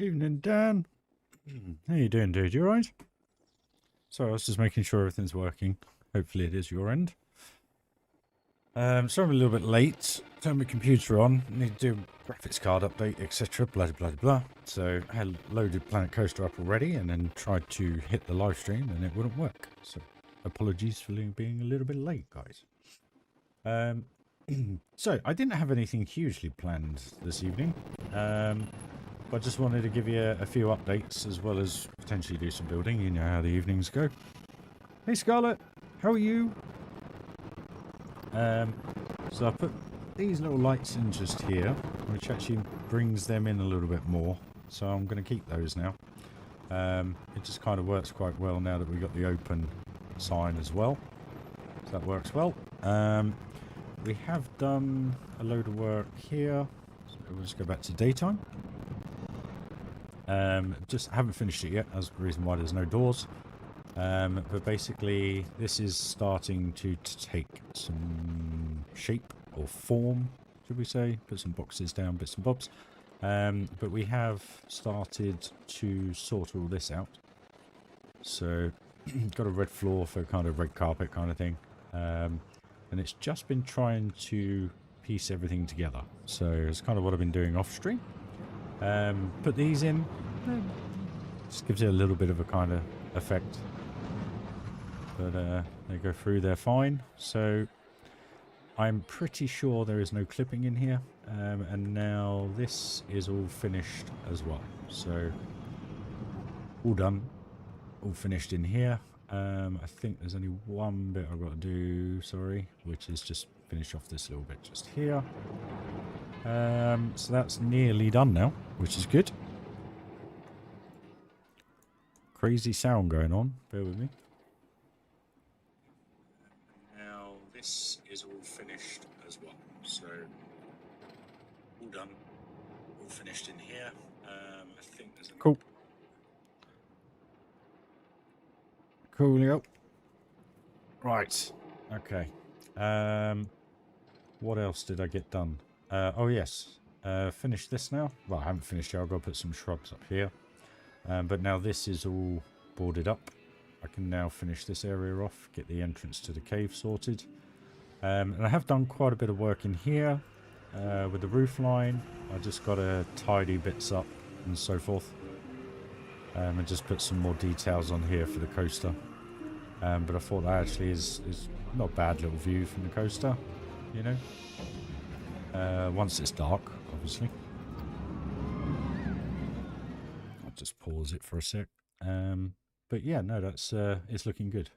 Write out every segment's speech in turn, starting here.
Evening, Dan. How you doing, dude? You alright? Sorry, I was just making sure everything's working. Hopefully it is your end. Sorry I'm a little bit late. Turned my computer on. Need to do a graphics card update, etc. Blah, blah, blah. So I had loaded Planet Coaster up already and then tried to hit the live stream and it wouldn't work. So apologies for being a little bit late, guys. So I didn't have anything hugely planned this evening. I just wanted to give you a few updates as well as potentially do some building. You know how the evenings go. Hey Scarlett, how are you? So I put these little lights in just here, which actually brings them in a little bit more. So I'm going to keep those now. It just kind of works quite well now that we've got the open sign as well. So that works well. We have done a load of work here. So we'll just go back to daytime. Just haven't finished it yet. That's the reason why there's no doors. But basically, this is starting to take some shape or form, should we say? Put some boxes down, bits and bobs. But we have started to sort all this out. So, got a red floor for kind of red carpet kind of thing. And it's just been trying to piece everything together. So, it's kind of what I've been doing off stream. Put these in, just gives it a little bit of a kind of effect, but they go through there fine. So I'm pretty sure there is no clipping in here, and now this is all finished as well. So all done, all finished in here. I think there's only one bit I've got to do, sorry, which is just finish off this little bit just here. So that's nearly done now, which is good. Crazy sound going on, bear with me. Now this is all finished as well, so all done, all finished in here. I think there's a cool. Coolio. Right, okay. What else did I get done? Oh yes, finished this now. Well, I haven't finished yet. I've got to put some shrubs up here. But now this is all boarded up. I can now finish this area off, get the entrance to the cave sorted. And I have done quite a bit of work in here with the roof line. I just got to tidy bits up and so forth. And just put some more details on here for the coaster. But I thought that actually is not a bad little view from the coaster, you know. Once it's dark, obviously. I'll just pause it for a sec. But yeah, no, that's it's looking good.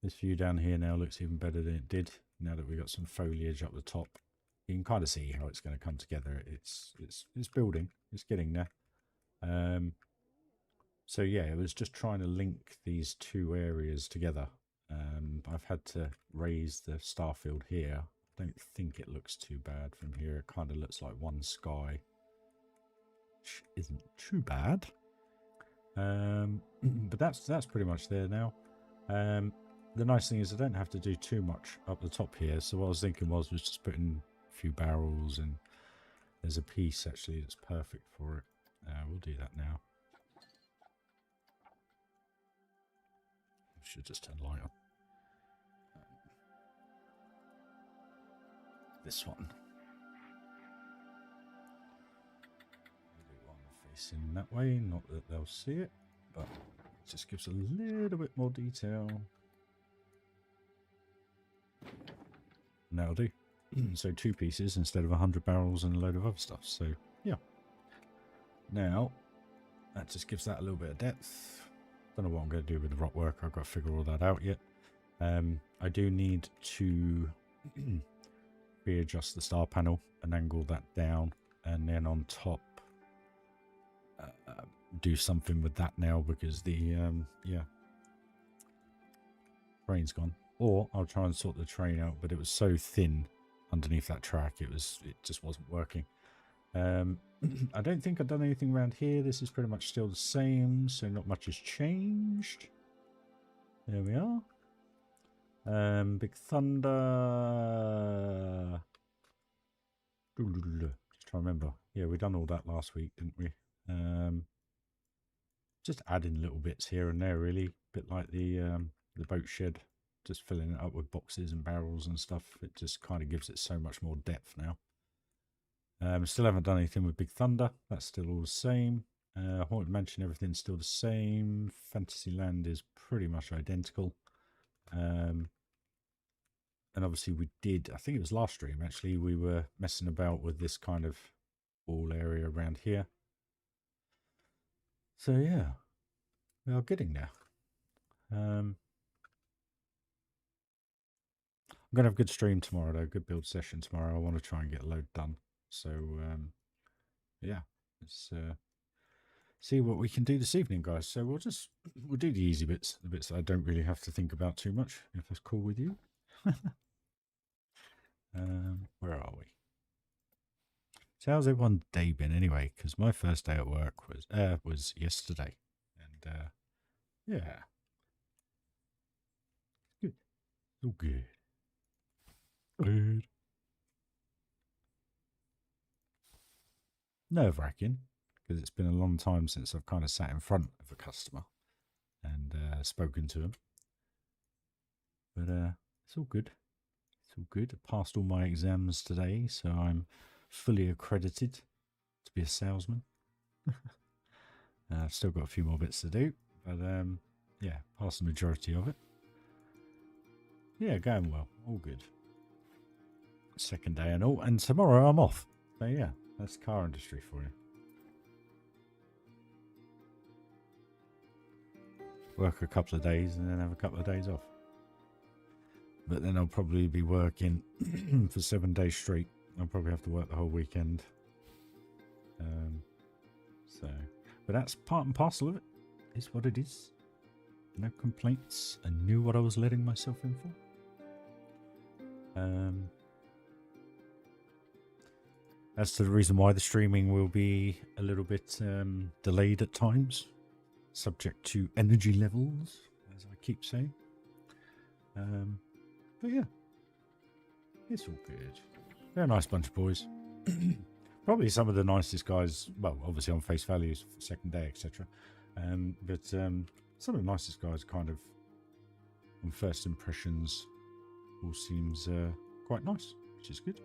This view down here now looks even better than it did. Now that we've got some foliage up the top, you can kind of see how it's going to come together. It's building. It's getting there. So yeah, it was just trying to link these two areas together. I've had to raise the starfield here. Don't think it looks too bad from here. It kind of looks like one sky, which isn't too bad. But that's pretty much there now. The nice thing is I don't have to do too much up the top here. So what I was thinking was just putting a few barrels, and there's a piece actually that's perfect for it. We'll do that now. Should just turn the light on. This one. Do one facing that way, not that they'll see it, but it just gives a little bit more detail. And that'll do. So 2 pieces instead of 100 barrels and a load of other stuff. So yeah. Now that just gives that a little bit of depth. Don't know what I'm going to do with the rock work. I've got to figure all that out yet. I do need to readjust the star panel and angle that down, and then on top do something with that now, because the yeah, train's gone. Or I'll try and sort the train out, but it was so thin underneath that track, it just wasn't working. I don't think I've done anything around here. This is pretty much still the same, so not much has changed. There we are. Big Thunder. Just trying to remember. Yeah, we done all that last week, didn't we? Just adding little bits here and there, really. Bit like the boat shed, just filling it up with boxes and barrels and stuff. It just kind of gives it so much more depth now. Still haven't done anything with Big Thunder. That's still all the same. Haunted Mansion, everything's still the same. Fantasyland is pretty much identical. And obviously we did, I think it was last stream actually, we were messing about with this kind of wall area around here. So yeah, we are getting there. I'm going to have a good stream tomorrow though, good build session tomorrow. I want to try and get a load done. So yeah, let's see what we can do this evening, guys. So we'll do the easy bits, the bits that I don't really have to think about too much, if that's cool with you. Where are we? So how's everyone's day been anyway? Because my first day at work was yesterday, and yeah, good, all good, good. Nerve-wracking because it's been a long time since I've kind of sat in front of a customer and spoken to them, but it's all good. It's all good. I passed all my exams today, so I'm fully accredited to be a salesman. I've still got a few more bits to do, but yeah, passed the majority of it. Yeah, going well. All good. Second day and all, and tomorrow I'm off. So yeah, that's car industry for you. Work a couple of days and then have a couple of days off. But then I'll probably be working for 7 days straight. I'll probably have to work the whole weekend. But that's part and parcel of it. Is what it is. No complaints. I knew what I was letting myself in for. As to the reason why the streaming will be a little bit delayed at times, subject to energy levels, as I keep saying. But yeah, it's all good. They're a nice bunch of boys. Probably some of the nicest guys, well, obviously on face values, second day, etc. But some of the nicest guys kind of, on first impressions, all seems quite nice, which is good.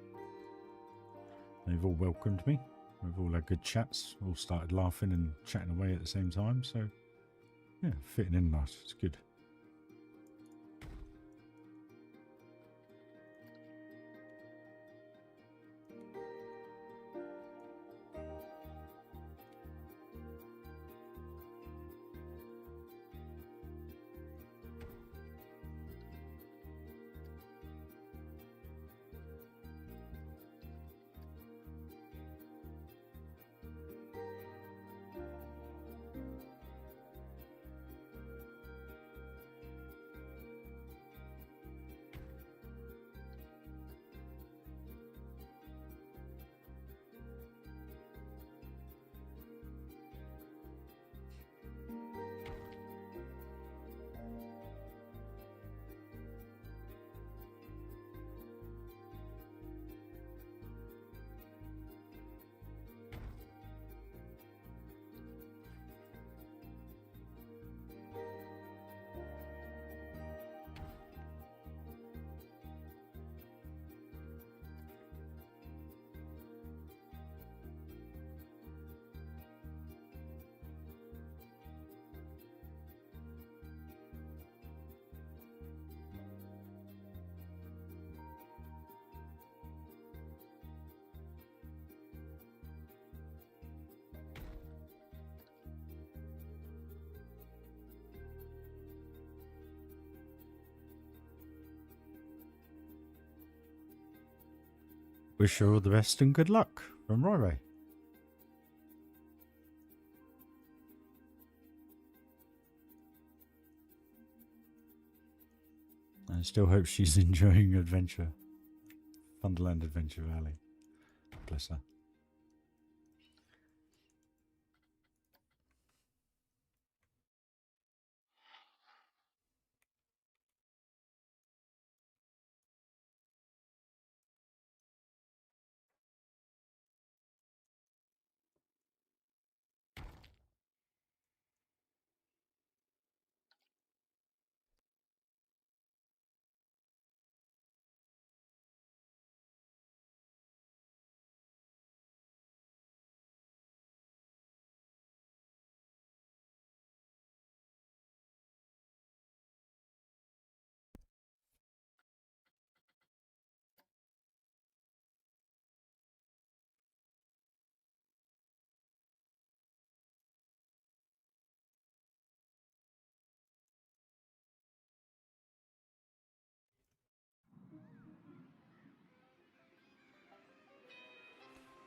They've all welcomed me. We've all had good chats, all started laughing and chatting away at the same time. So, yeah, fitting in nice. It's good. Wish you all the best and good luck from Roy Ray. I still hope she's enjoying Adventure. Thunderland Adventure Valley. Bless her.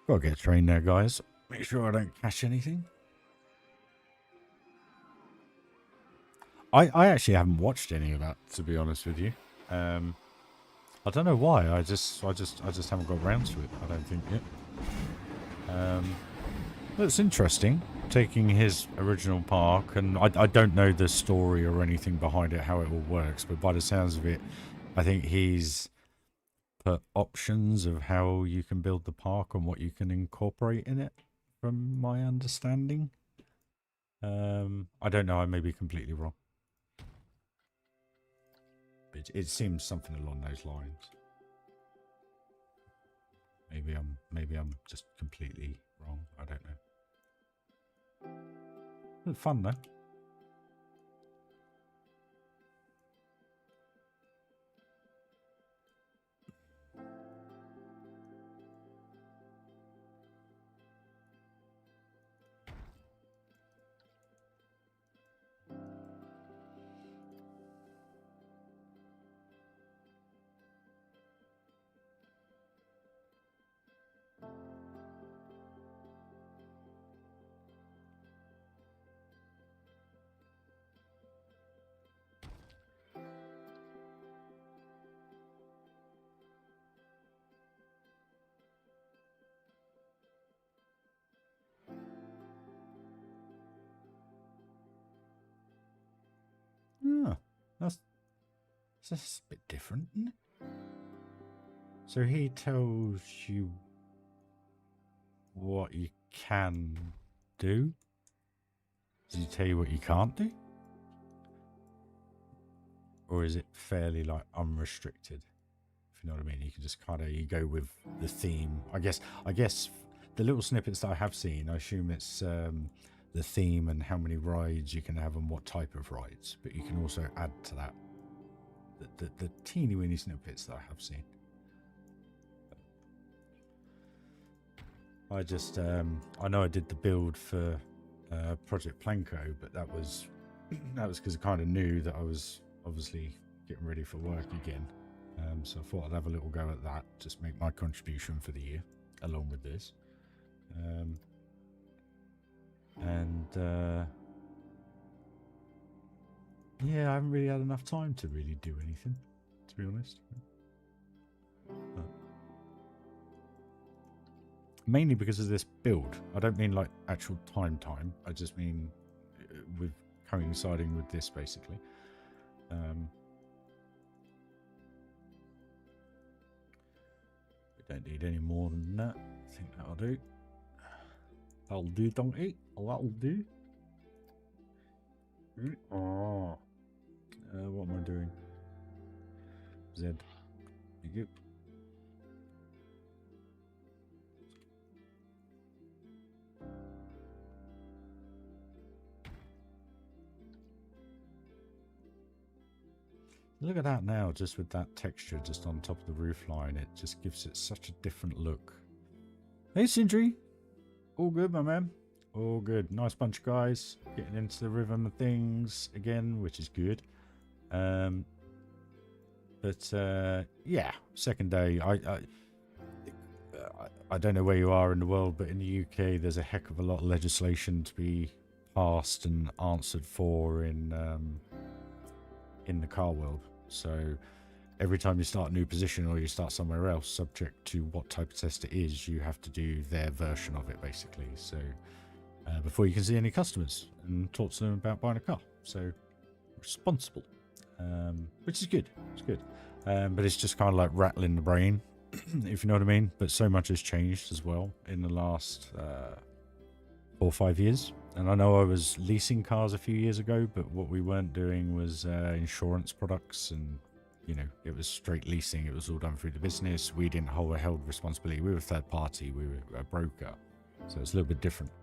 Gotta get a train there, guys. Make sure I don't catch anything. I actually haven't watched any of that, to be honest with you. I don't know why. I just haven't got around to it. I don't think yet. That's interesting. Taking his original park, and I don't know the story or anything behind it, how it all works. But by the sounds of it, I think he's put options of how you can build the park and what you can incorporate in it, from my understanding. I don't know. I may be completely wrong. But it seems something along those lines. Maybe I'm just completely wrong. I don't know. It's fun though. Ah, that's a bit different, isn't it? So he tells you what you can do. Does he tell you what you can't do? Or is it fairly like unrestricted? If you know what I mean, you can just kind of go with the theme. I guess the little snippets that I have seen, I assume it's the theme and how many rides you can have and what type of rides. But you can also add to that the teeny weeny snippets that I have seen. I just I know I did the build for Project Planko, but that was because I kind of knew that I was obviously getting ready for work again. So I thought I'd have a little go at that, just make my contribution for the year along with this. Yeah, I haven't really had enough time to really do anything, to be honest. Mainly because of this build. I don't mean like actual time. I just mean with coinciding with this, basically. We don't need any more than that. I think that'll do. That'll do, don't it? That'll do. Oh. What am I doing? Z. Thank you. Look at that now, just with that texture just on top of the roof line. It just gives it such a different look. Hey, Sindri. All good, my man. All good. Nice bunch of guys getting into the rhythm of things again, which is good. Yeah, second day. I don't know where you are in the world, but in the UK, there's a heck of a lot of legislation to be passed and answered for in the car world. So every time you start a new position or you start somewhere else, subject to what type of test it is, you have to do their version of it, basically. So before you can see any customers and talk to them about buying a car. So responsible, which is good. It's good. But it's just kind of like rattling the brain, if you know what I mean. But so much has changed as well in the last 4 or 5 years. And I know I was leasing cars a few years ago, but what we weren't doing was insurance products, and you know, it was straight leasing. It was all done through the business. We didn't hold responsibility. We were a third party. We were a broker, so it's a little bit different.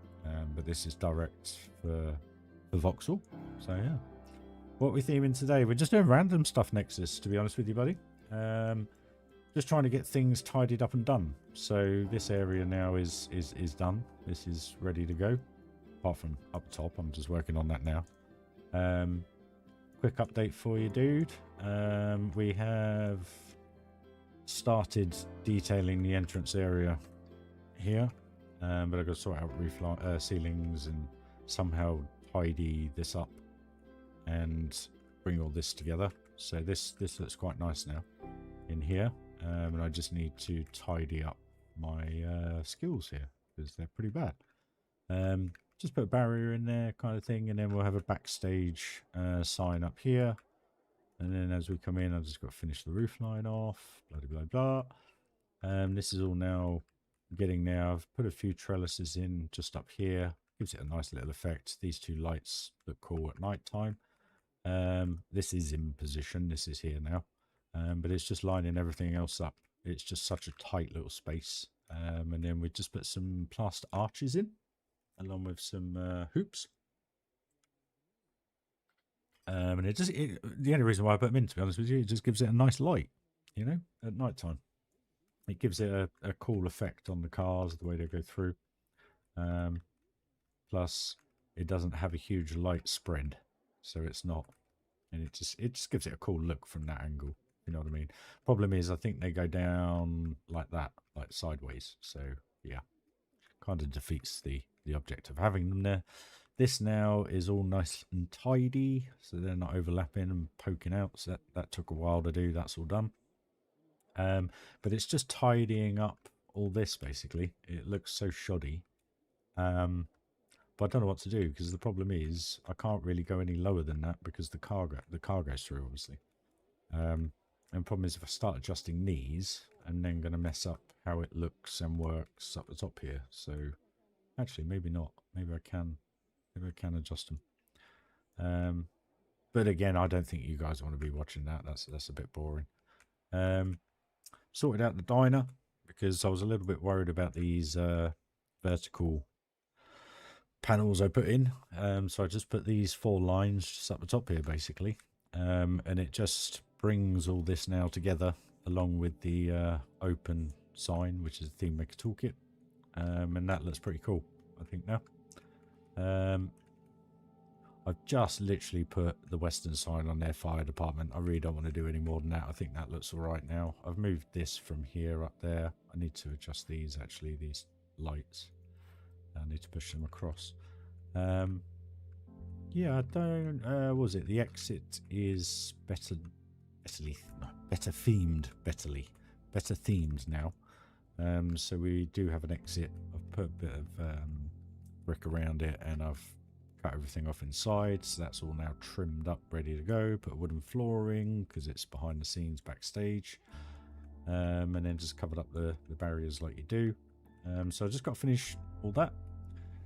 But this is direct for Vauxhall. So yeah, what we're theming today, we're just doing random stuff, Nexus. To be honest with you, buddy, just trying to get things tidied up and done. So this area now is done. This is ready to go. Apart from up top, I'm just working on that now. Quick update for you, dude. We have started detailing the entrance area here, but I've got to sort out roof ceilings and somehow tidy this up and bring all this together. So this looks quite nice now in here, and I just need to tidy up my skills here because they're pretty bad. Just put a barrier in there kind of thing, and then we'll have a backstage sign up here. And then as we come in, I've just got to finish the roof line off, blah, blah, blah. This is all now getting there. I've put a few trellises in just up here. Gives it a nice little effect. These two lights look cool at night time. This is in position. This is here now. But it's just lining everything else up. It's just such a tight little space. And then we just put some plaster arches in, along with some hoops. And the only reason why I put them in, to be honest with you, it just gives it a nice light, you know, at night time. It gives it a cool effect on the cars, the way they go through. Plus, it doesn't have a huge light spread, so it's not, and it just gives it a cool look from that angle. You know what I mean? Problem is, I think they go down like that, like sideways. So yeah, kind of defeats the object of having them there. This now is all nice and tidy, so they're not overlapping and poking out. So that took a while to do. That's all done. But it's just tidying up all this, basically. It looks so shoddy. But I don't know what to do, because the problem is I can't really go any lower than that because the car goes through, obviously. And the problem is if I start adjusting these, I'm then going to mess up how it looks and works up the top here. So actually, maybe not. Maybe I can adjust them. But again, I don't think you guys want to be watching that. That's a bit boring. Sorted out the diner because I was a little bit worried about these vertical panels I put in. So I just put these 4 lines just up the top here, basically. And it just brings all this now together along with the open sign, which is the Theme Maker Toolkit. And that looks pretty cool, I think, now. I've just literally put the western sign on their fire department. I really don't want to do any more than that. I think that looks all right now. I've moved this from here up there. I need to adjust these, actually, these lights. I need to push them across. Yeah, I don't... what was it? The exit is better themed now. So we do have an exit. I've put a bit of brick around it, and I've cut everything off inside, so that's all now trimmed up, ready to go. Put wooden flooring because it's behind the scenes backstage, and then just covered up the barriers like you do. So I just got to finish all that,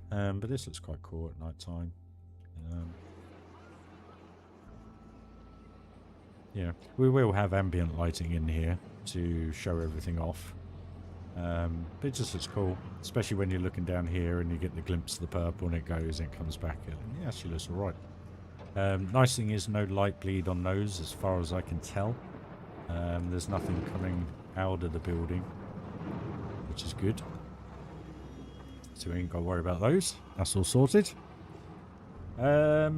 but this looks quite cool at night time. Yeah, we will have ambient lighting in here to show everything off. But it just looks cool, especially when you're looking down here and you get the glimpse of the purple and it goes and it comes back. It actually looks alright. Nice thing is no light bleed on those as far as I can tell. There's nothing coming out of the building, which is good. So we ain't got to worry about those. That's all sorted. Yeah,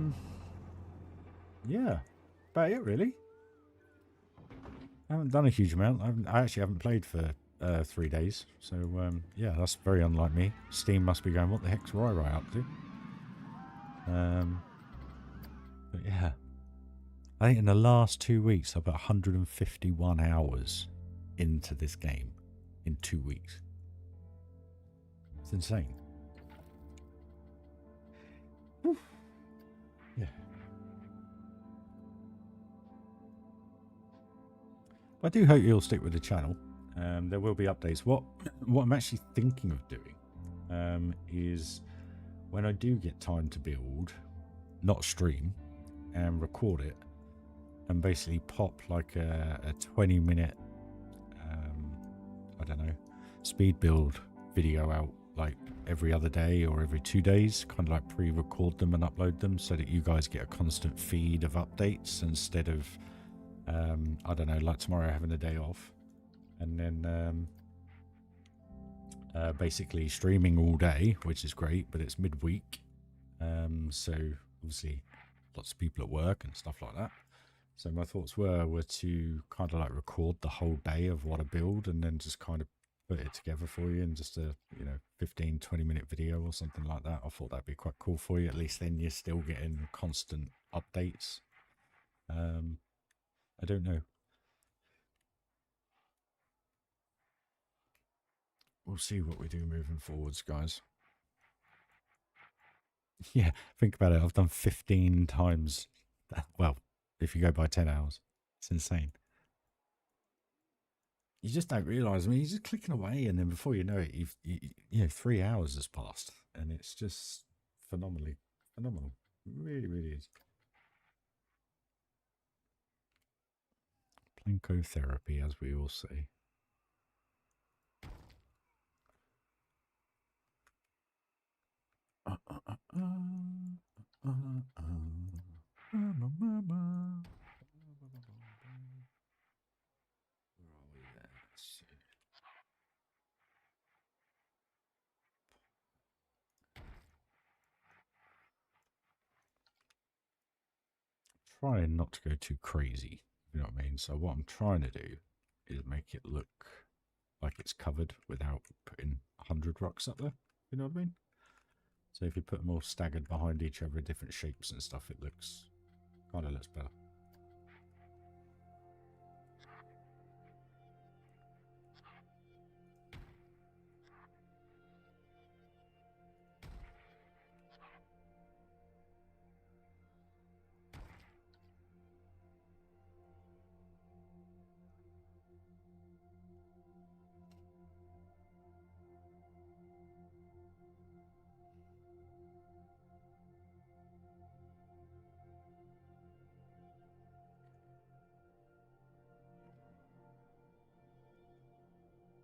about it really. I haven't done a huge amount. I actually haven't played for 3 days, so yeah, that's very unlike me. Steam must be going, what the heck's Rai up to? But yeah, I think in the last 2 weeks I've put 151 hours into this game in 2 weeks. It's insane. Whew. Yeah. I do hope you'll stick with the channel. There will be updates. What I'm actually thinking of doing is when I do get time to build, not stream, and record it, and basically pop like a 20-minute, I don't know, speed build video out like every other day or every 2 days, kind of like pre-record them and upload them so that you guys get a constant feed of updates instead of, I don't know, like tomorrow having a day off. And then basically streaming all day, which is great, but it's midweek. So obviously lots of people at work and stuff like that. So my thoughts were to kind of like record the whole day of what I build and then just kind of put it together for you in just a, 15-20 minute video or something like that. I thought that'd be quite cool for you. At least then you're still getting constant updates. I don't know. We'll see what we do moving forwards, guys. Yeah, think about it. I've done 15 times. Well, if you go by 10 hours, it's insane. You just don't realise. I mean, you're just clicking away, and then before you know it, you know, 3 hours has passed, and it's just phenomenal. It really, really is. Plankotherapy, as we all say. Trying not to go too crazy, you know what I mean? So what I'm trying to do is make it look like it's covered without putting 100 rocks up there, you know what I mean? So if you put them all staggered behind each other, different shapes and stuff, it kind of looks better.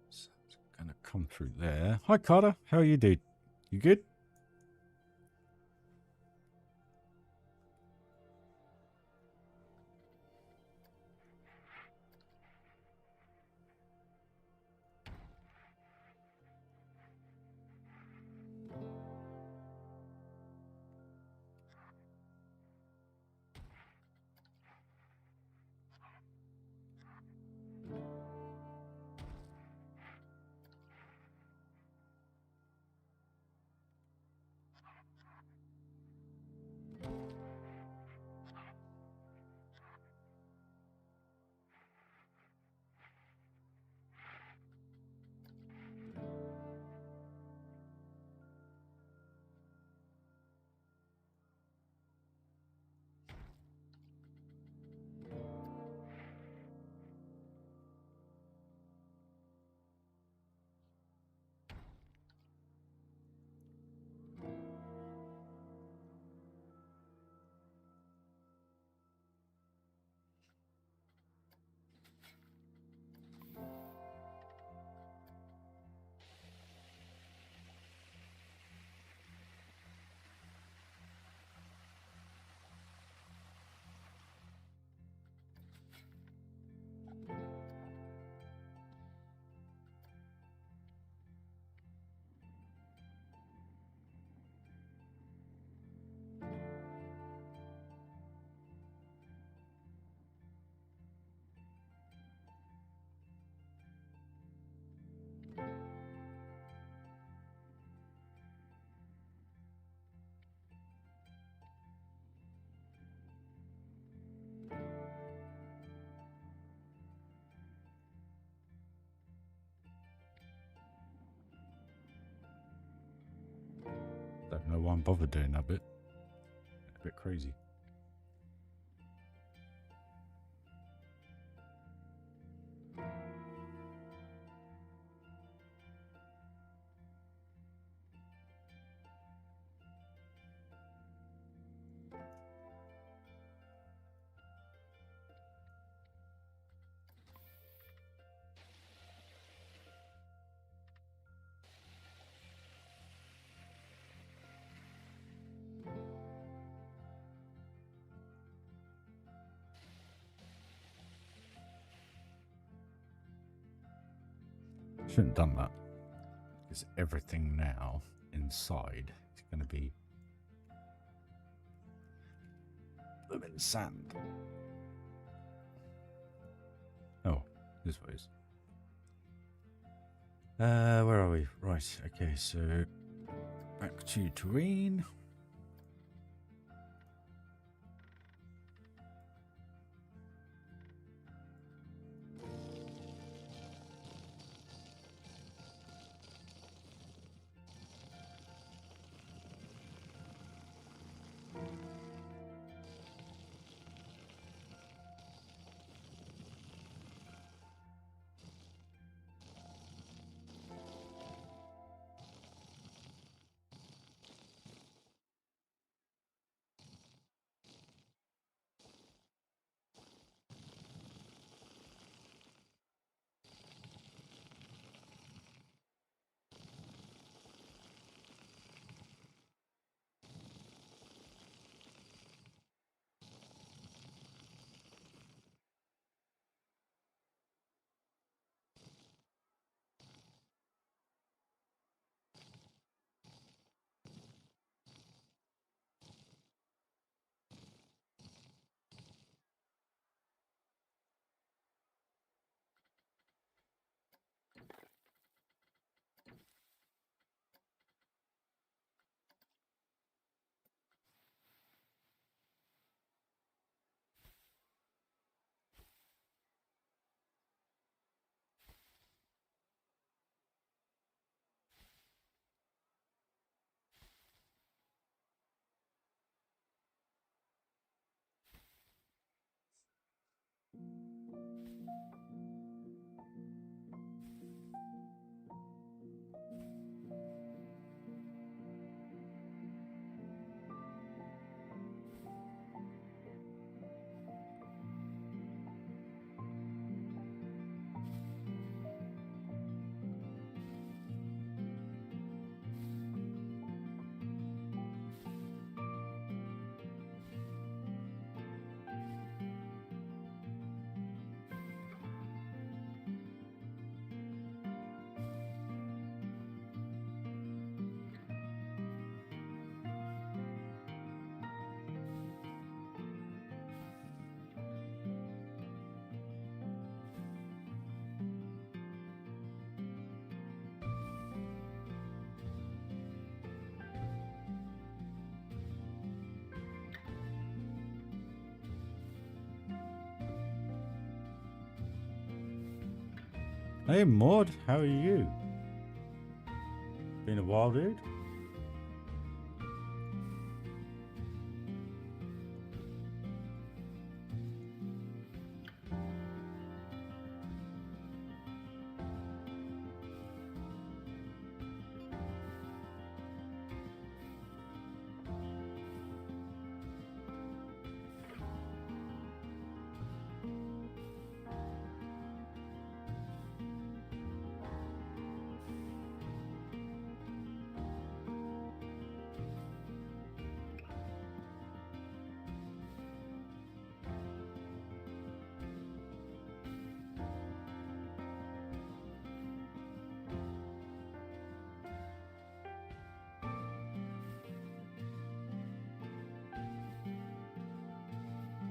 So it's going to come through there. Hi, Carter. How are you, dude? You good? Don't know why I'm bothered doing that bit. A bit crazy. Shouldn't have done that, because everything now inside is going to be living sand. Oh, this way is. Where are we? Right, okay, so back to terrain. Hey Maud, how are you? Been a while, dude?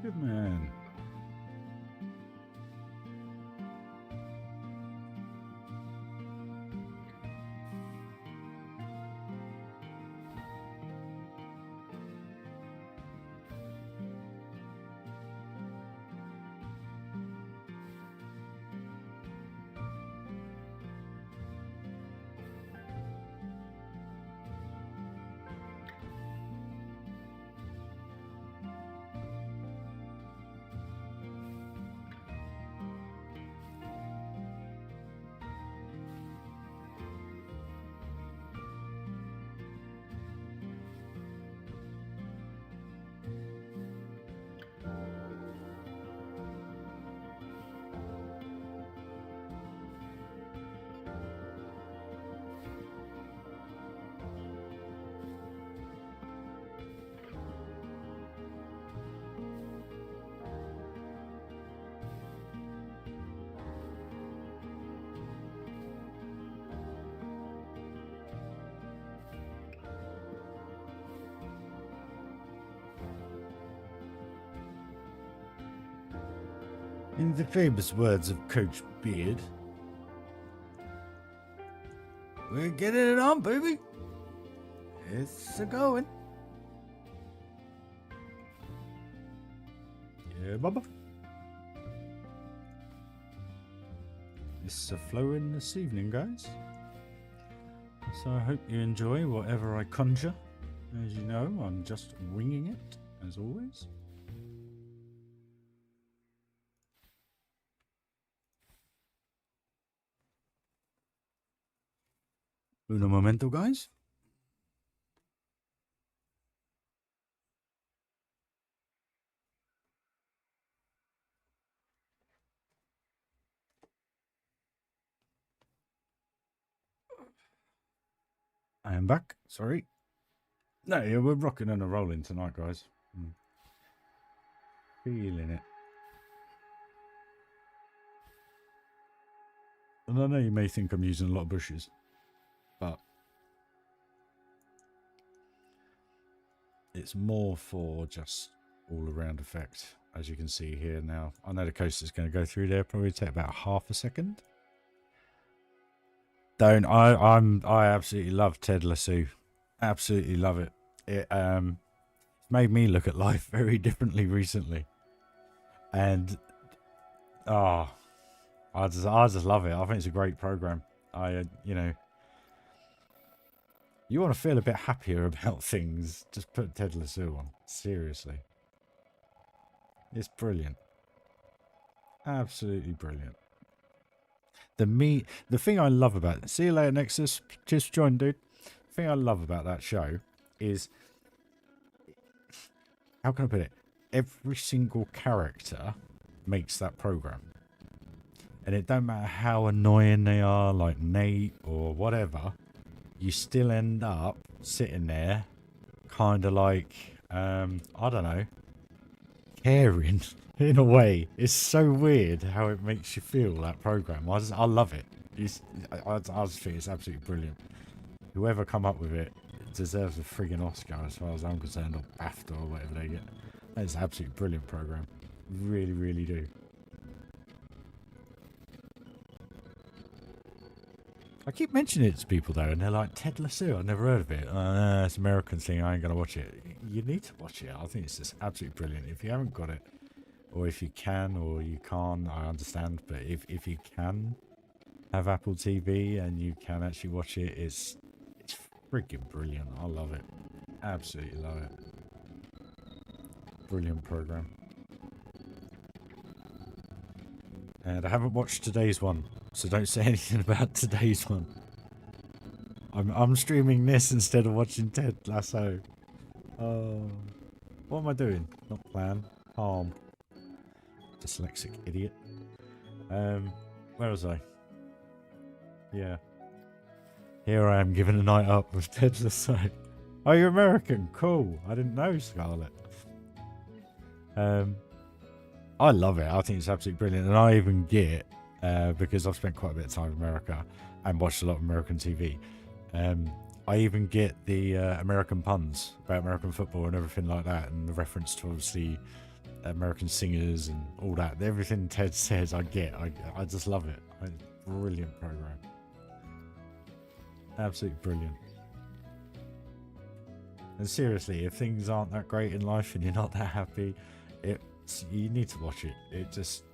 Good man. In the famous words of Coach Beard, We're getting it on, baby. It's a going. Yeah, Bubba. It's a flowing this evening, guys. So I hope you enjoy whatever I conjure. As you know, I'm just winging it, as always. Uno momento, guys. I am back. Sorry. No, yeah, we're rocking and a rolling tonight, guys. Feeling it. And I know you may think I'm using a lot of bushes, but it's more for just all-around effect, as you can see here now. I know the coaster's going to go through there, probably take about half a second. I absolutely love Ted Lasso. Absolutely love it. It made me look at life very differently recently. And I just love it. I think it's a great program. You want to feel a bit happier about things, just put Ted Lasso on. Seriously. It's brilliant. Absolutely brilliant. The thing I love about it, see you later, Nexus. Cheers for joining, dude. The thing I love about that show is, how can I put it? Every single character makes that program. And it don't matter how annoying they are, like Nate or whatever, you still end up sitting there kind of like, I don't know, caring in a way. It's so weird how it makes you feel, that program. I love it. I just think it's absolutely brilliant. Whoever come up with it deserves a friggin' Oscar as far as I'm concerned, or BAFTA or whatever they get. It's an absolutely brilliant program. Really, really do. I keep mentioning it to people though, and they're like, Ted Lasso, I've never heard of it. It's an American thing, I ain't gonna watch it. You need to watch it. I think it's just absolutely brilliant. If you haven't got it, or if you can, or you can't, I understand. But if you can have Apple TV and you can actually watch it, it's freaking brilliant. I love it. Absolutely love it. Brilliant program. And I haven't watched today's one, so don't say anything about today's one. I'm streaming this instead of watching Ted Lasso. Oh, what am I doing? Not plan. Calm. Dyslexic idiot. Where was I? Yeah. Here I am giving a night up with Ted Lasso. Oh, you're American? Cool. I didn't know, Scarlett. I love it. I think it's absolutely brilliant. And I even get, because I've spent quite a bit of time in America and watched a lot of American TV, I even get the American puns about American football and everything like that, and the reference to obviously American singers and all that. Everything Ted says, I get. I just love it. It's a brilliant program. Absolutely brilliant. And seriously, if things aren't that great in life and you're not that happy, you need to watch it. It just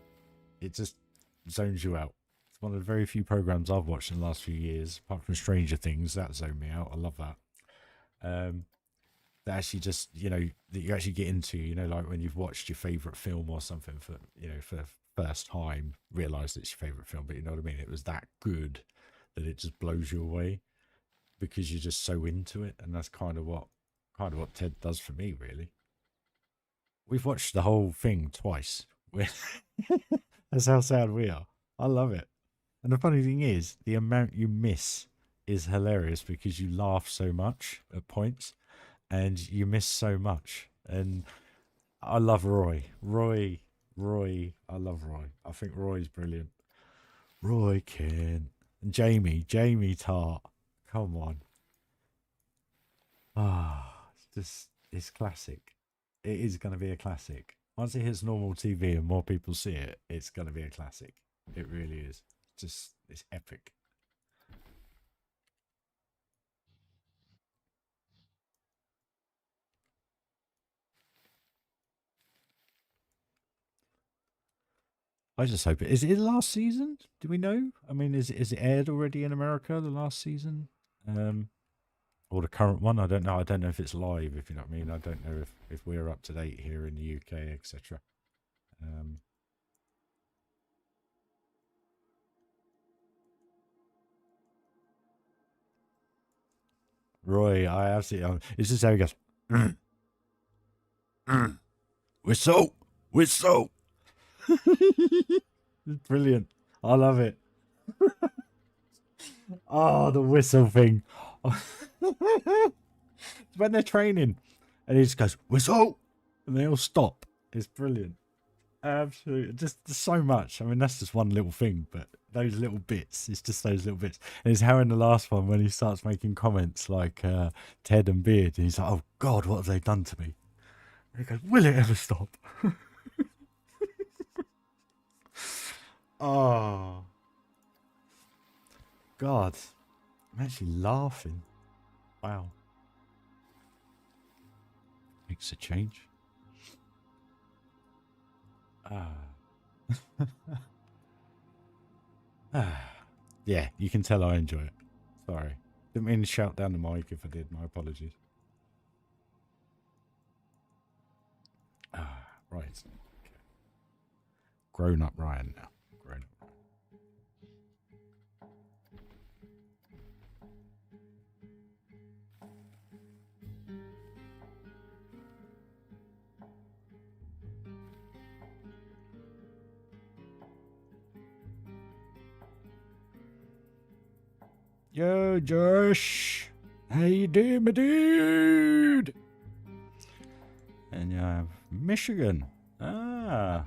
zones you out. It's one of the very few programs I've watched in the last few years, apart from Stranger Things, that zoned me out. I love that. That actually just, that you actually get into, like when you've watched your favourite film or something for the first time, realised it's your favourite film, but you know what I mean? It was that good that it just blows you away because you're just so into it, and that's kind of what Ted does for me, really. We've watched the whole thing twice. That's how sad we are. I love it. And the funny thing is, the amount you miss is hilarious because you laugh so much at points and you miss so much. And I love Roy. I love Roy. I think Roy's brilliant. Roy Kent. And Jamie Tart. Come on. It's classic. It is going to be a classic. Once it hits normal TV and more people see it, it's going to be a classic. It really is. It's epic. I just hope it is. It last season? Do we know? I mean, is it aired already in America? The last season, or the current one? I don't know. I don't know if it's live. If you know what I mean. I don't know if we're up to date here in the UK, etc. Roy, I absolutely. This is how he goes. Mm, mm, whistle, whistle. It's brilliant. I love it. Oh, the whistle thing. When they're training, and he just goes whistle, and they all stop. It's brilliant. Absolutely, just so much. I mean, that's just one little thing, but those little bits. It's just those little bits. And it's how in the last one when he starts making comments like Ted and Beard, and he's like, "Oh God, what have they done to me?" And he goes, "Will it ever stop?" Oh God, I'm actually laughing. Wow, makes a change. Yeah, you can tell I enjoy it. Sorry. Didn't mean to shout down the mic if I did. My apologies. Right. Okay. Grown up Ryan now. Grown up Ryan. Yo, Josh. How you doing, my dude? And you have Michigan. Ah.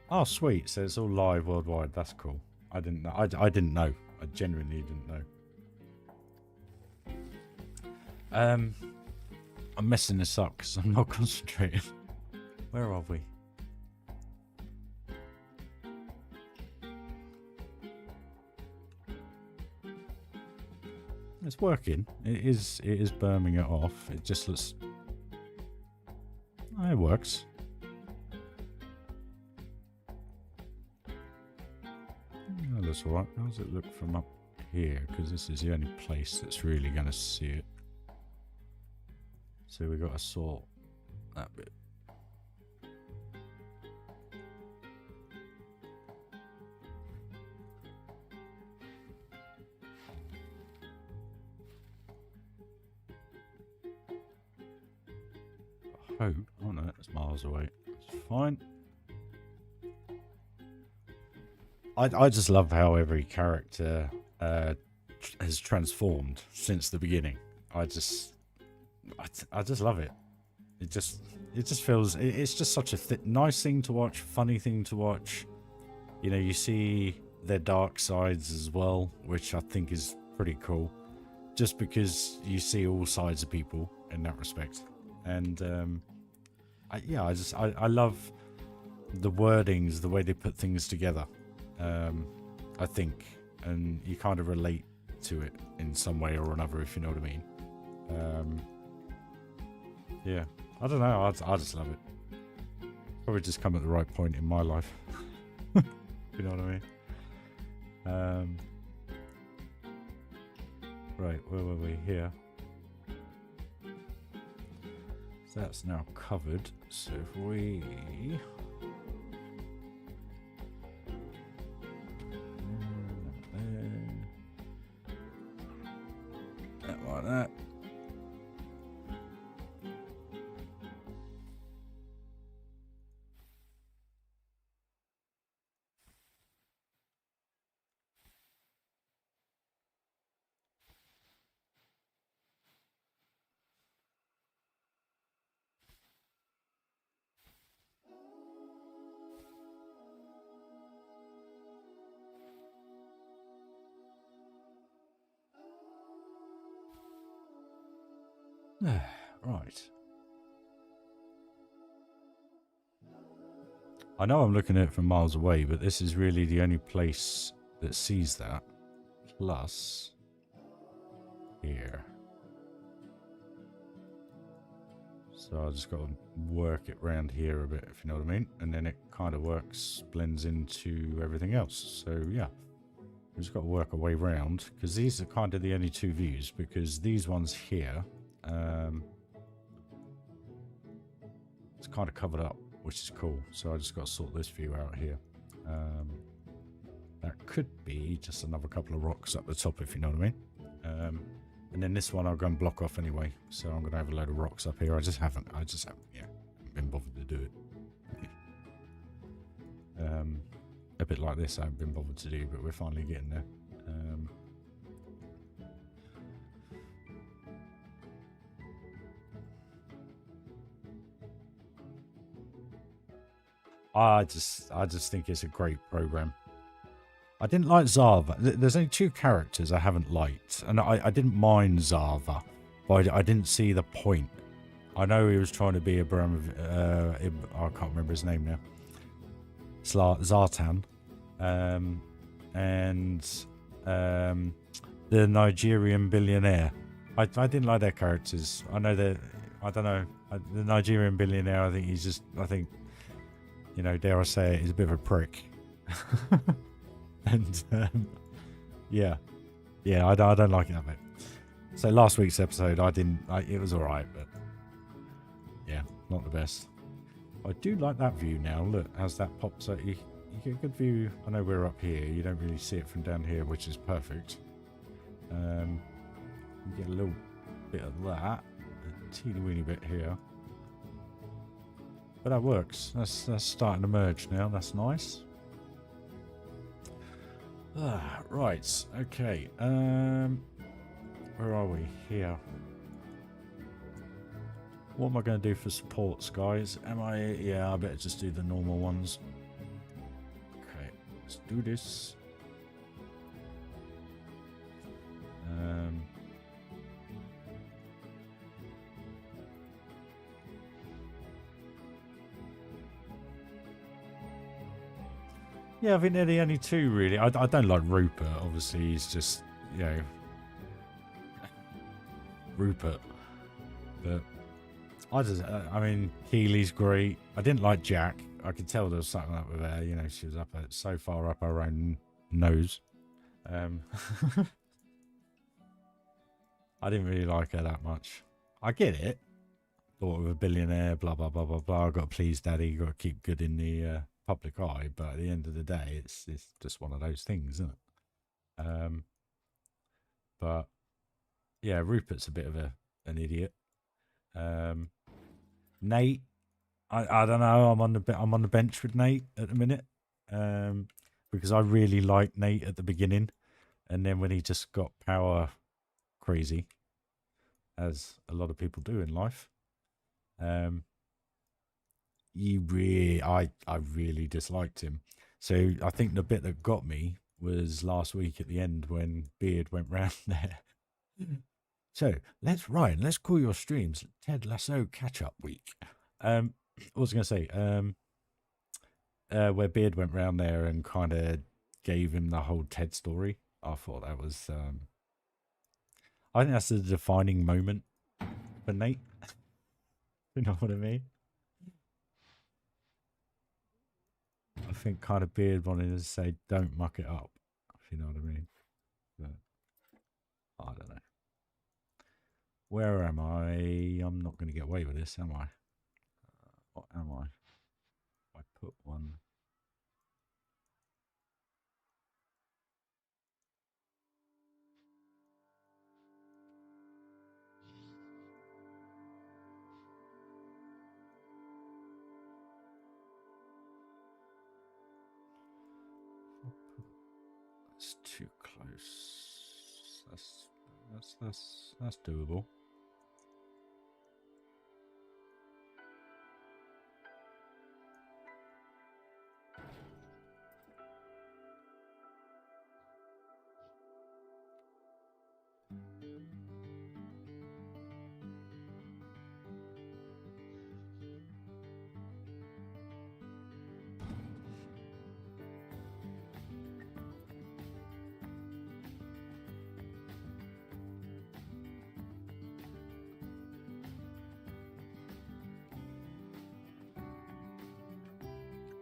Oh, sweet. So it's all live worldwide. That's cool. I didn't know. I didn't know. I genuinely didn't know. I'm messing this up because I'm not concentrating. Where are we? It's working. It is burming it off. It just looks... Oh, it works. Oh, that's alright. How does it look from up here? Because this is the only place that's really going to see it. So we've got to sort that bit. Oh no, that's miles away. It's fine. I just love how every character has transformed since the beginning. I just love it. It just feels it's just such a nice thing to watch, funny thing to watch. You know, you see their dark sides as well, which I think is pretty cool. Just because you see all sides of people in that respect. And I love the wordings, the way they put things together. I think, and you kind of relate to it in some way or another, if you know what I mean. Yeah, I don't know. I just love it. Probably just come at the right point in my life. You know what I mean? Right, where were we? Here. So that's now covered. So if we... That like that. Right. I know I'm looking at it from miles away, but this is really the only place that sees that. Plus, here. So I just got to work it round here a bit, if you know what I mean. And then it kind of works, blends into everything else. So yeah, we've just got to work our way round, because these are kind of the only two views, because these ones here, it's kind of covered up, which is cool. So I just got to sort this view out here. That could be just another couple of rocks up the top, if you know what I mean. And then this one I'll go and block off anyway. So I'm going to have a load of rocks up here. I just haven't been bothered to do it. A bit like this I haven't been bothered to do, but we're finally getting there. I just think it's a great program. I didn't like Zava. There's only two characters I haven't liked, and I didn't mind Zava, but I didn't see the point. I know he was trying to be I can't remember his name now. Zartan, and the Nigerian billionaire. I didn't like their characters. I know that, I don't know, the Nigerian billionaire, I think he's just, you know, dare I say it, he's a bit of a prick. And yeah, I don't like that bit. So last week's episode, it was alright, but yeah, not the best. I do like that view now. Look, as that pops out, you get a good view. I know we're up here, you don't really see it from down here, which is perfect. You get a little bit of that, a teeny weeny bit here. But that works. That's starting to merge now. That's nice. Right. Okay. Where are we? Here. What am I going to do for supports, guys? Yeah, I better just do the normal ones. Okay. Let's do this. Yeah, I think they're the only two, really. I don't like Rupert, obviously. He's just, you know, Rupert. But I mean, Keely's great. I didn't like Jack. I could tell there was something up with her. You know, she was so far up her own nose. I didn't really like her that much. I get it. Daughter of a billionaire, blah, blah, blah, blah, blah. I've got to please daddy. Got to keep good in the public eye. But at the end of the day, it's just one of those things, isn't it? But yeah, Rupert's a bit of an idiot. Nate, I don't know. I'm on the bench with Nate at the minute, because I really liked Nate at the beginning, and then when he just got power crazy, as a lot of people do in life, I really disliked him. So I think the bit that got me was last week at the end when Beard went round there. So let's call your streams Ted Lasso catch-up week. What was I going to say? Where Beard went round there and kind of gave him the whole Ted story. I thought that was, I think that's the defining moment for Nate. You know what I mean? I think kind of Beard wanted to say, don't muck it up, if you know what I mean. But I don't know. Where am I? I'm not going to get away with this, am I? What am I? I put one. It's too close. That's doable.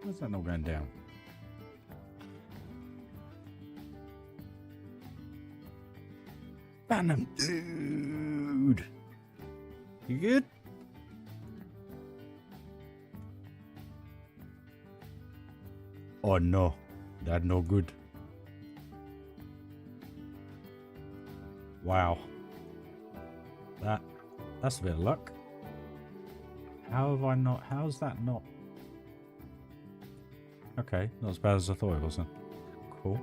Where's that not going down? Ban dude! You good? Oh no, that's no good. Wow. That's a bit of luck. How have I not... How's that not... Okay, not as bad as I thought it was then. Cool.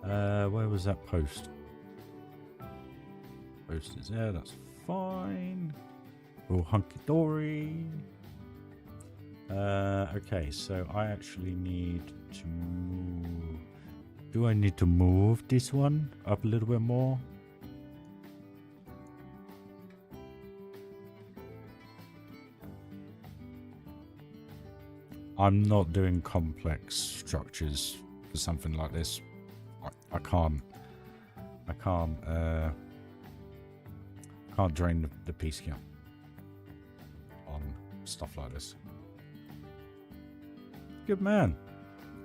Where was that post? Post is there, that's fine. All hunky-dory. Okay, so I actually need to move... Do I need to move this one up a little bit more? I'm not doing complex structures for something like this. I can't drain the piece count on stuff like this. Good man.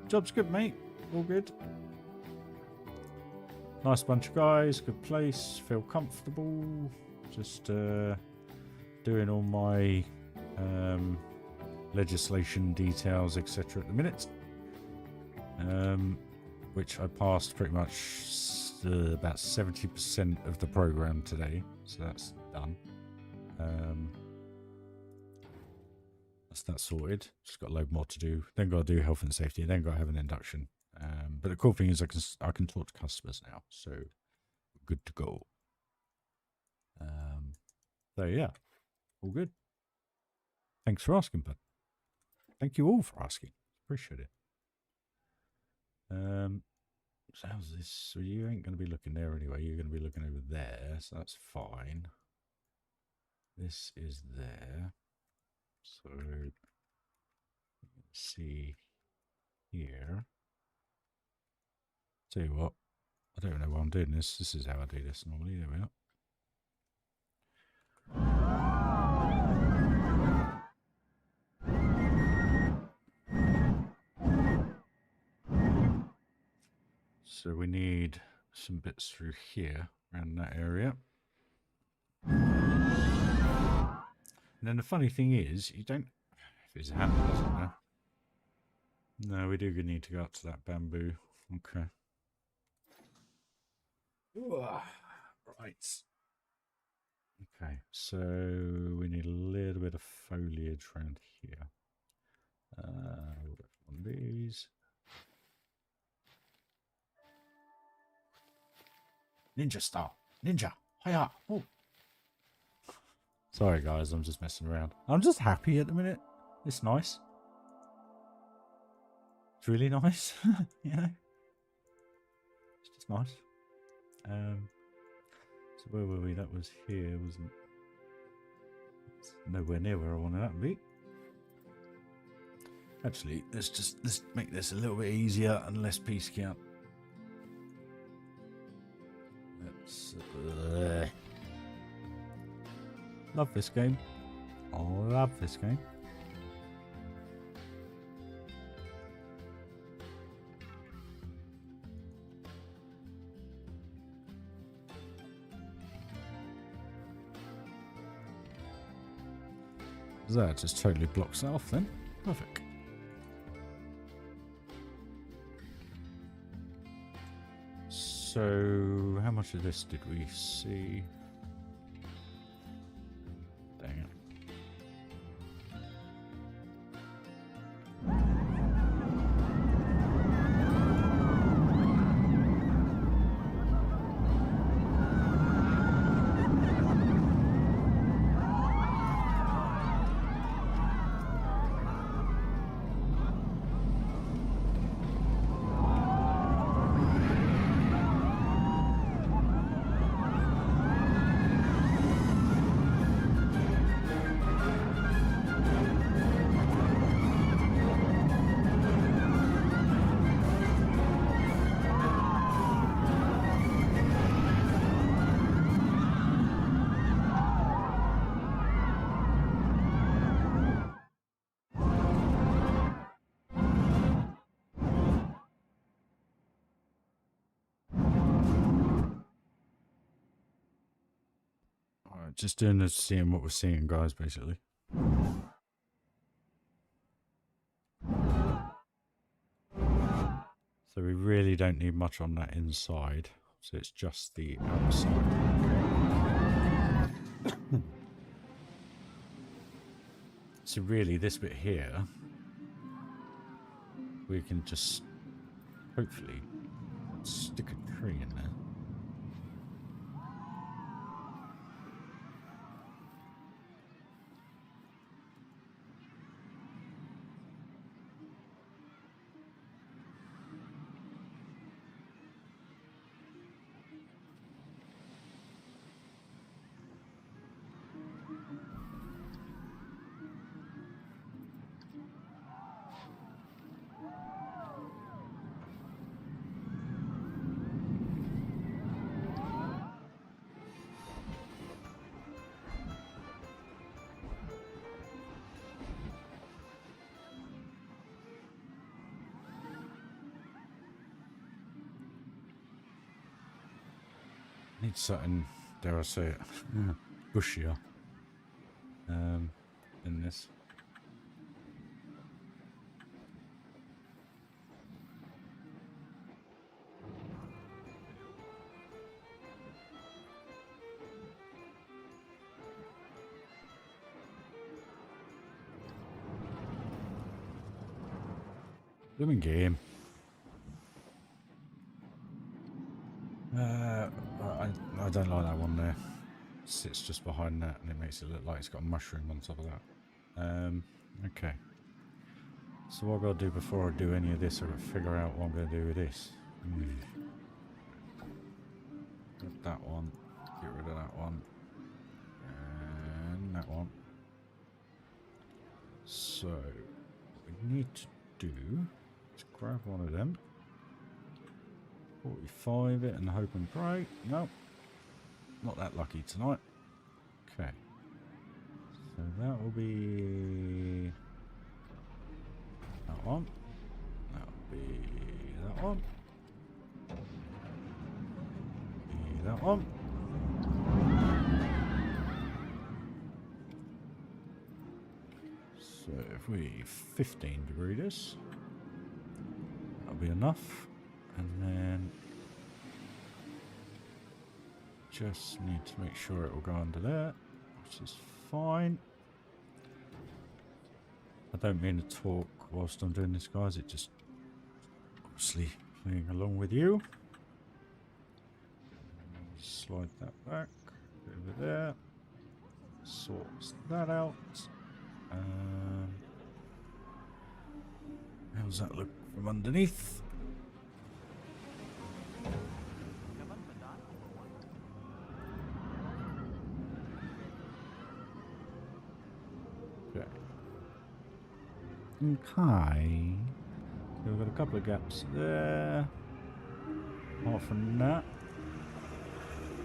Job's good, mate. All good. Nice bunch of guys. Good place. Feel comfortable. Just doing all my legislation details, etc. at the minute. Which I passed pretty much about 70% of the program today. So that's done. That's that sorted. Just got a load more to do. Then got to do health and safety. Then got to have an induction. But the cool thing is I can talk to customers now. So good to go. So yeah, all good. Thanks for asking, bud. Thank you all for asking. Appreciate it. So how's this? So you ain't going to be looking there anyway. You're going to be looking over there. So that's fine. This is there. So let's see here. Tell you what. I don't know why I'm doing this. This is how I do this normally. There we are. So we need some bits through here, around that area. And then the funny thing is, you don't... If it's a hammer, doesn't matter. No, we do need to go up to that bamboo. Okay. Right. Okay, so we need a little bit of foliage around here. One of these. Ninja star. Ninja. Hiya. Oh. Sorry guys, I'm just messing around. I'm just happy at the minute. It's nice. It's really nice. You know? It's just nice. So where were we? That was here, wasn't it? It's nowhere near where I wanted that to be. Actually, let's make this a little bit easier and less piece count. Love this game. I love this game. That just totally blocks that off then. Perfect. So, how much of this did we see? Dang it. Just doing this, seeing what we're seeing, guys, basically. So we really don't need much on that inside. So it's just the outside. So really, this bit here, we can just hopefully stick a tree in there. Need something, dare I say it, bushier in this. Blooming game. I don't like that one there. It sits just behind that and it makes it look like it's got a mushroom on top of that. Okay. So what I've got to do before I do any of this, I've got to figure out what I'm going to do with this. Get that one. Get rid of that one. And that one. So, what we need to do is grab one of them. 45 it and hope and pray. Nope. Not that lucky tonight. Okay. So that will be that one. That will be that one. Be that one. So if we 15 degree this, that'll be enough. And then just need to make sure it will go under there, which is fine. I don't mean to talk whilst I'm doing this, guys. It just obviously playing along with you. Slide that back over there. Sorts that out. How's that look from underneath? Okay. So we've got a couple of gaps there. Apart from that,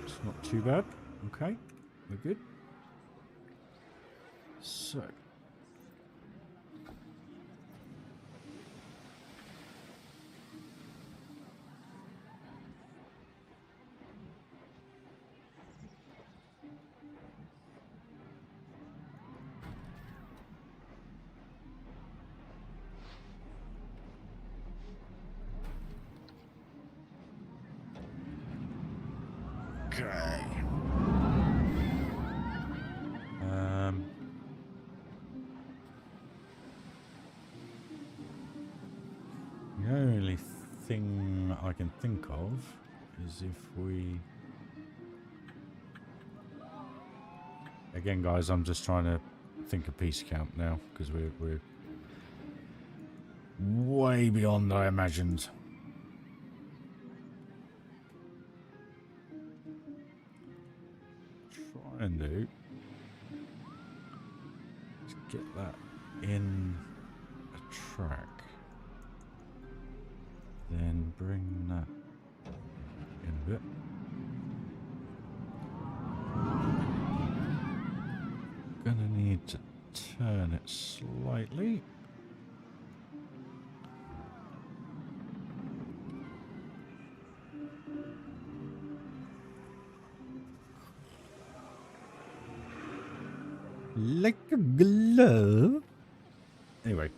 it's not too bad. Okay, we're good. So. Okay. The only thing I can think of is if we... Again, guys, I'm just trying to think of piece count now, because we're way beyond I imagined. Try and do is get that in a track, then bring that in a bit. Gonna need to turn it slightly. Like a glove. Anyway,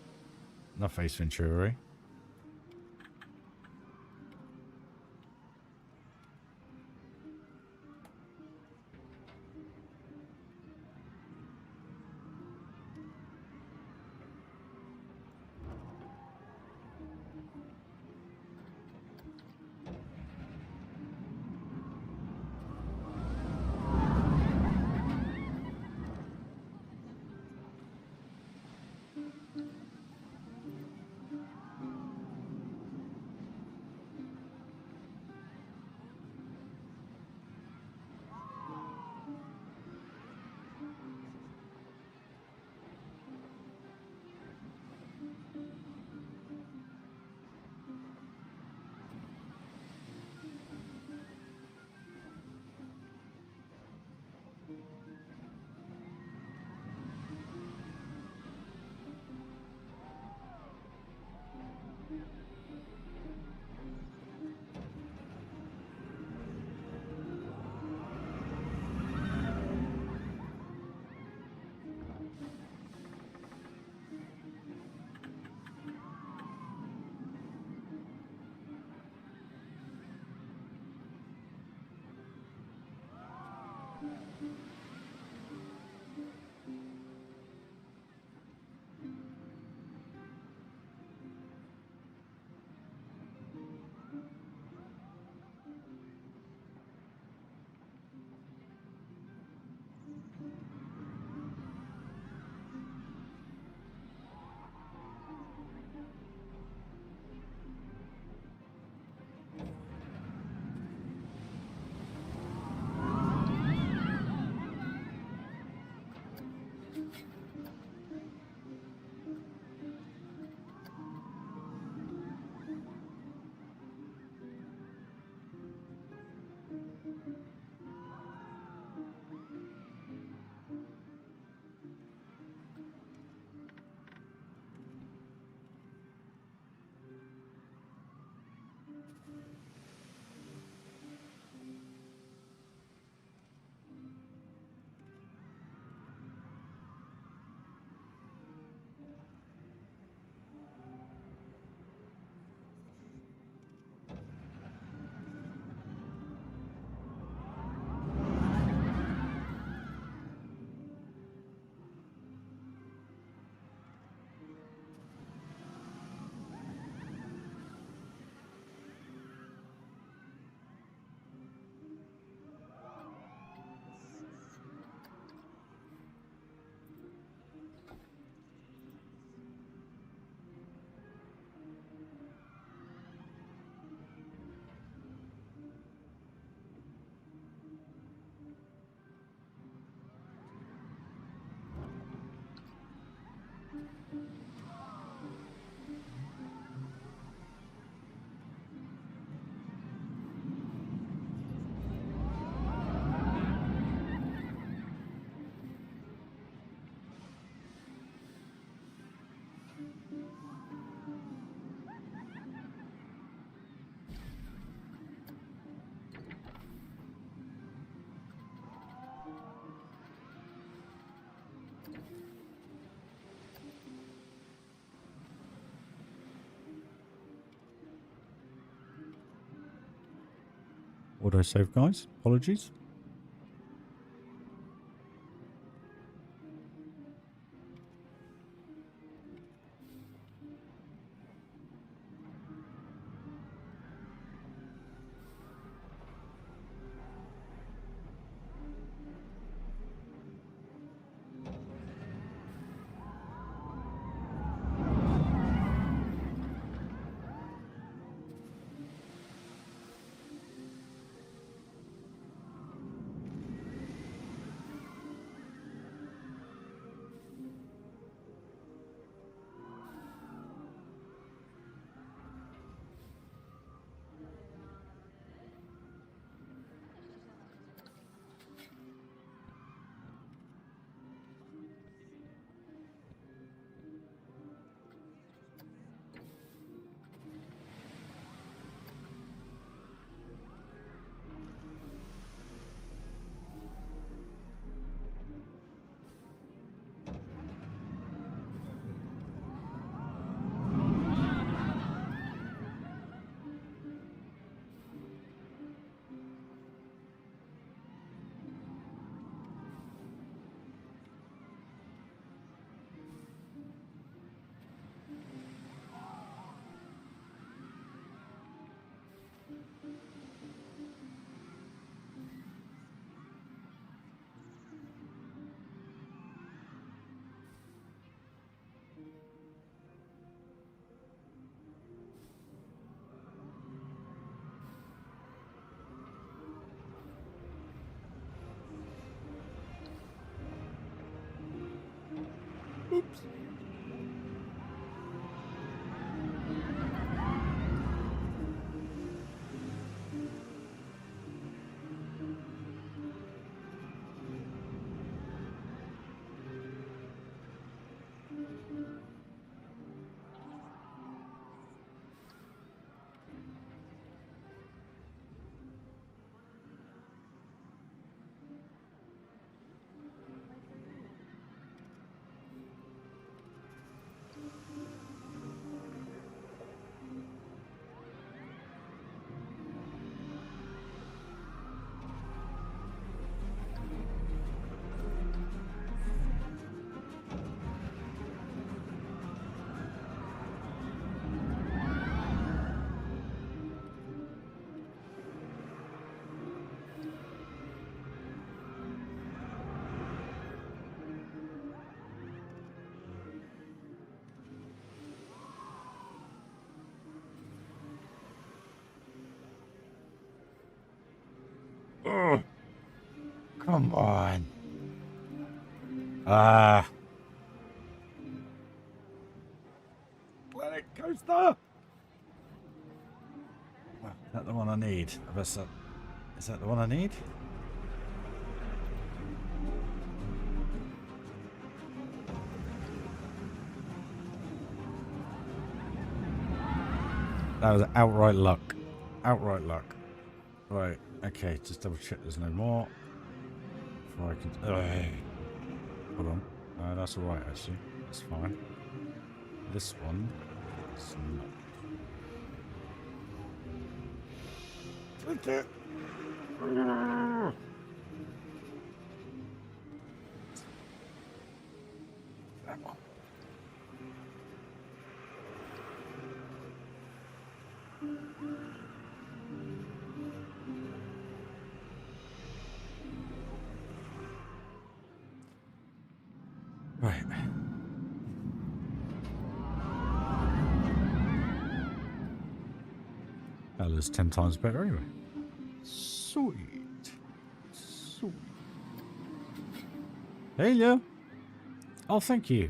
enough Ace Ventura. Auto save, guys. Apologies. Oops. Oh, come on. Ah. Planet coaster. Is that the one I need? Is that the one I need? That was outright luck. Outright luck. Right, okay, just double check there's no more. Before I can... hold on. That's alright, actually. That's fine. This one is not. Take it! That one. Right. That looks 10 times better anyway. Sweet. Sweet. Heyo. Oh, thank you.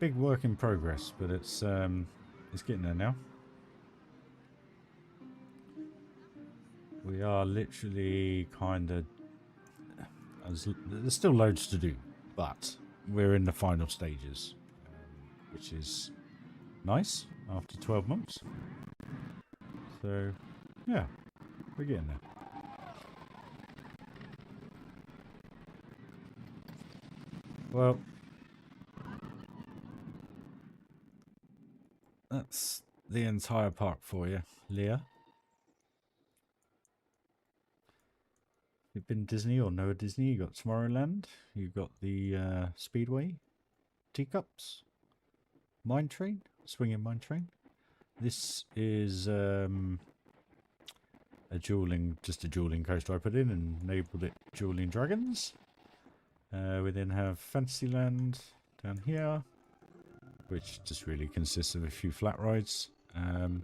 Big work in progress, but it's getting there now. We are literally kind of... There's still loads to do, but we're in the final stages, which is nice after 12 months. So, yeah, we're getting there. Well, that's the entire park for you, Leah. You've been Disney or no Disney, you got Tomorrowland, you've got the Speedway, Teacups, Mine Train, Swinging Mine Train. This is just a dueling coaster I put in and enabled it Dueling Dragons. We then have Fantasyland down here, which just really consists of a few flat rides. Then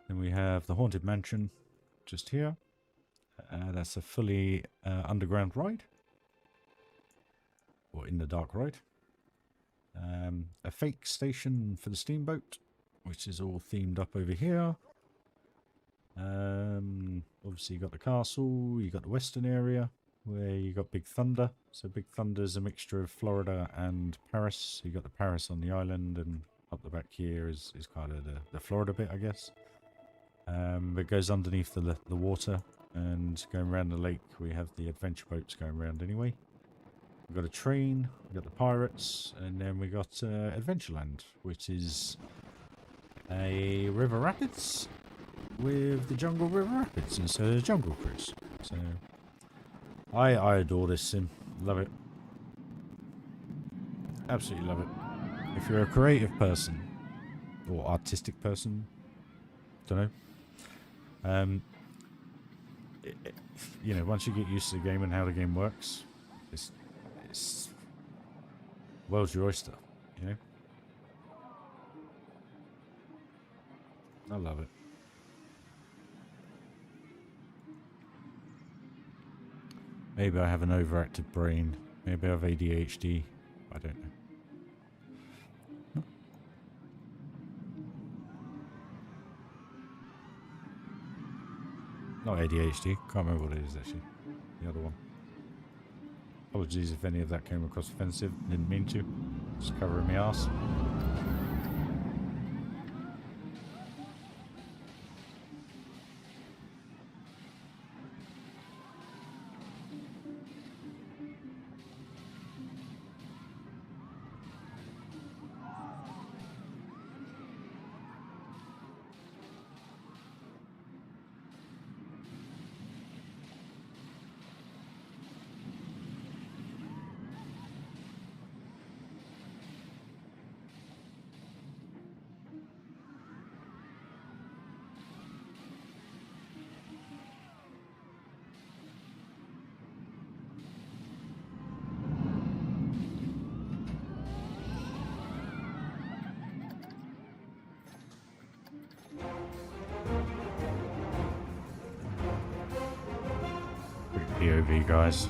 we have the Haunted Mansion just here. That's a fully underground ride, or in the dark ride. A fake station for the steamboat, which is all themed up over here. Obviously you got the castle, you got the western area where you got Big Thunder. So Big Thunder is a mixture of Florida and Paris. You got the Paris on the island, and up the back here is kind of the Florida bit, I guess. It goes underneath the water, and going around the lake we have the adventure boats going around anyway. We've got a train, we've got the pirates, and then we got Adventureland, which is a river rapids with the jungle river rapids instead of jungle cruise. So I adore this sim. Love it. Absolutely love it. If you're a creative person or artistic person, don't know. You know, once you get used to the game and how the game works, it's world's your oyster, you know. I love it. Maybe I have an overactive brain. Maybe I have ADHD. I don't know. Not ADHD. Can't remember what it is actually. The other one. Apologies if any of that came across offensive. Didn't mean to. Just covering my arse. POV, guys.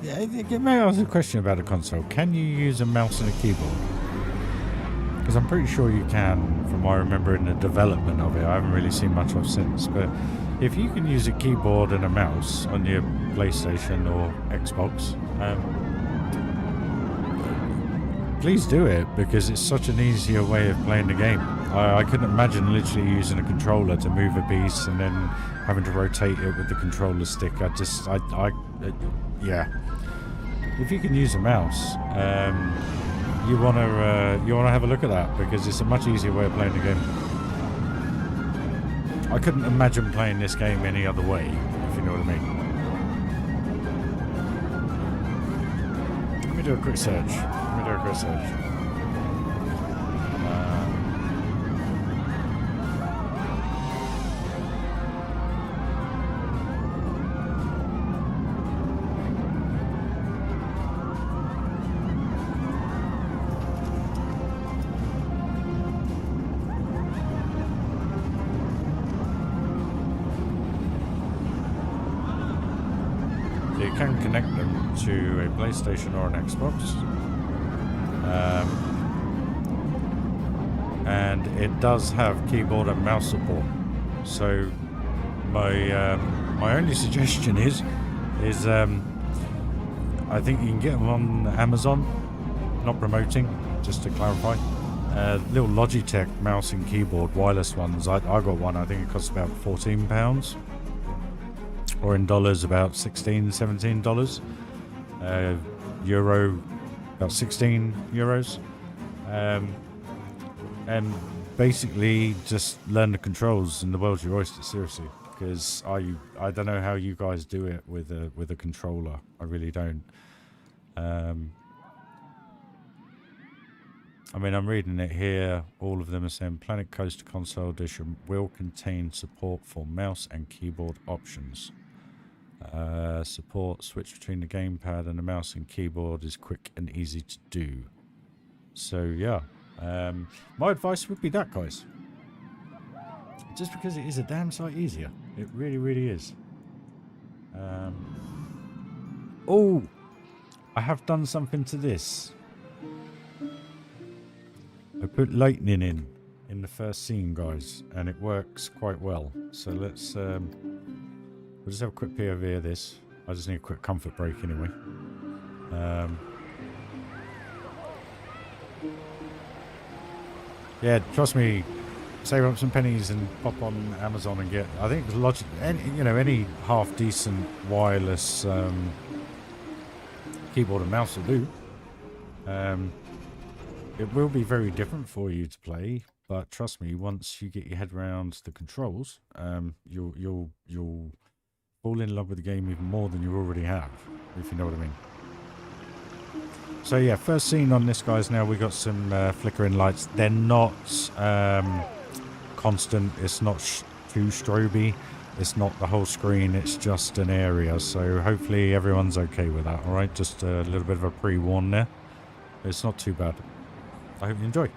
Yeah, may I ask a question about the console? Can you use a mouse and a keyboard? Because I'm pretty sure you can, from what I remember in the development of it. I haven't really seen much of since. But if you can use a keyboard and a mouse on your PlayStation or Xbox, please do it, because it's such an easier way of playing the game. I couldn't imagine literally using a controller to move a piece and then having to rotate it with the controller stick. Yeah. If you can use a mouse, you wanna have a look at that, because it's a much easier way of playing the game. I couldn't imagine playing this game any other way, if you know what I mean. Let me do a quick search. So you can connect them to a PlayStation or an Xbox. And it does have keyboard and mouse support. So my only suggestion is I think you can get them on Amazon. Not promoting, just to clarify. Little Logitech mouse and keyboard, wireless ones. I got one. I think it costs about £14, or in dollars about $16-17. Euro about 16 euros. And basically just learn the controls, and the world's your oyster, seriously, because I don't know how you guys do it with a controller. I really don't. I mean, I'm reading it here. All of them are saying Planet Coaster Console Edition will contain support for mouse and keyboard options. Support switch between the gamepad and the mouse and keyboard is quick and easy to do. So yeah, my advice would be that, guys. Just because it is a damn sight easier. It really, really is. Oh, I have done something to this. I put lightning in the first scene, guys, and it works quite well. So let's we'll just have a quick POV of this. I just need a quick comfort break anyway. Yeah, trust me, save up some pennies and pop on Amazon and get, I think Logic, any half decent wireless keyboard and mouse will do. It will be very different for you to play, but trust me, once you get your head around the controls, you'll fall in love with the game even more than you already have, if you know what I mean. So yeah, first scene on this, guys. Now we got some flickering lights. They're not constant. It's not too stroby. It's not the whole screen, it's just an area. So hopefully everyone's okay with that, alright? Just a little bit of a pre-warn there. It's not too bad. I hope you enjoy.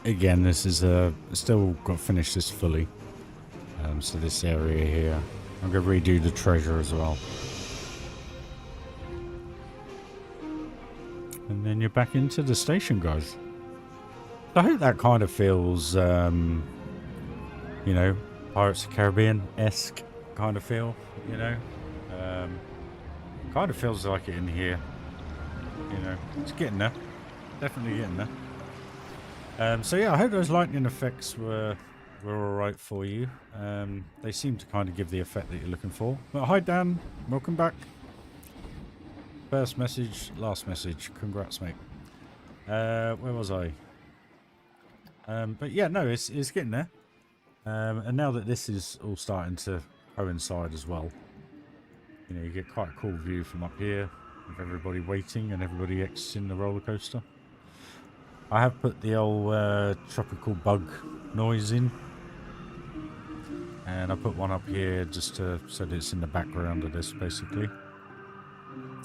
Again, this is still got to finish this fully. So this area here, I'm going to redo the treasure as well. And then you're back into the station, guys. I hope that kind of feels, you know, Pirates of the Caribbean-esque kind of feel, you know. Kind of feels like it in here. You know, it's getting there. Definitely getting there. So yeah, I hope those lightning effects were alright for you. They seem to kind of give the effect that you're looking for. But hi Dan, welcome back. First message, last message. Congrats, mate. Where was I? But yeah, no, it's getting there. And now that this is all starting to coincide as well, you know, you get quite a cool view from up here of everybody waiting and everybody exiting the roller coaster. I have put the old tropical bug noise in, and I put one up here just so that it's in the background of this. Basically,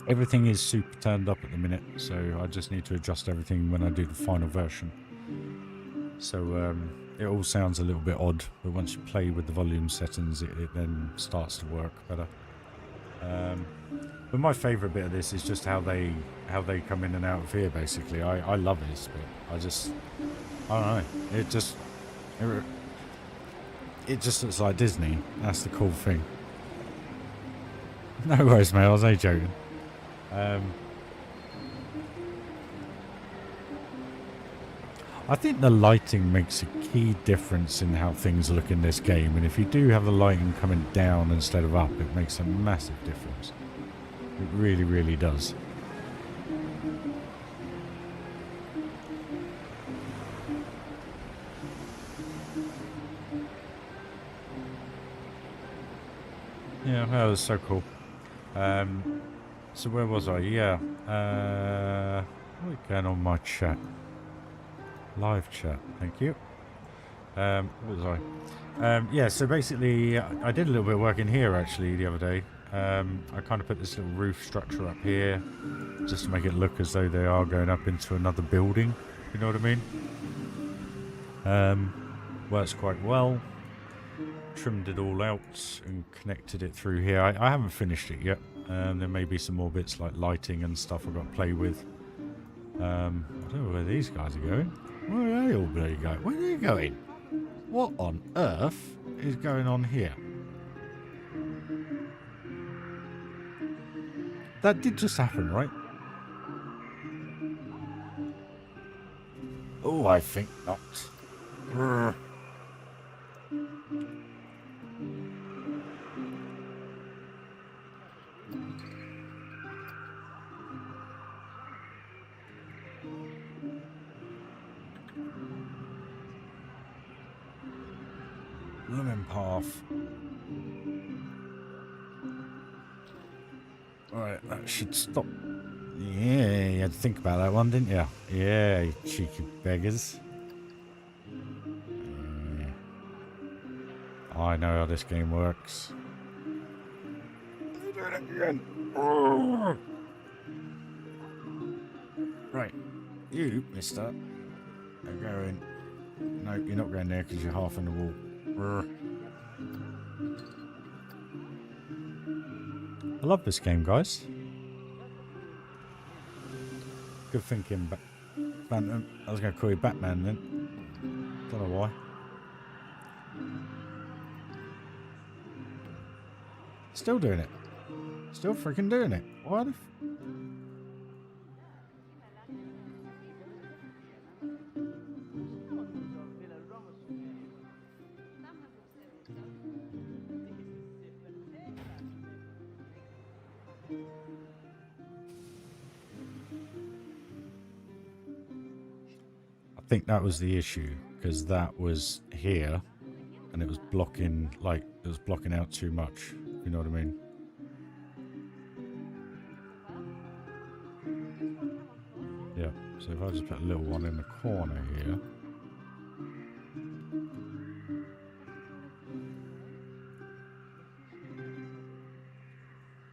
everything is super turned up at the minute, so I just need to adjust everything when I do the final version. So it all sounds a little bit odd, but once you play with the volume settings, it then starts to work better. But my favourite bit of this is just how they come in and out of here. Basically, I love this bit. I don't know. it just looks like Disney. That's the cool thing. No worries, mate. I was only joking. I think the lighting makes a key difference in how things look in this game, and if you do have the lighting coming down instead of up, it makes a massive difference. It really, really does. Yeah, that was so cool. So where was I? Yeah. What's going on my chat? Live chat, thank you. What was I? Yeah, so basically, I did a little bit of work in here actually the other day. I kind of put this little roof structure up here just to make it look as though they are going up into another building. You know what I mean? Works quite well. Trimmed it all out and connected it through here. I haven't finished it yet. There may be some more bits like lighting and stuff I've got to play with. I don't know where these guys are going. Where are they all bloody going? Where are they going? What on earth is going on here? That did just happen, right? Oh, I think not. Brr. Lemon path. Alright, that should stop. Yeah, you had to think about that one, didn't you? Yeah, you cheeky beggars. Yeah. I know how this game works. They're doing it again. Oh. Right, you, mister, are going... No, you're not going there because you're half in the wall. I love this game, guys. Good thinking, Phantom. I was going to call you Batman then. Don't know why. Still doing it. Still freaking doing it. Why the I think that was the issue, because that was here and it was blocking, like, it was blocking out too much, you know what I mean? Yeah, so if I just put a little one in the corner here.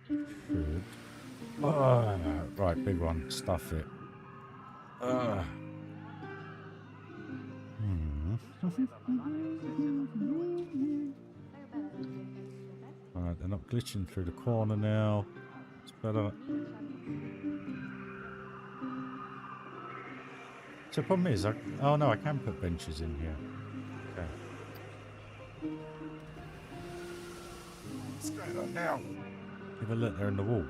Should. Oh, right, big one, stuff it. Alright, they're not glitching through the corner now. It's better. So the problem is, oh no, I can put benches in here. Okay. What's going on now? Give a look, they're in the wall.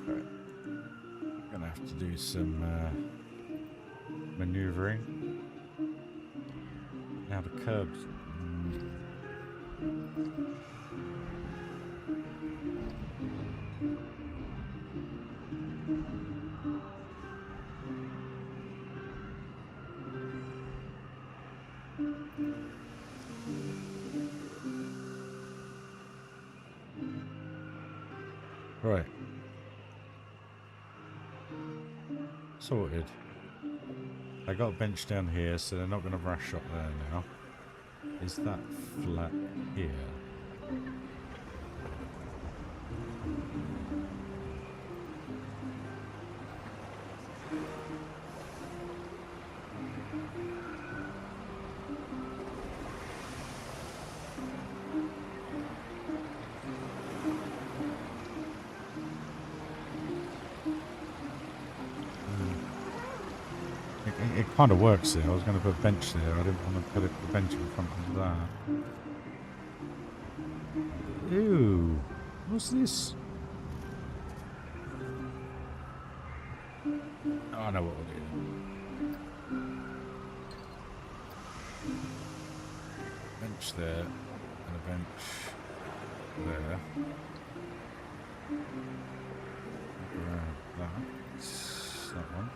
Alright. I'm gonna have to do some maneuvering. Now the curbs. Right. Sorted. I got a bench down here, so they're not going to rush up there now. Is that flat here? kind of works there. I was going to put a bench there. I didn't want to put the bench in front of that. Ew. What's this? Oh, I know what we'll do. Bench there. And a bench there. Grab that. That one.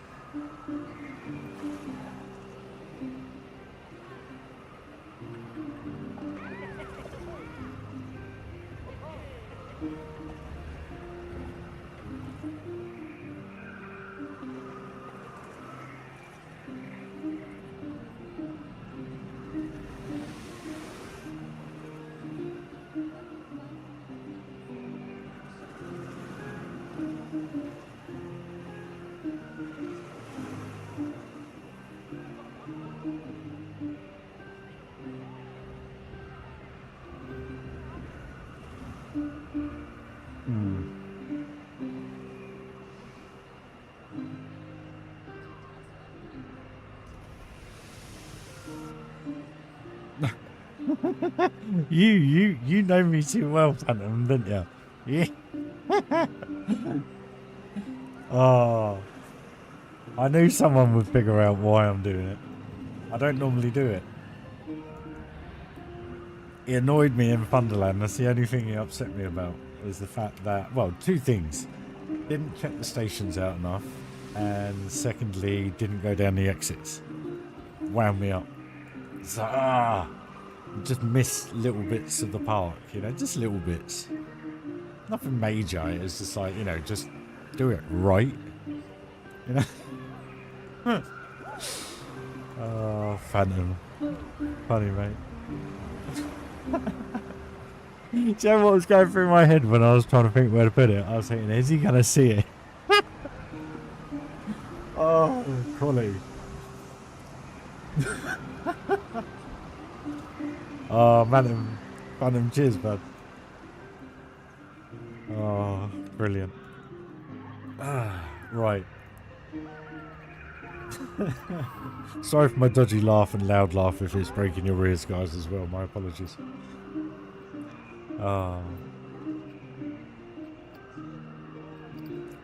You know me too well, Phantom, didn't you? Yeah. Oh, I knew someone would figure out why I'm doing it. I don't normally do it. It annoyed me in Thunderland. That's the only thing it upset me about, was the fact that, well, two things. Didn't check the stations out enough, and secondly, didn't go down the exits. Wound me up. It's like, just miss little bits of the park, you know, just little bits. Nothing major. It's just like, you know, just do it right, you know. Oh, Phantom, funny, mate. Do you know what was going through my head when I was trying to think where to put it? I was thinking, is he gonna see it? Oh, quality. Oh, Phantom, cheers, bud. Oh, brilliant. Right. Sorry for my dodgy laugh and loud laugh if it's breaking your ears, guys, as well. My apologies. Right,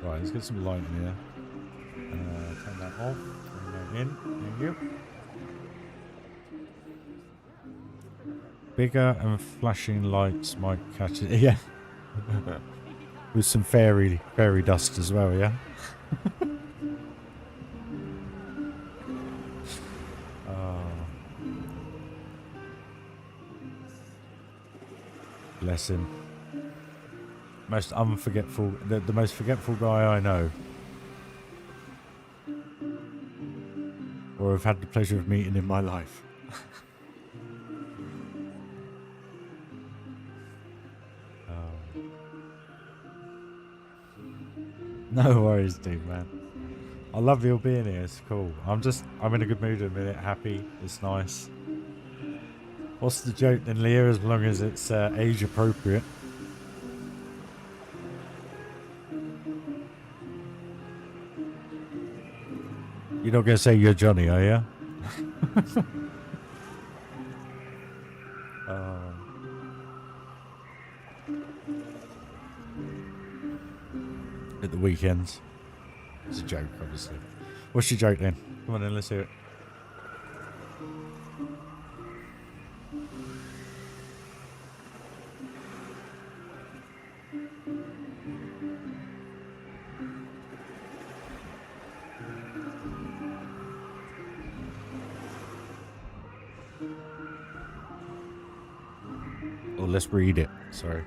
let's get some light in here. Turn that off. Bring that in. Thank you. Bigger and flashing lights might catch it. Yeah. With some fairy dust as well, yeah? Bless him. Most unforgetful, the most forgetful guy I know. Or have had the pleasure of meeting in my life. No worries, dude, man. I love you all being here. It's cool. I'm in a good mood at the minute. Happy. It's nice. What's the joke then, Leah? As long as it's age appropriate. You're not gonna say you're Johnny, are you? At the weekends. It's a joke, obviously. What's your joke then? Come on then, let's hear it. Or let's read it. Sorry.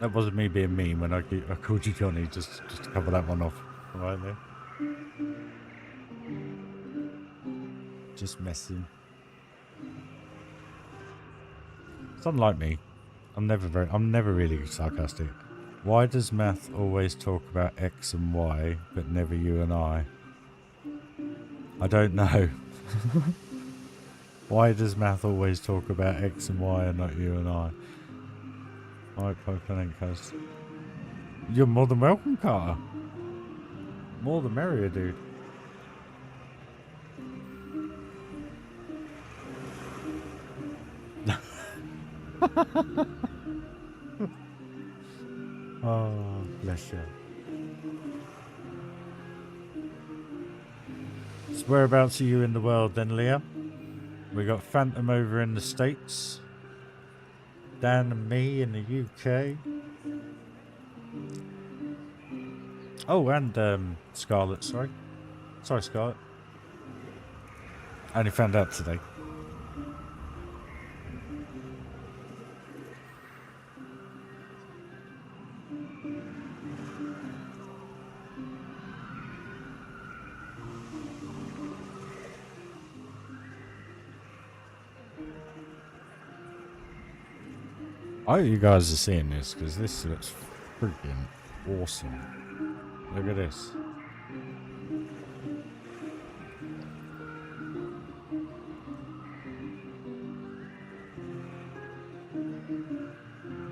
That wasn't me being mean when I called you Johnny, just to cover that one off. Right there. Just messing. It's unlike me. I'm never really sarcastic. Why does math always talk about X and Y, but never you and I? I don't know. Why does math always talk about X and Y and not you and I? Alright, Pokemon Coast. You're more than welcome, Carter. More the merrier, dude. Oh, bless you. So whereabouts are you in the world then, Leah? We got Phantom over in the States. Dan and me in the UK. Oh, and Scarlett, sorry. Sorry, Scarlett. I only found out today. I hope you guys are seeing this because this looks freaking awesome. Look at this.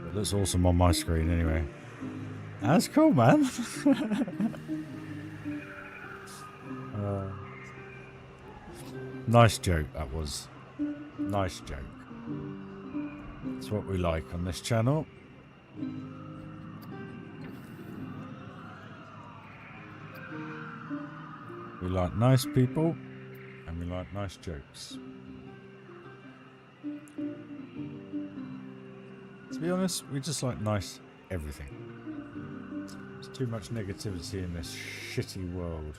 It looks awesome on my screen anyway. That's cool, man. Nice joke, that was. Nice joke. That's what we like on this channel. We like nice people and we like nice jokes. To be honest, we just like nice everything. There's too much negativity in this shitty world.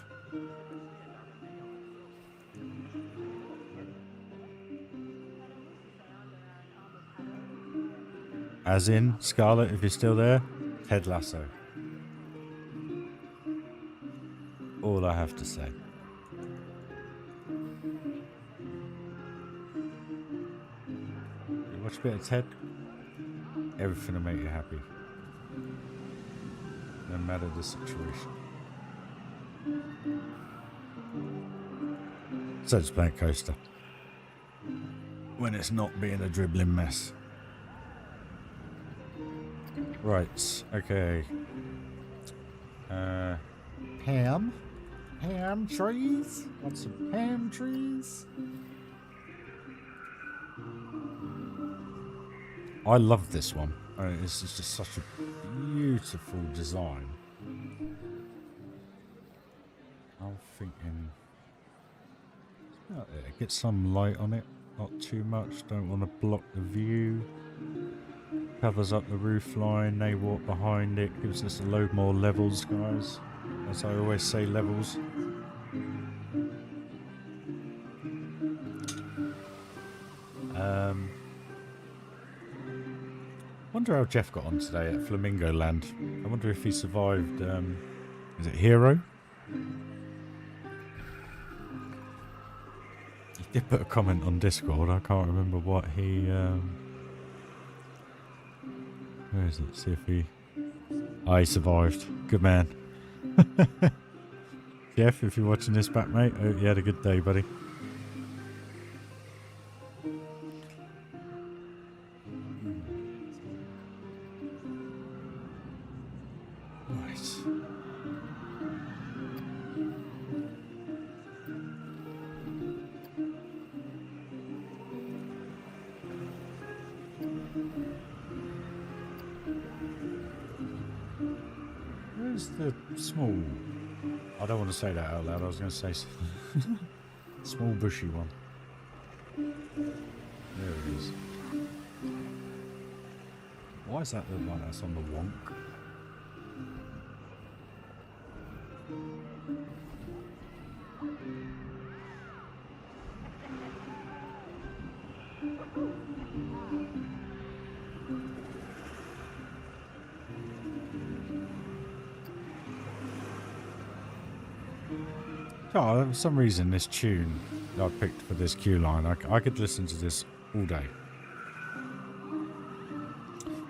As in, Scarlett, if you're still there, Ted Lasso. All I have to say. You watch a bit of Ted, everything will make you happy. No matter the situation. So just playing Coaster. When it's not being a dribbling mess. Right, okay. Ham trees? Want some ham trees? I love this one. It's just such a beautiful design. I'm thinking, get some light on it, not too much. Don't want to block the view. Covers up the roof line, they walk behind it, gives us a load more levels, guys. As I always say, levels. Wonder how Jeff got on today at Flamingo Land. I wonder if he survived, is it Hero? He did put a comment on Discord, I can't remember what he, where is it? See if he... Oh, he survived. Good man. Jeff, if you're watching this back, mate, hope you had a good day, buddy. Right. Where's the small... I don't want to say that out loud, I was going to say small bushy one. There it is. Why does that look like that's on the wonk? Oh, for some reason this tune that I picked for this queue line, I could listen to this all day.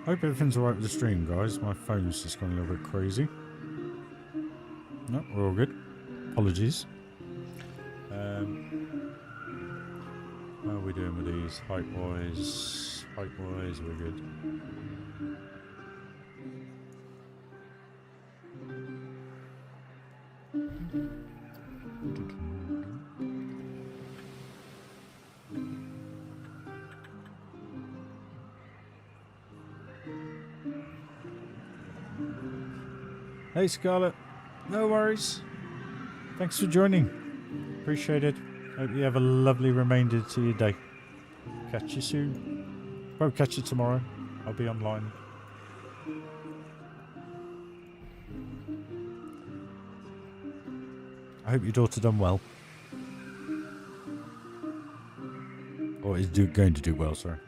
Hope everything's alright with the stream, guys. My phone's just gone a little bit crazy. No, we're all good. Apologies. How are we doing with these? Height-wise? Height-wise, we're good. Hey Scarlett, no worries. Thanks for joining. Appreciate it. Hope you have a lovely remainder to your day. Catch you soon. Probably catch you tomorrow. I'll be online. I hope your daughter done well. Or is going to do well, sorry.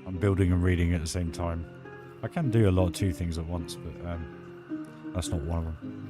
I'm building and reading at the same time. I can do a lot of two things at once, but that's not one of them.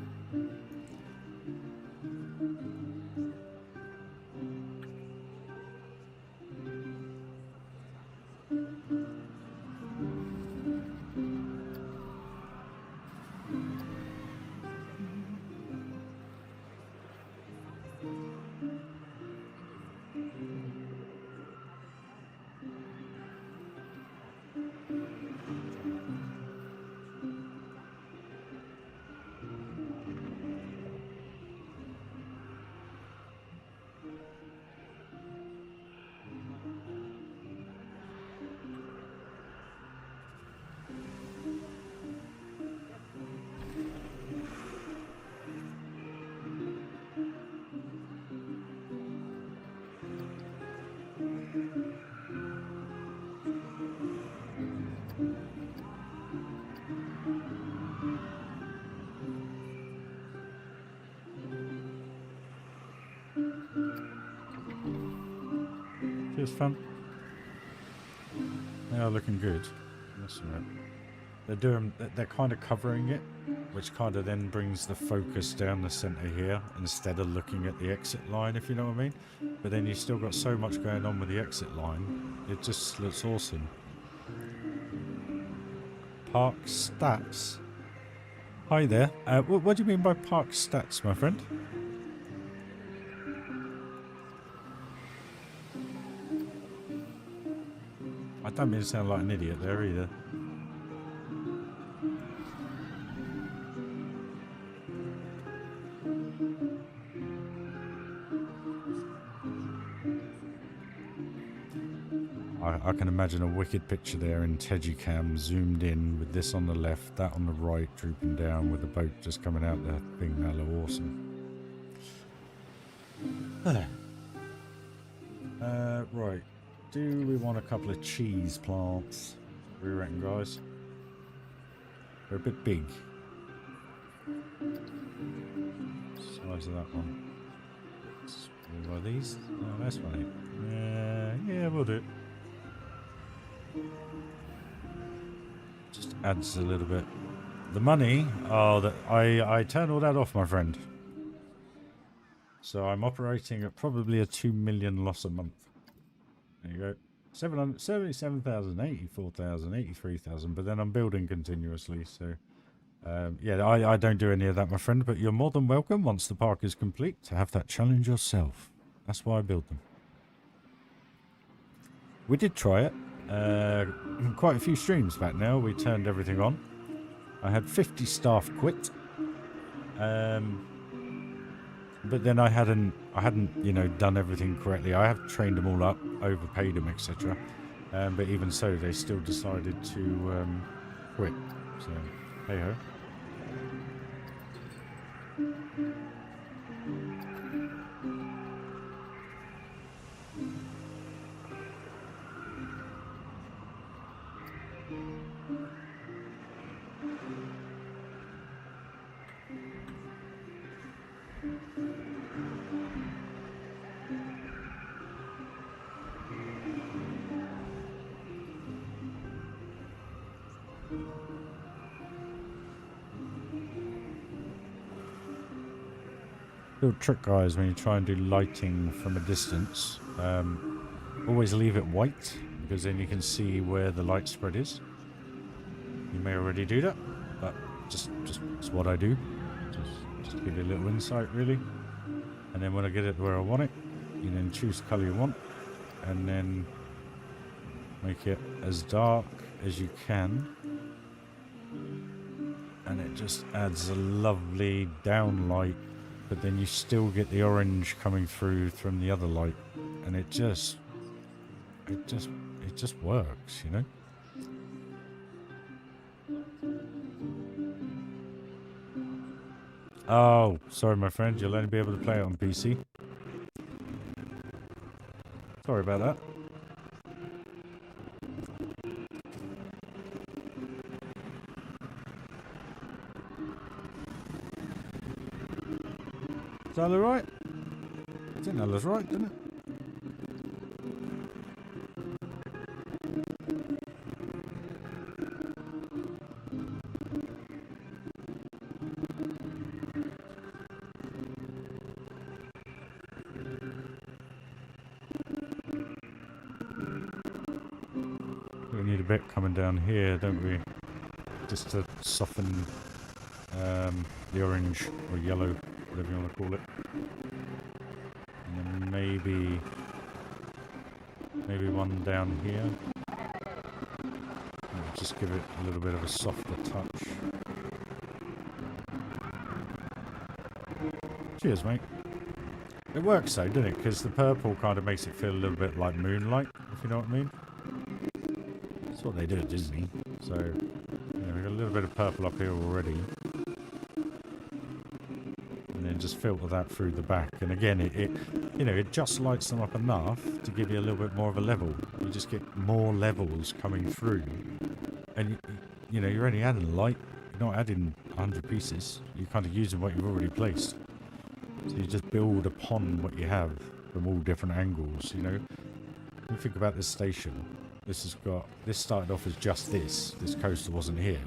Fun. They are looking good. They're kind of covering it, which kind of then brings the focus down the center here instead of looking at the exit line, if you know what I mean. But then you've still got so much going on with the exit line. It just looks awesome. Park stats. Hi there. What do you mean by park stats, my friend? I don't mean to sound like an idiot there either. I can imagine a wicked picture there in Teddycam zoomed in with this on the left, that on the right, drooping down with the boat just coming out the thing. That look awesome. Right. Do we want a couple of cheese plants? What do you reckon, guys? They're a bit big. Size of that one. What are these? Oh, that's funny. Yeah, we'll do it. Just adds a little bit. The money, I turn all that off, my friend. So I'm operating at probably a 2 million loss a month. There you go. 777,000, 84,000, 83,000, but then I'm building continuously, so yeah, I don't do any of that, my friend, but you're more than welcome once the park is complete to have that challenge yourself. That's why I build them. We did try it quite a few streams back now. We turned everything on. I had 50 staff quit, but then I hadn't, you know, done everything correctly. I have trained them all up, overpaid them, etc. But even so, they still decided to quit. So, hey ho. Little trick, guys, when you try and do lighting from a distance, always leave it white, because then you can see where the light spread is. You may already do that, but just it's what I do. Just to give you a little insight, really. And then when I get it where I want it, you then choose the colour you want, and then make it as dark as you can. And it just adds a lovely down light, but then you still get the orange coming through from the other light, and it just works, you know. Oh, sorry, my friend, you'll only be able to play it on PC. Sorry about that. Is that alright? I think that was right, didn't it? We need a bit coming down here, don't we? Just to soften the orange or yellow, whatever you want to call it. And then maybe one down here. Just give it a little bit of a softer touch. Cheers, mate. It works though, doesn't it? Because the purple kind of makes it feel a little bit like moonlight, if you know what I mean. That's what they do at Disney. So, yeah, we've got a little bit of purple up here already. And then just filter that through the back. And again, it just lights them up enough to give you a little bit more of a level. You just get more levels coming through. And, you know, you're only adding light. You're not adding 100 pieces. You're kind of using what you've already placed. So you just build upon what you have from all different angles, you know. When you think about this station, this started off as just this coaster wasn't here.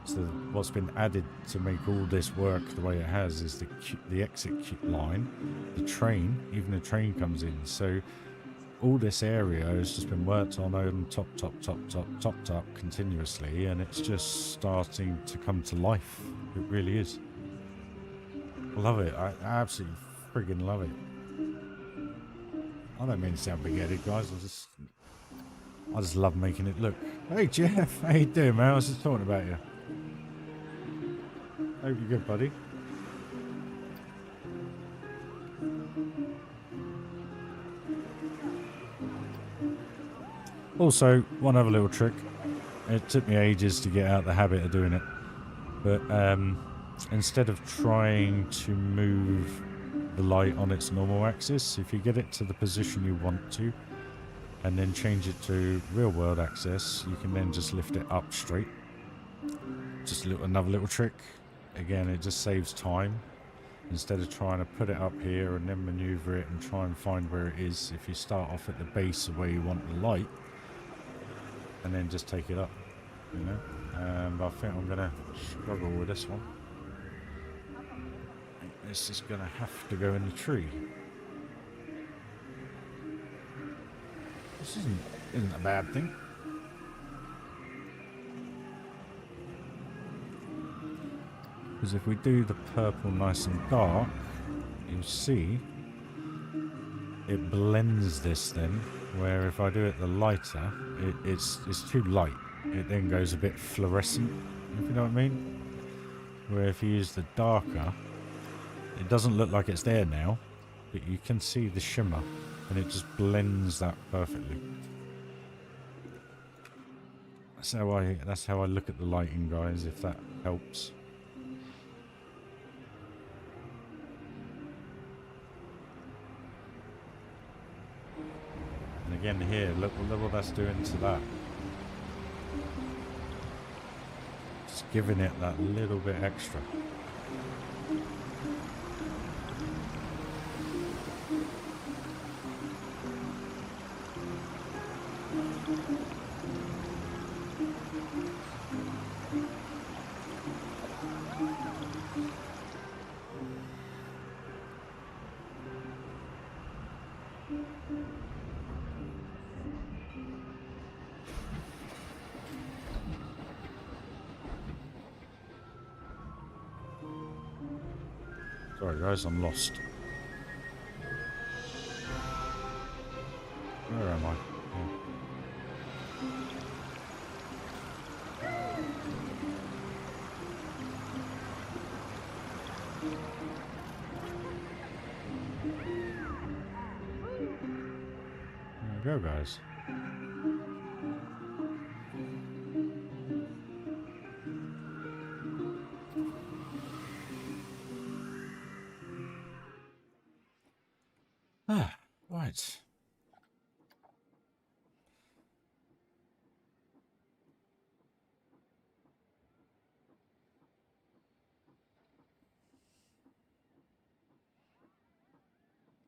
So what's been added to make all this work the way it has is the exit line, the train, even the train comes in. So all this area has just been worked on top continuously, and it's just starting to come to life. It really is. I love it. I absolutely friggin' love it. I don't mean to sound big-headed, guys. I just love making it look. Hey, Jeff. How you doing, man? I was just talking about you. Hope you're good, buddy. Also, one other little trick. It took me ages to get out the habit of doing it. But, instead of trying to move the light on its normal axis, if you get it to the position you want to and then change it to real world axis, you can then just lift it up straight. Just another little trick. Again, it just saves time. Instead of trying to put it up here and then maneuver it and try and find where it is, if you start off at the base of where you want the light and then just take it up, you know. But I think I'm going to struggle with this one. This is going to have to go in the tree. This isn't a bad thing. Because if we do the purple nice and dark, you see it blends this then, where if I do it the lighter, it's too light. It then goes a bit fluorescent, if you know what I mean. Where if you use the darker, it doesn't look like it's there now, but you can see the shimmer, and it just blends that perfectly. That's how I look at the lighting, guys, if that helps. And again here, look what that's doing to that. Just giving it that little bit extra. Sorry guys, I'm lost. Where am I? There we go, guys. Ah, right.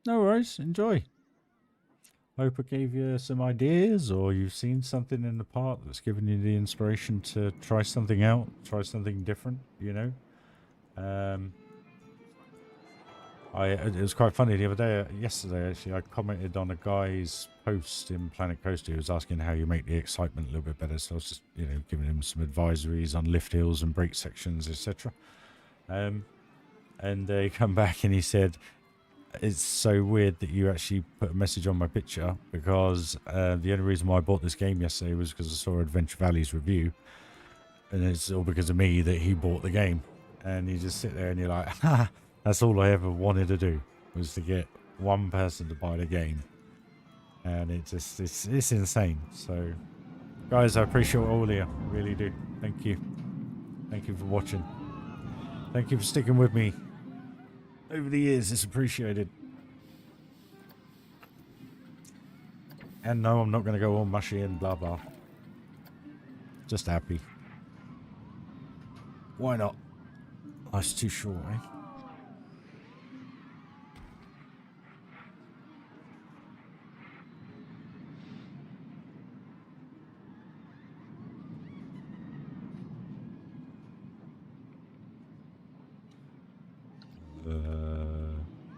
No worries, enjoy. Hope I gave you some ideas, or you've seen something in the park that's given you the inspiration to try something out, try something different, you know? It was quite funny the other day, yesterday actually, I commented on a guy's post in Planet Coaster who was asking how you make the excitement a little bit better, so I was just, you know, giving him some advisories on lift hills and brake sections, etc. And he come back and he said, it's so weird that you actually put a message on my picture, because the only reason why I bought this game yesterday was because I saw Adventure Valley's review, and it's all because of me that he bought the game. And you just sit there and you're like, ha, that's all I ever wanted to do, was to get one person to buy the game. And it's insane. So guys, I appreciate all of you, really do. Thank you for watching. Thank you for sticking with me over the years. It's appreciated. And no, I'm not going to go all mushy and blah blah. Just happy. Why not? Life's too short, eh?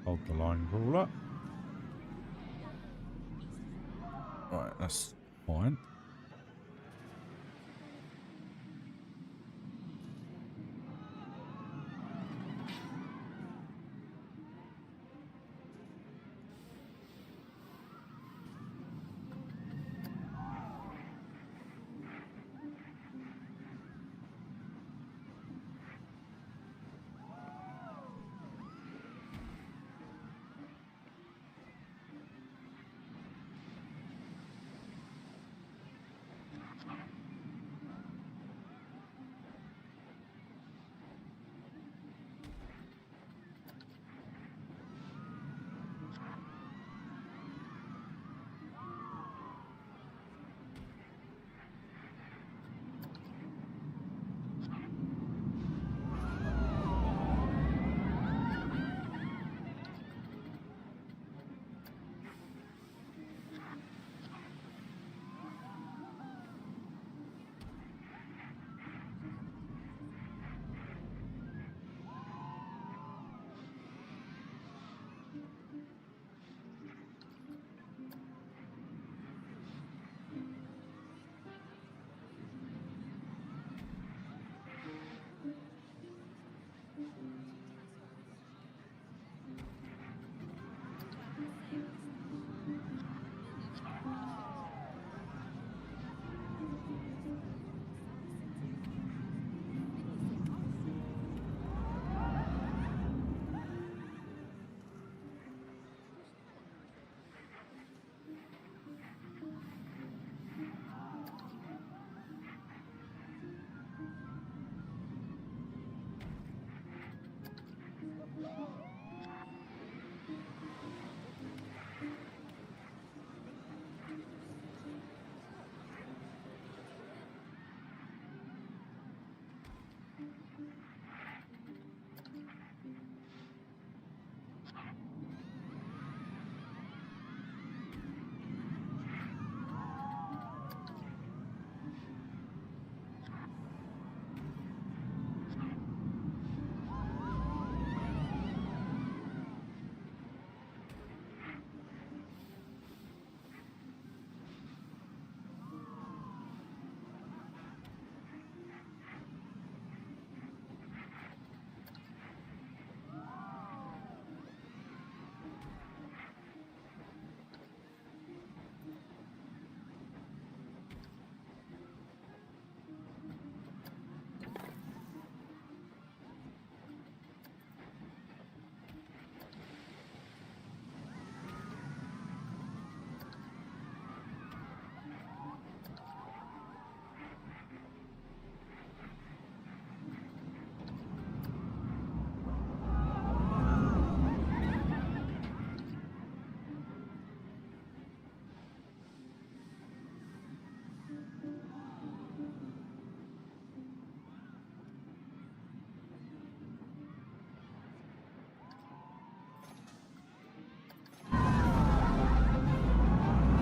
Hold the line crawler. Right, that's fine.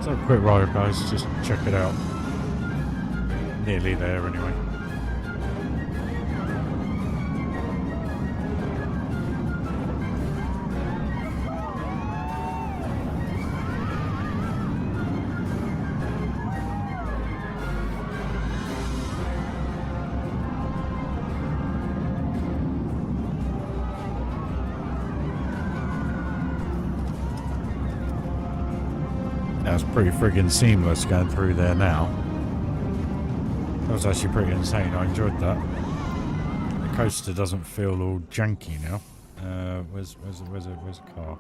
So quick ride, guys. Just check it out. Nearly there, anyway. That's pretty friggin' seamless going through there now. That was actually pretty insane. I enjoyed that. The coaster doesn't feel all janky now. Where's a car?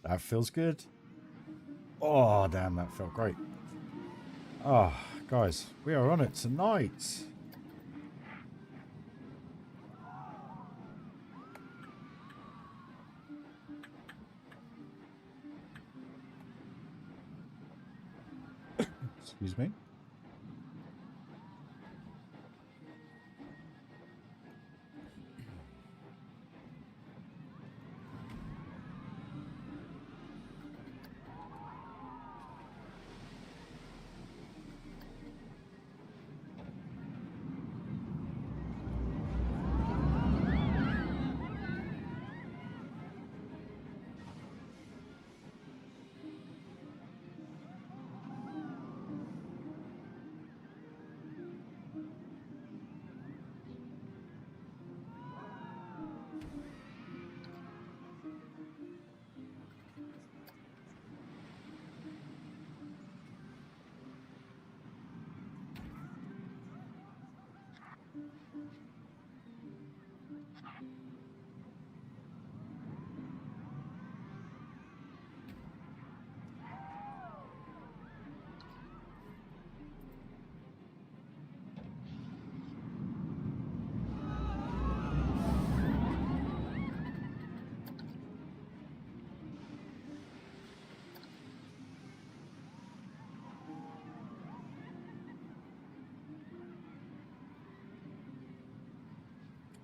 That feels good. Oh, damn, that felt great. Oh, guys, we are on it tonight. Excuse me.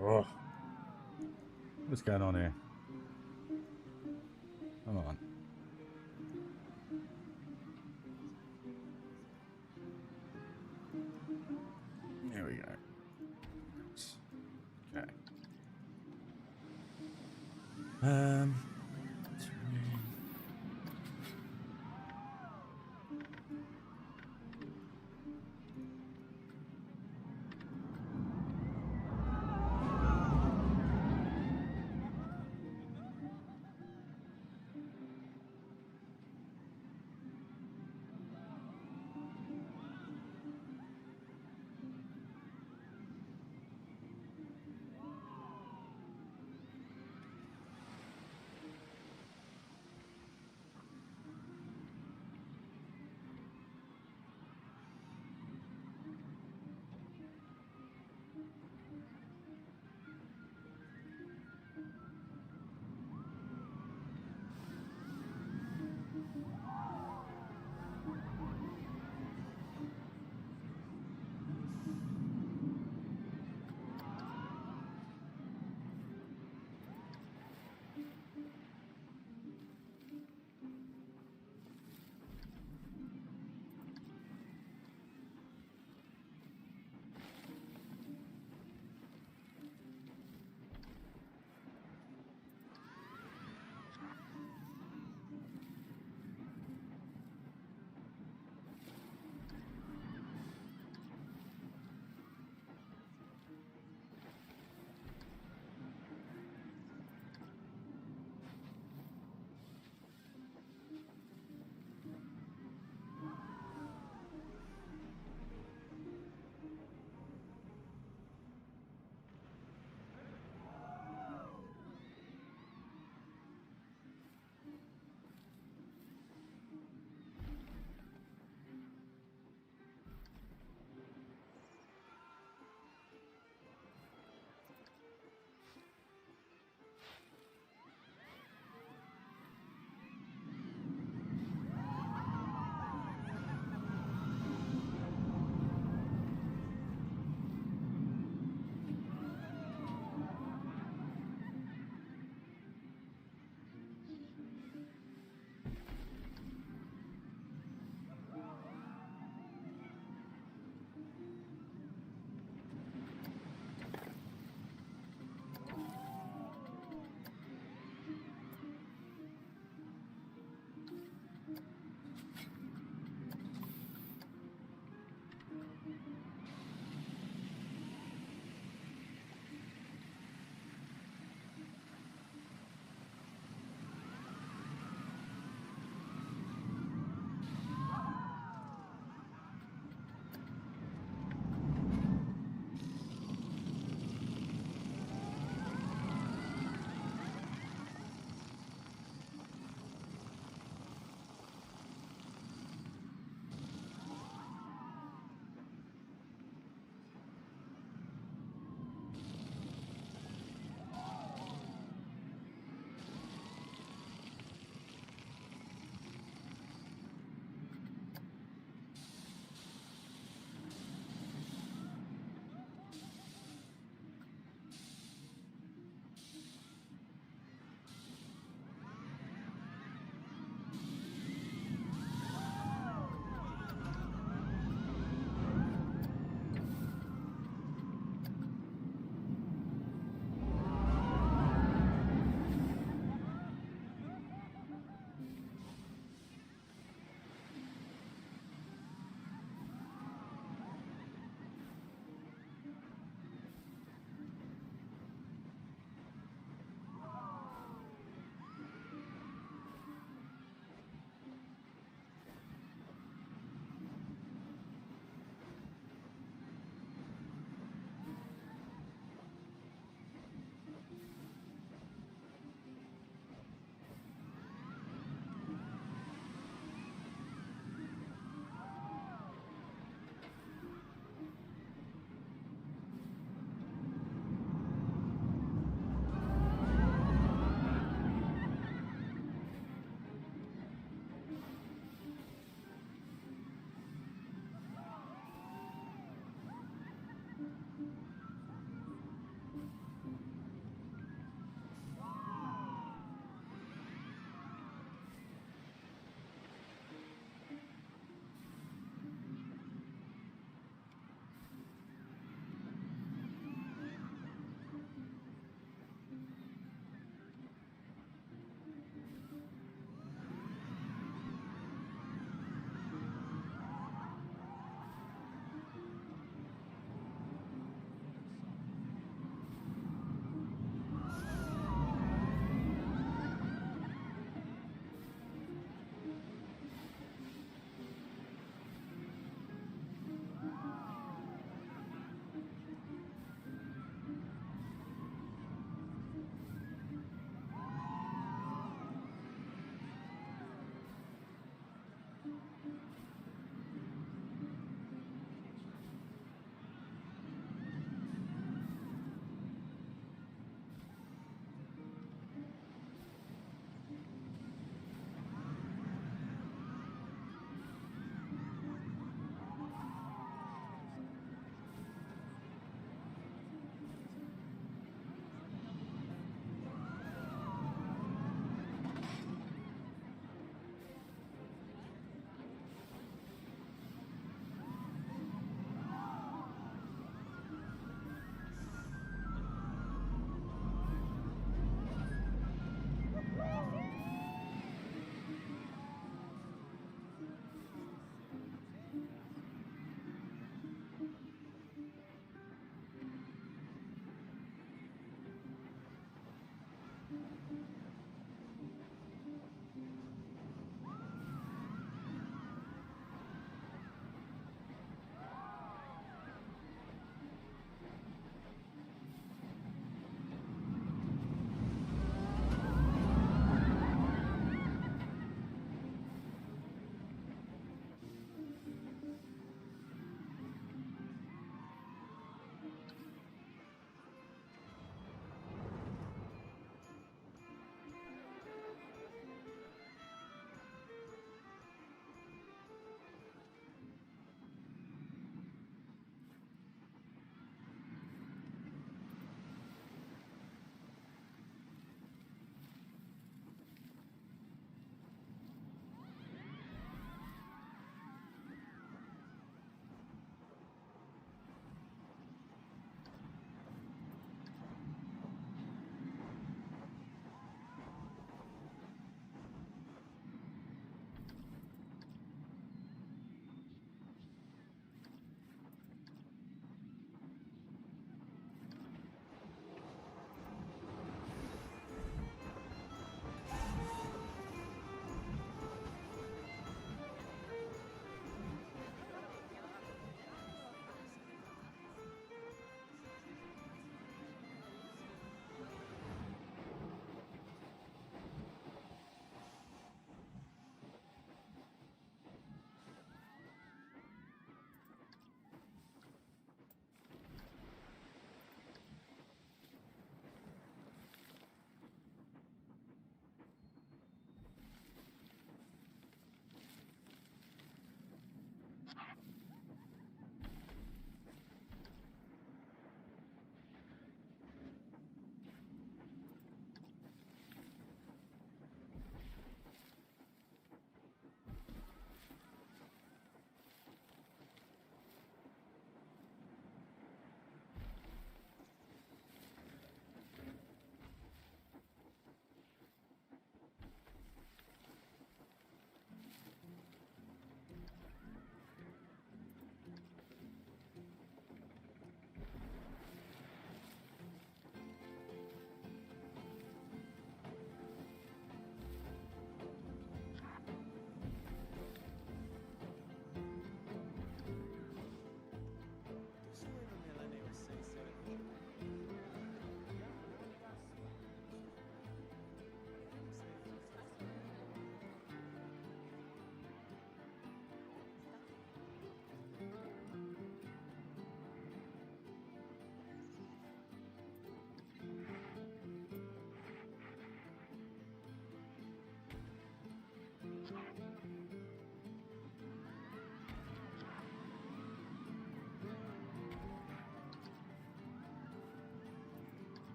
Oh. What's going on here? Come on. There we go. Okay.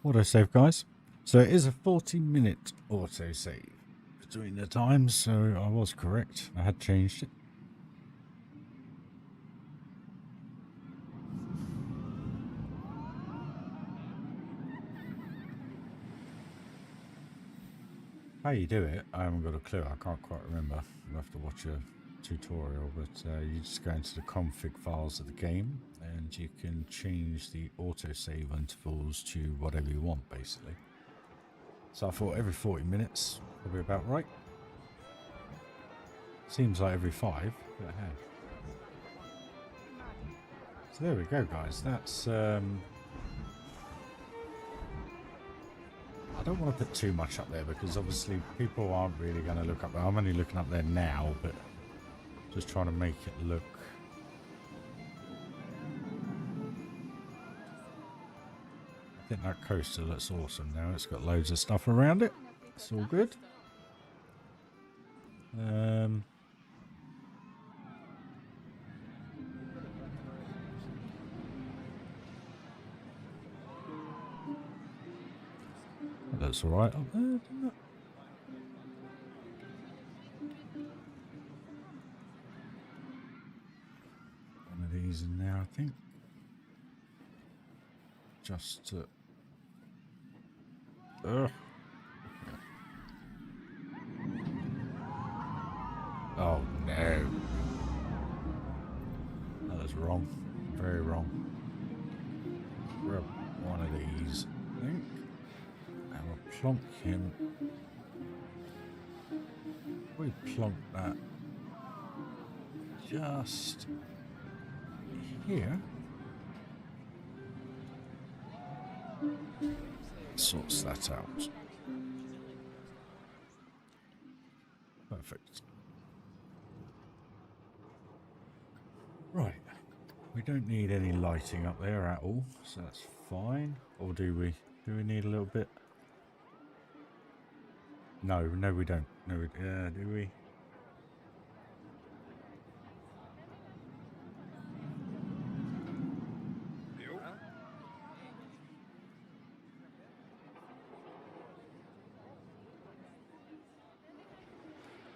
autosave, guys. So it is a 40-minute autosave between the times, so I was correct. I had changed it. How you do it, I haven't got a clue. I can't quite remember. You'll have to watch a tutorial, but you just go into the config files of the game and you can change the autosave intervals to whatever you want, basically. So I thought every 40 minutes, probably about right. Seems like every 5, but hey. So there we go, guys. That's I don't want to put too much up there because obviously people aren't really going to look up there. I'm only looking up there now, but just trying to make it look. I think that coaster looks awesome now. It's got loads of stuff around it. It's all good. That looks alright up there, doesn't it? One of these in there, I think. Just to... Ugh. Oh no. That was wrong. Very wrong. Grab one of these, I think. And we'll plonk him. We plonk that just here. Sorts that out. Perfect. Right. We don't need any lighting up there at all, so that's fine. Or do we? Do we need a little bit? No, we don't. No, do we?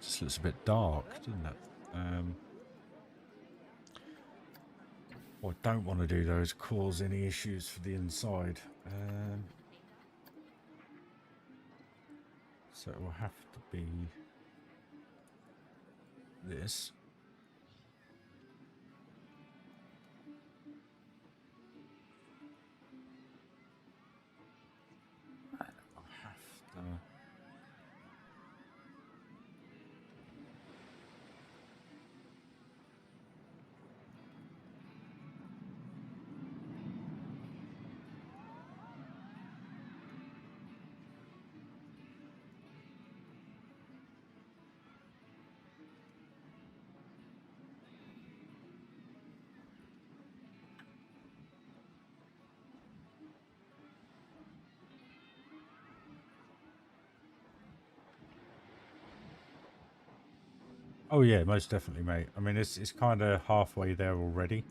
Just looks a bit dark, doesn't it? What I don't want to do though is cause any issues for the inside. So it will have to be this. I'll have to... Oh yeah, most definitely, mate. I mean, it's kind of halfway there already,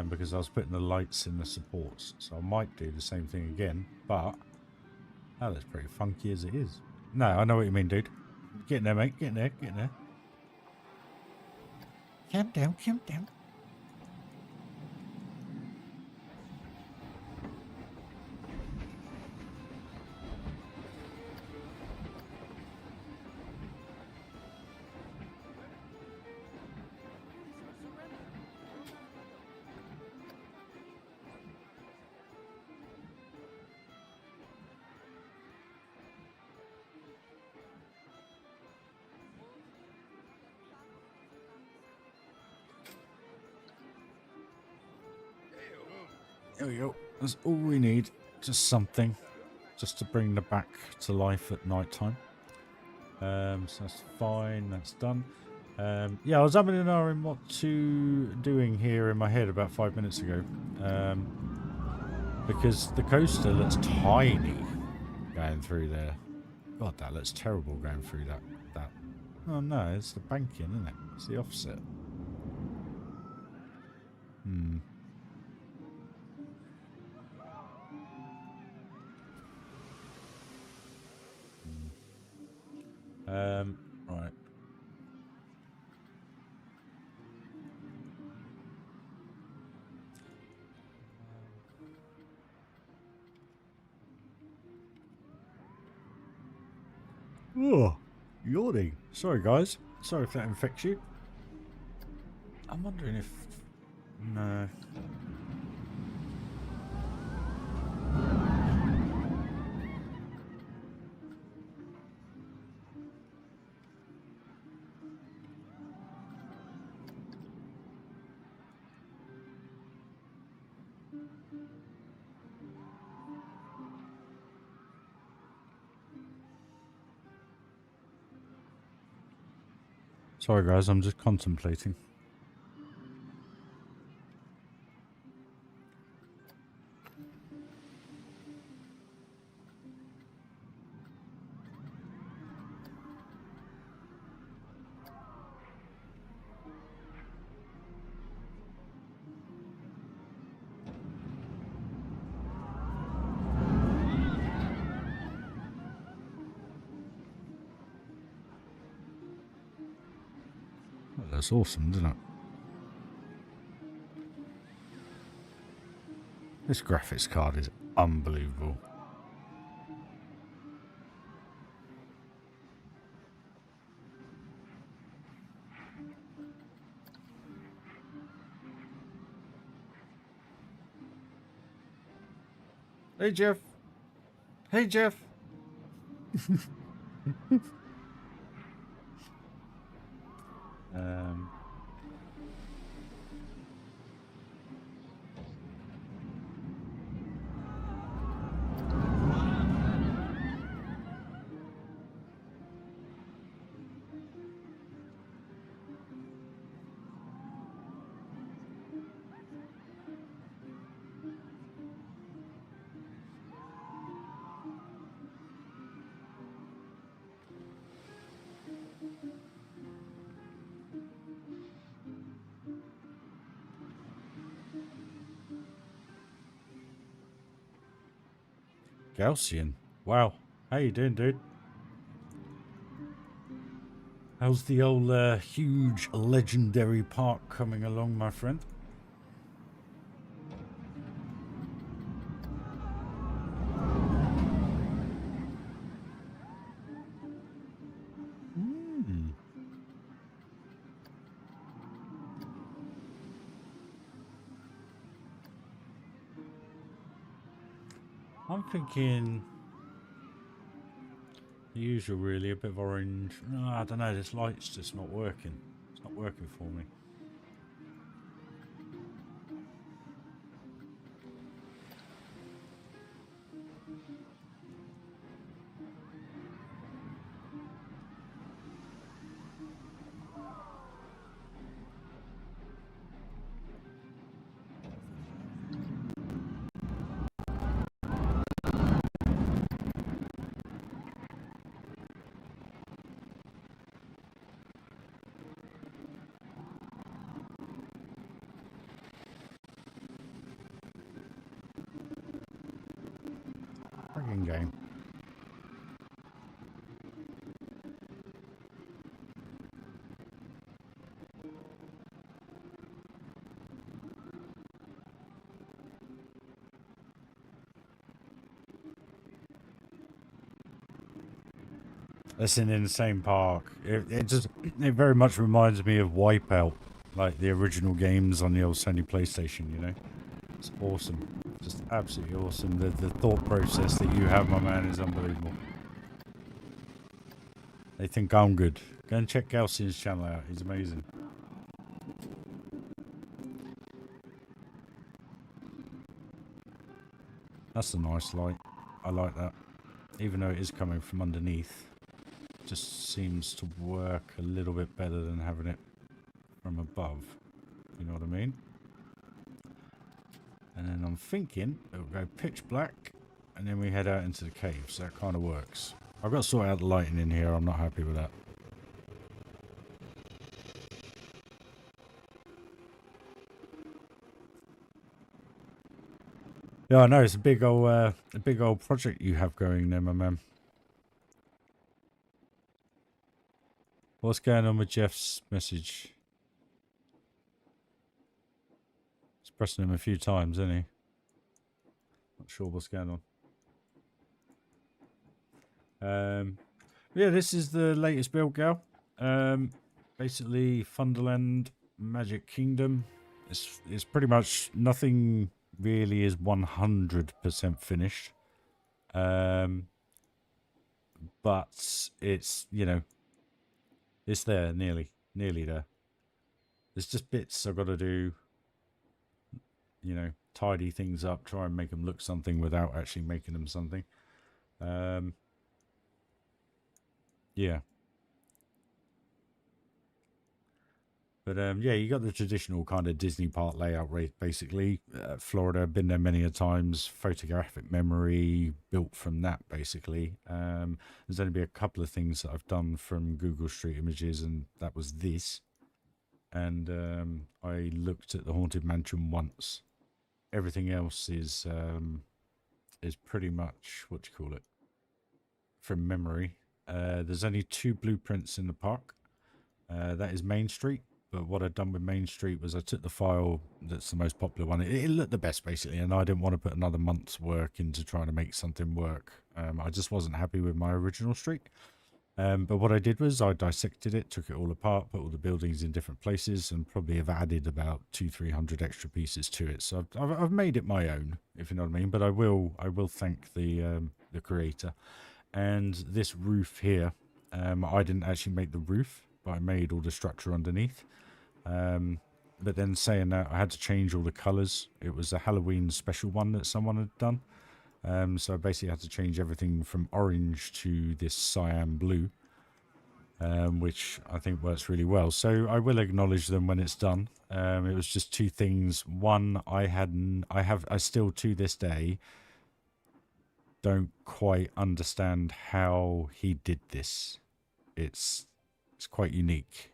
because I was putting the lights in the supports, so I might do the same thing again. But that looks pretty funky as it is. No, I know what you mean, dude. Get in there, mate. Get in there. Get in there. Calm down. Calm down. There we go. That's all we need. Just something. Just to bring the back to life at night time. So that's fine. That's done. Yeah, I was having an hour in what to doing here in my head about 5 minutes ago. Because the coaster looks tiny going through there. God, that looks terrible going through that. Oh no, it's the banking, isn't it? It's the offset. Right. Oh, yawning. Sorry, guys. Sorry if that infects you. I'm wondering if... No. Sorry, guys. I'm just contemplating. Well, that's awesome, isn't it? This graphics card is unbelievable. Hey, Jeff. Hey, Jeff. um... Gaussian. Wow. How you doing, dude? How's the old huge legendary park coming along, my friend? I'm thinking the usual, really, a bit of orange. No, I don't know, this light's just not working. It's not working for me. Friggin' game. That's an insane park. It very much reminds me of Wipeout, like the original games on the old Sony PlayStation, you know? It's awesome. Just absolutely awesome. The thought process that you have, my man, is unbelievable. They think I'm good. Go and check Gaussian's channel out. He's amazing. That's a nice light. I like that. Even though it is coming from underneath. Just seems to work a little bit better than having it from above. You know what I mean? And then I'm thinking it'll go pitch black and then we head out into the cave. So that kind of works. I've got to sort out the lighting in here. I'm not happy with that. Yeah, I know. It's a big old project you have going there, my man. What's going on with Jeff's message? He's pressing him a few times, isn't he? Not sure what's going on. Yeah, this is the latest build, gal. Basically, Thunderland Magic Kingdom. It's pretty much nothing really is 100% finished. But it's, you know, it's there, nearly there. There's just bits I've got to do, you know, tidy things up, try and make them look something without actually making them something. Yeah. But yeah, you got the traditional kind of Disney park layout, basically. Florida, been there many a times. Photographic memory built from that, basically. There's only been a couple of things that I've done from Google Street Images, and that was this. And I looked at the Haunted Mansion once. Everything else is pretty much, what do you call it, from memory. There's only 2 blueprints in the park. That is Main Street. But what I'd done with Main Street was I took the file that's the most popular one. It looked the best, basically, and I didn't want to put another month's work into trying to make something work. I just wasn't happy with my original street. But what I did was I dissected it, took it all apart, put all the buildings in different places, and probably have added about 200-300 extra pieces to it. So I've made it my own, if you know what I mean. But I will thank the creator. And this roof here, I didn't actually make the roof, but I made all the structure underneath. But then saying that, I had to change all the colours. It was a Halloween special one that someone had done. So I basically had to change everything from orange to this cyan blue, which I think works really well. So I will acknowledge them when it's done. It was just 2 things. One, I still to this day don't quite understand how he did this. It's quite unique.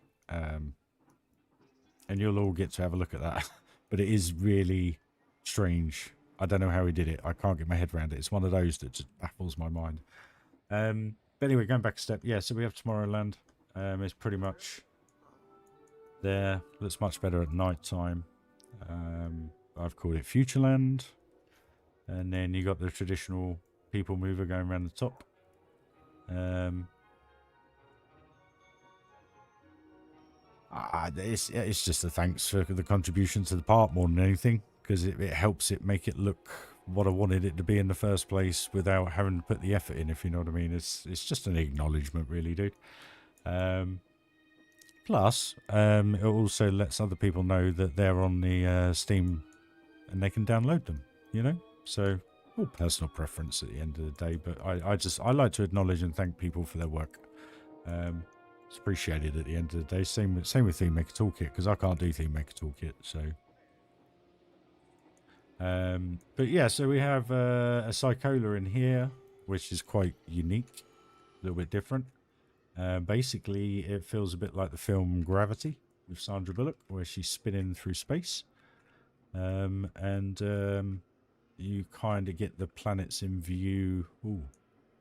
And you'll all get to have a look at that. But it is really strange. I don't know how he did it. I can't get my head around it. It's one of those that just baffles my mind. But anyway, going back a step. Yeah, so we have Tomorrowland. It's pretty much there. Looks much better at night time. I've called it Futureland. And then you got the traditional people mover going around the top. It's just a thanks for the contribution to the park more than anything, because it helps it make it look what I wanted it to be in the first place without having to put the effort in, if you know what I mean. It's just an acknowledgement, really, dude. Plus, it also lets other people know that they're on the Steam and they can download them, you know? So, all personal preference at the end of the day, but I like to acknowledge and thank people for their work. It's appreciated at the end of the day. Same with Theme Maker Toolkit, because I can't do Theme Maker Toolkit, so. But yeah, so we have a Psychola in here, which is quite unique, a little bit different. Basically, it feels a bit like the film Gravity with Sandra Bullock, where she's spinning through space. You kind of get the planets in view. Ooh,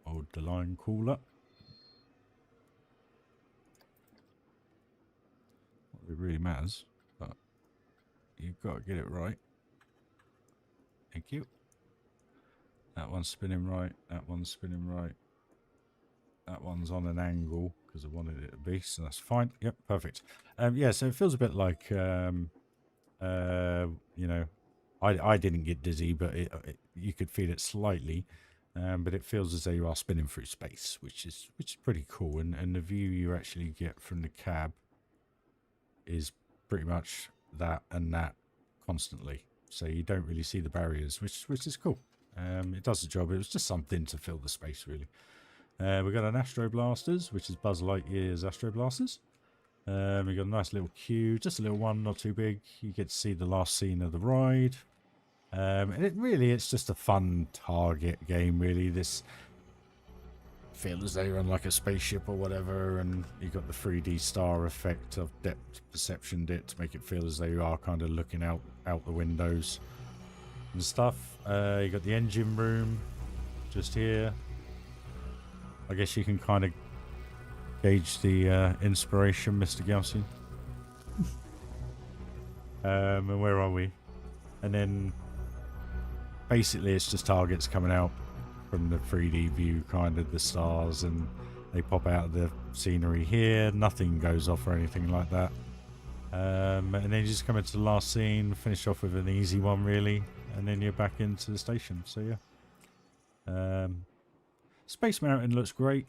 hold the line cooler. It really matters, but you've got to get it right. Thank you. That one's spinning right. That one's spinning right. That one's on an angle because I wanted it to be, so that's fine. Yep, perfect. Yeah, so it feels a bit like, you know, I didn't get dizzy, but you could feel it slightly. But it feels as though you are spinning through space, which is pretty cool. And the view you actually get from the cab is pretty much that and that constantly, so you don't really see the barriers, which is cool. It does the job. It was just something to fill the space, really. We've got an Astro Blasters, which is Buzz Lightyear's Astro Blasters. We've got a nice little queue, just a little one, not too big. You get to see the last scene of the ride. And it's just a fun target game, really. This feel as though you're on like a spaceship or whatever, and you've got the 3D star effect of depth perception to make it feel as though you are kind of looking out the windows and stuff. You got the engine room just here. I guess you can kind of Gauge the inspiration, Mr. Gaussian. And where are we? And then basically it's just targets coming out from the 3D view, kind of the stars, and they pop out of the scenery here. Nothing goes off or anything like that. And then you just come into the last scene, finish off with an easy one really, and then you're back into the station. So yeah. Space Mountain looks great.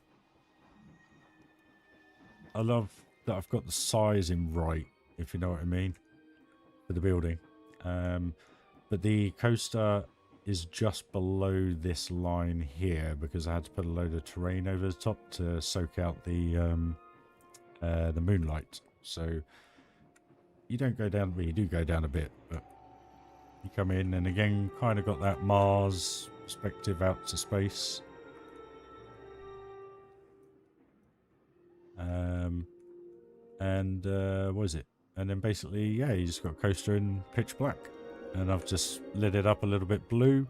I love that I've got the sizing right, if you know what I mean, for the building. But the coaster is just below this line here because I had to put a load of terrain over the top to soak out the moonlight. So you don't go down, well, you do go down a bit, but you come in and again kind of got that Mars perspective out to space. What is it? And then basically, yeah, you just got a coaster in pitch black. And I've just lit it up a little bit blue.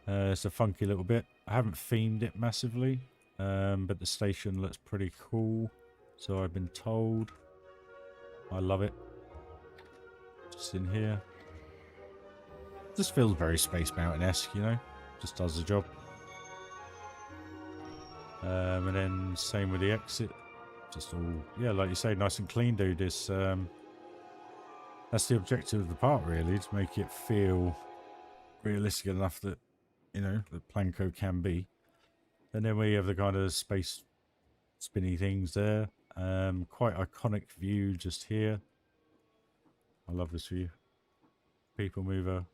It's a funky little bit. I haven't themed it massively, but the station looks pretty cool. So I've been told. I love it. Just in here. Just feels very Space Mountain-esque, you know. Just does the job. And then same with the exit. Just all, yeah, like you say, nice and clean, dude. It's, that's the objective of the park, really, to make it feel realistic enough that, you know, that Planco can be. And then we have the kind of space spinny things there. Quite iconic view just here. I love this view. People mover,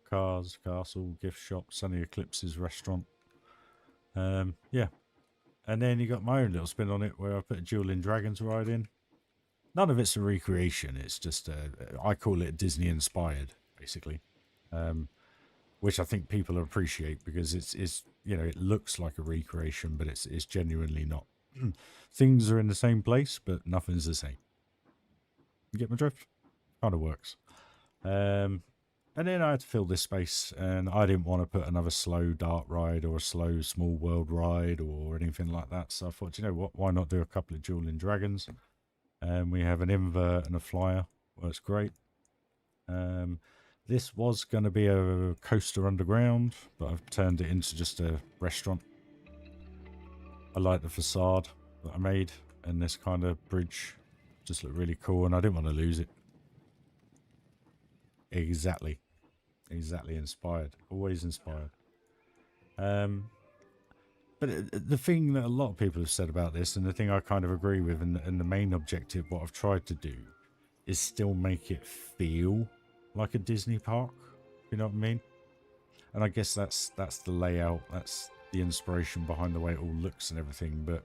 cars, castle, gift shop, Sunny Eclipse's restaurant. Yeah. And then you got my own little spin on it where I put a Dueling Dragons ride in. None of it's a recreation. It's just, I call it Disney inspired, basically. Which I think people appreciate because it's you know, it looks like a recreation, but it's genuinely not. Things are in the same place, but nothing's the same. You get my drift? Kind of works. And then I had to fill this space, and I didn't want to put another slow dart ride or a slow small world ride or anything like that. So I thought, you know what, why not do a couple of Dueling Dragons? And we have an invert and a flyer. Works great. This was going to be a coaster underground, but I've turned it into just a restaurant. I like the facade that I made, and this kind of bridge just looked really cool, and I didn't want to lose it. Exactly inspired, always inspired. But the thing that a lot of people have said about this, and the thing I kind of agree with, and the main objective, what I've tried to do, is still make it feel like a Disney park. You know what I mean? And I guess that's the layout, that's the inspiration behind the way it all looks and everything. But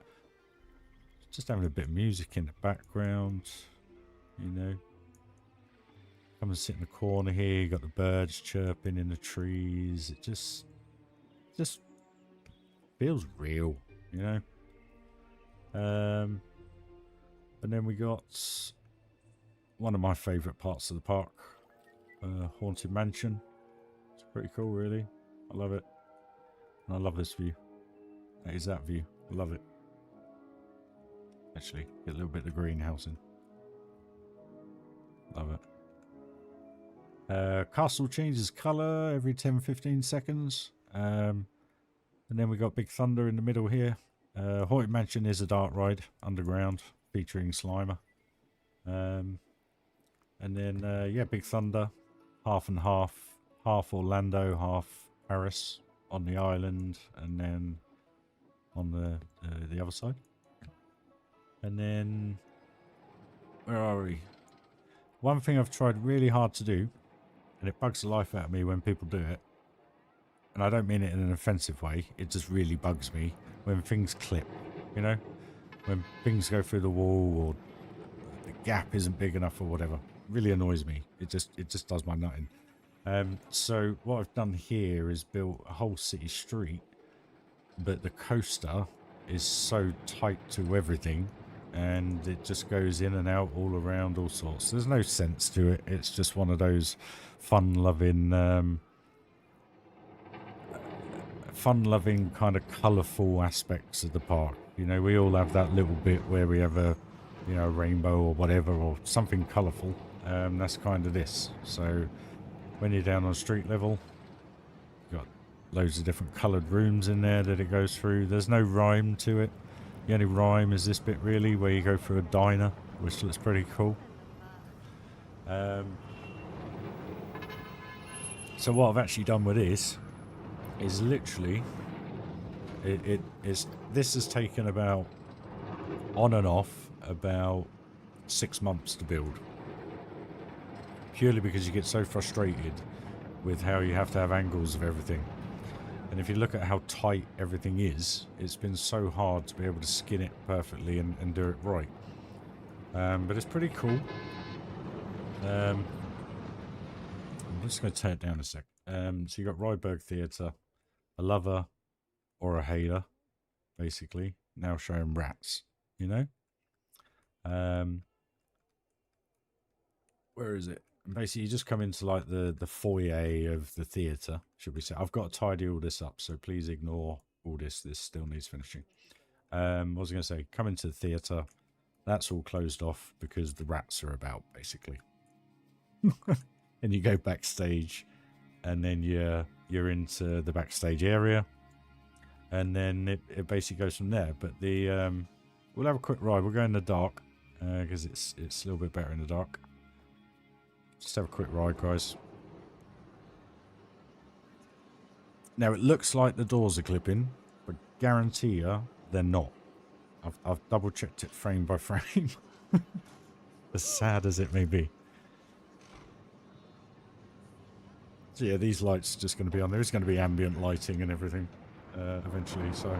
just having a bit of music in the background, you know. Come and sit in the corner here. You got the birds chirping in the trees. It just feels real, you know. And then we got one of my favourite parts of the park, Haunted Mansion. It's pretty cool, really. I love it, and I love this view. That is that view. I love it. Actually, get a little bit of the greenhouse in. Love it. Castle changes colour every 10-15 seconds. And then we got Big Thunder in the middle here. Haunted Mansion is a dart ride underground featuring Slimer. And then, yeah, Big Thunder, half and half. Half Orlando, half Paris on the island, and then on the other side. And then, where are we? One thing I've tried really hard to do, and it bugs the life out of me when people do it, and I don't mean it in an offensive way, it just really bugs me when things clip, you know? When things go through the wall or the gap isn't big enough or whatever. It really annoys me. It just does my nutting. So what I've done here is built a whole city street, but the coaster is so tight to everything, and it just goes in and out all around, all sorts. There's no sense to it. It's just one of those fun-loving kind of colourful aspects of the park, You know, we all have that little bit where we have a, you know, rainbow or whatever, or something colourful. That's kind of this. So when you're down on street level, you've got loads of different coloured rooms in there that it goes through. There's no rhyme to it. The only rhyme is this bit really, where you go through a diner, which looks pretty cool. So what I've actually done with this is literally, this has taken about, on and off, about 6 months to build. Purely because you get so frustrated with how you have to have angles of everything. And if you look at how tight everything is, it's been so hard to be able to skin it perfectly and do it right. But it's pretty cool. I'm just going to turn it down a sec. So you got Rydberg Theatre, a lover or a hater, basically, now showing rats, you know? Where is it? Basically, you just come into like the foyer of the theatre, should we say. I've got to tidy all this up, so please ignore all this. This still needs finishing. What was I going to say? Come into the theatre. That's all closed off because the rats are about, basically. And you go backstage, and then you're into the backstage area, and then it basically goes from there. But the we'll have a quick ride. We'll go in the dark because it's a little bit better in the dark. Just have a quick ride, guys. Now it looks like the doors are clipping, but guarantee you they're not. I've double checked it frame by frame. As sad as it may be. So yeah, these lights are just going to be on. There is going to be ambient lighting and everything eventually, so...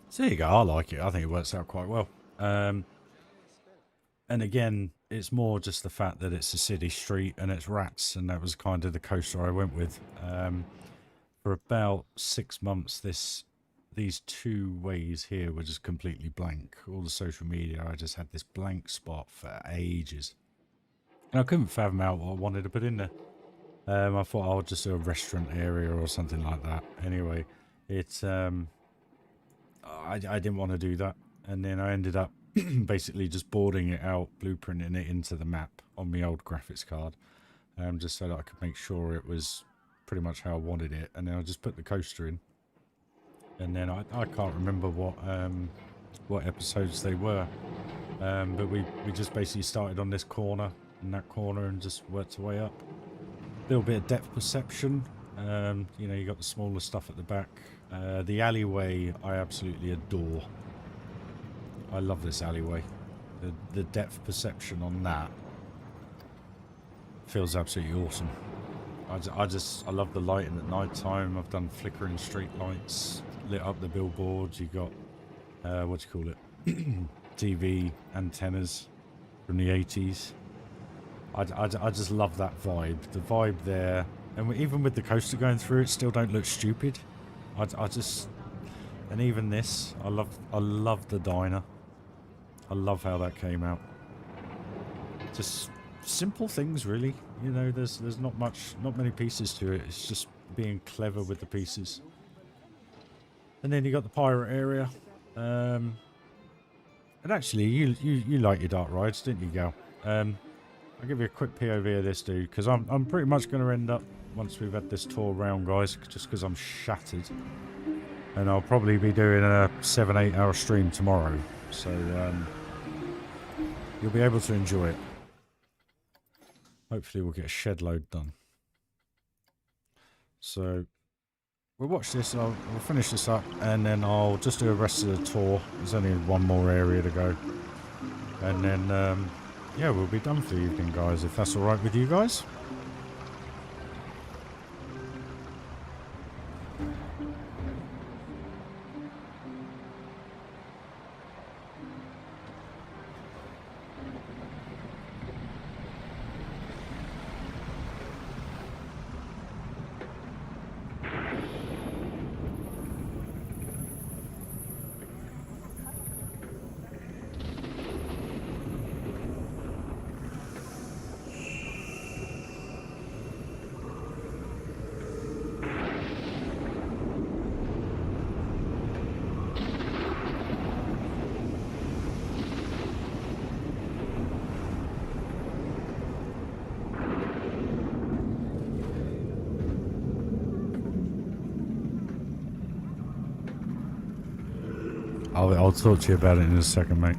So there you go, I like it. I think it works out quite well. And again, it's more just the fact that it's a city street and it's rats, and that was kind of the coaster I went with. For about 6 months, these two ways here were just completely blank. All the social media, I just had this blank spot for ages. And I couldn't fathom out what I wanted to put in there. I thought I would just do a restaurant area or something like that. Anyway, it's... I didn't want to do that, and then I ended up basically just boarding it out, blueprinting it into the map on my old graphics card, just so that I could make sure it was pretty much how I wanted it, and then I just put the coaster in, and then I can't remember what episodes they were, but we just basically started on this corner and that corner and just worked our way up. A little bit of depth perception. You know, you got the smaller stuff at the back. The alleyway I absolutely adore. I love this alleyway. The depth perception on that feels absolutely awesome. I love the lighting at night time. I've done flickering street lights, lit up the billboards. You got what do you call it? TV antennas from the 80s. I just love that vibe. The vibe there. And even with the coaster going through, it still don't look stupid. I just, and even this, I love the diner. I love how that came out. Just simple things, really. You know, there's not many pieces to it. It's just being clever with the pieces. And then you got the pirate area. And actually, you like your dark rides, didn't you, Gal? I'll give you a quick POV of this dude, because I'm pretty much going to end up, once we've had this tour around, guys, just because I'm shattered. And I'll probably be doing a 7-8 hour stream tomorrow. So you'll be able to enjoy it. Hopefully we'll get a shed load done. So we'll watch this, we'll finish this up, and then I'll just do the rest of the tour. There's only one more area to go. And then, yeah, we'll be done for the evening, guys, if that's alright with you guys. I'll talk to you about it in a second, mate.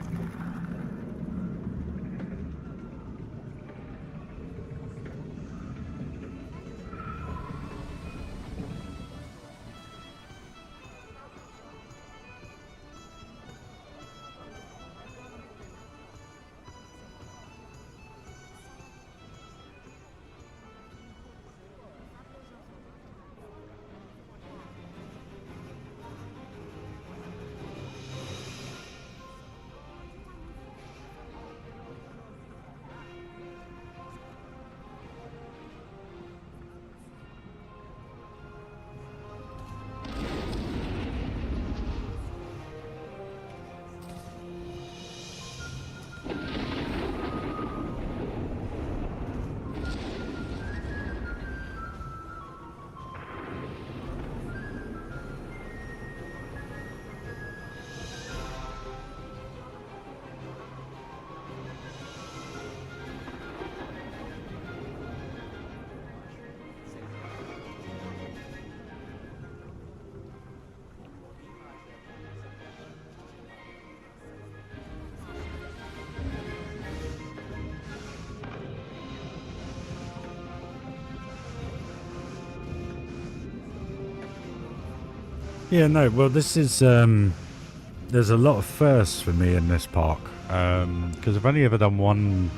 Yeah, no, well, this is, there's a lot of firsts for me in this park, because I've only ever done one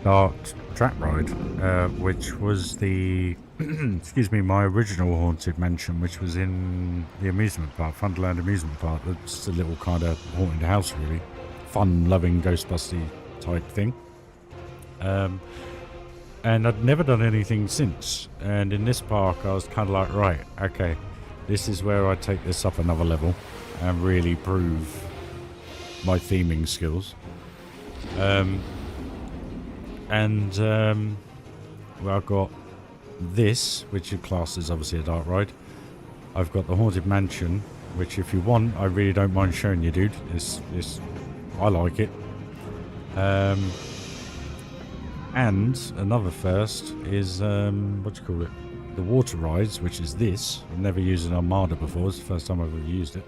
dark track ride, which was the, excuse me, my original Haunted Mansion, which was in the amusement park, Funderland amusement park. It's a little kind of haunted house, really. Fun-loving, Ghostbusty type thing. And I'd never done anything since. And in this park, I was kind of like, right, okay, this is where I take this up another level and really prove my theming skills. Well, I've got this, which is classed as obviously a dark ride. I've got the Haunted Mansion, which if you want, I really don't mind showing you, dude. I like it. And another first is, what do you call it? The water rides, which is this. I've never used an Armada before. It's the first time I've ever used it.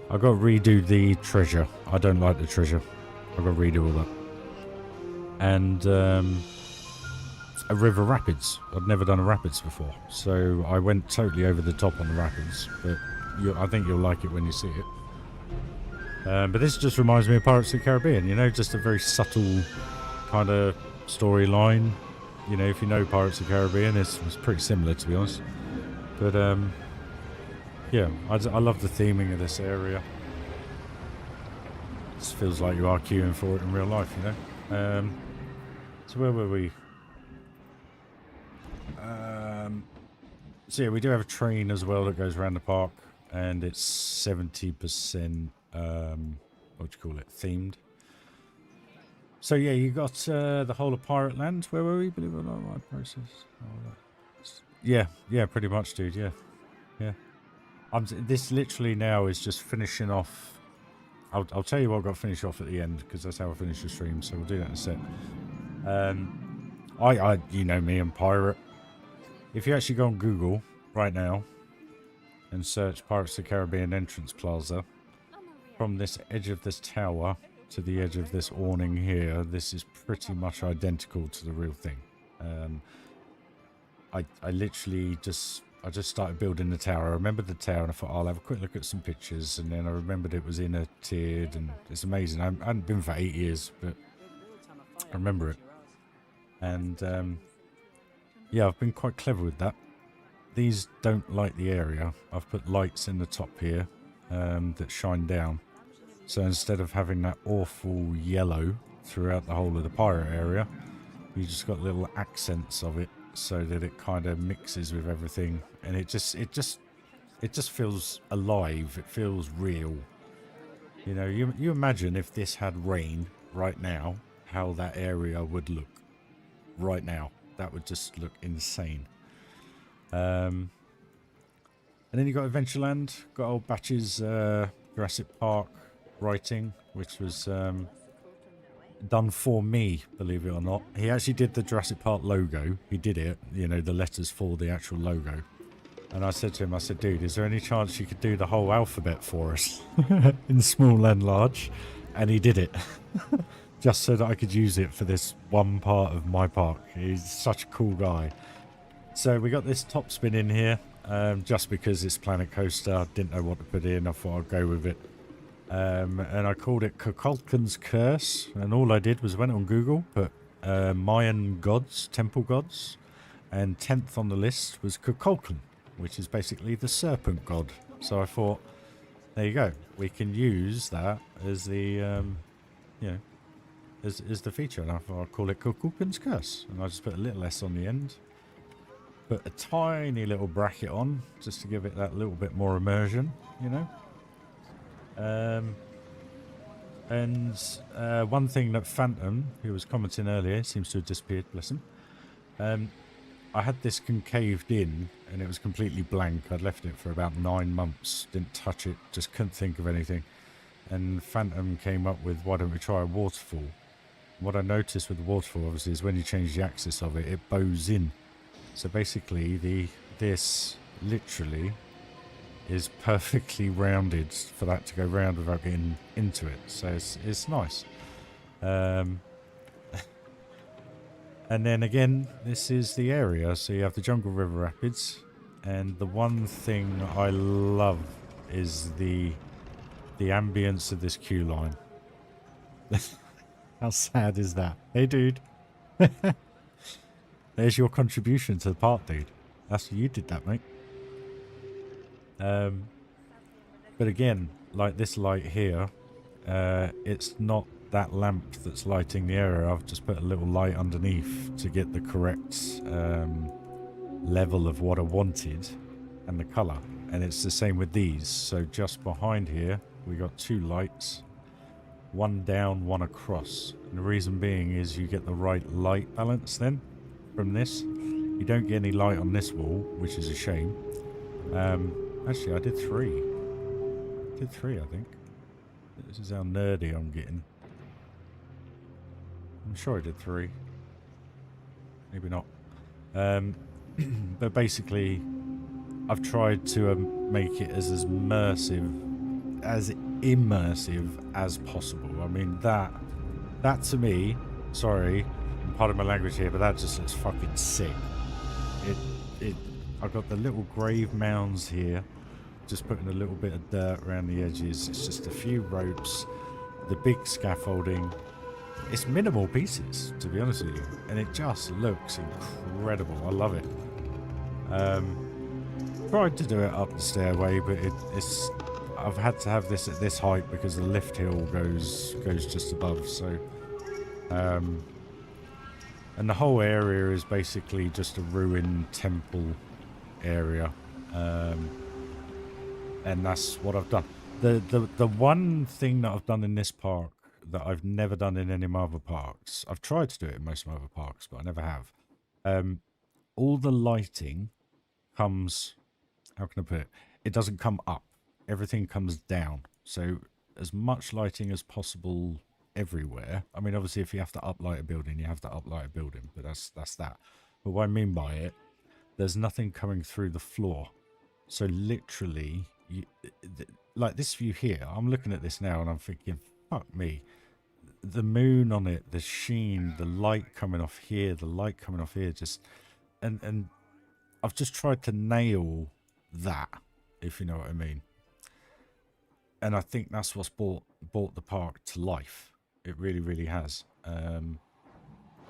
I've got to redo the treasure. I don't like the treasure. I've got to redo all that. And a river rapids. I've never done a rapids before. So I went totally over the top on the rapids. But I think you'll like it when you see it. But this just reminds me of Pirates of the Caribbean. You know, just a very subtle kind of storyline. You know, if you know Pirates of the Caribbean, it's pretty similar, to be honest. But yeah, I love the theming of this area. It feels like you are queuing for it in real life, you know. So where were we? So yeah, we do have a train as well that goes around the park, and it's 70%. Or what do you call it, themed. So yeah, you got the whole of Pirate Land. Where were we? Believe it or not, my process. Yeah, pretty much, dude. Yeah. This literally now is just finishing off. I'll tell you what I've got to finish off at the end, because that's how I finish the stream. So we'll do that in a sec. You know me, I'm pirate. If you actually go on Google right now and search Pirates of the Caribbean Entrance Plaza, from this edge of this tower to the edge of this awning here, this is pretty much identical to the real thing. I literally just started building the tower. I remembered the tower and I thought, I'll have a quick look at some pictures, and then I remembered it was inner tiered, and it's amazing. I hadn't been for 8 years, but I remember it. And yeah, I've been quite clever with that. These don't light the area. I've put lights in the top here that shine down. So instead of having that awful yellow throughout the whole of the pirate area, you just got little accents of it, so that it kind of mixes with everything, and it just feels alive. It feels real. You know, you imagine if this had rain right now, how that area would look right now. That would just look insane. And then you got Adventureland, got old Batch's Jurassic Park writing, which was done for me, believe it or not. He actually did the Jurassic Park logo. He did it, you know, the letters for the actual logo. And I said to him, I said, dude, is there any chance you could do the whole alphabet for us in small and large? And he did it. Just so that I could use it for this one part of my park. He's such a cool guy. So we got this top spin in here, just because it's Planet Coaster. I didn't know what to put in. I thought I'd go with it. And I called it Kukulkan's Curse. And all I did was went on Google, put Mayan gods, temple gods. And 10th on the list was Kukulkan, which is basically the serpent god. So I thought, there you go. We can use that as the, you know, as the feature. And I thought I'd call it Kukulkan's Curse. And I just put a little S on the end. Put a tiny little bracket on, just to give it that little bit more immersion, you know. One thing that Phantom, who was commenting earlier, seems to have disappeared, bless him. I had this concaved in, and it was completely blank. I'd left it for about 9 months, didn't touch it, just couldn't think of anything. And Phantom came up with, why don't we try a waterfall? What I noticed with the waterfall, obviously, is when you change the axis of it, it bows in. So basically, this literally is perfectly rounded for that to go round without getting into it. So it's nice. And then again, this is the area. So you have the Jungle River Rapids, and the one thing I love is the ambience of this queue line. How sad is that? Hey, dude. There's your contribution to the park, dude. That's you did that, mate. But again, like this light here, it's not that lamp that's lighting the area. I've just put a little light underneath to get the correct level of what I wanted and the colour. And it's the same with these. So just behind here, we got 2 lights, one down, one across. And the reason being is you get the right light balance then from this. You don't get any light on this wall, which is a shame. Actually, I did 3. I did 3, I think. This is how nerdy I'm getting. I'm sure I did 3. Maybe not. But basically, I've tried to make it as immersive as possible. I mean, that to me, sorry, pardon my language here, but that just looks fucking sick. I've got the little grave mounds here, just putting a little bit of dirt around the edges. It's just a few ropes, the big scaffolding. It's minimal pieces, to be honest with you, and it just looks incredible. I love it. Tried to do it up the stairway, but it's I've had to have this at this height because the lift hill goes just above. So, and the whole area is basically just a ruined temple area, and that's what I've done. The one thing that I've done in this park that I've never done in any of my other parks, I've tried to do it in most of my other parks, but I never have. All the lighting comes, how can I put it? It doesn't come up. Everything comes down. So as much lighting as possible everywhere. I mean, obviously, if you have to uplight a building, you have to uplight a building, but that's that. But what I mean by it, there's nothing coming through the floor. So literally, like this view here, I'm looking at this now and I'm thinking, fuck me. The moon on it, the sheen, the light coming off here, the light coming off here, just... And I've just tried to nail that, if you know what I mean. And I think that's what's brought the park to life. It really, really has.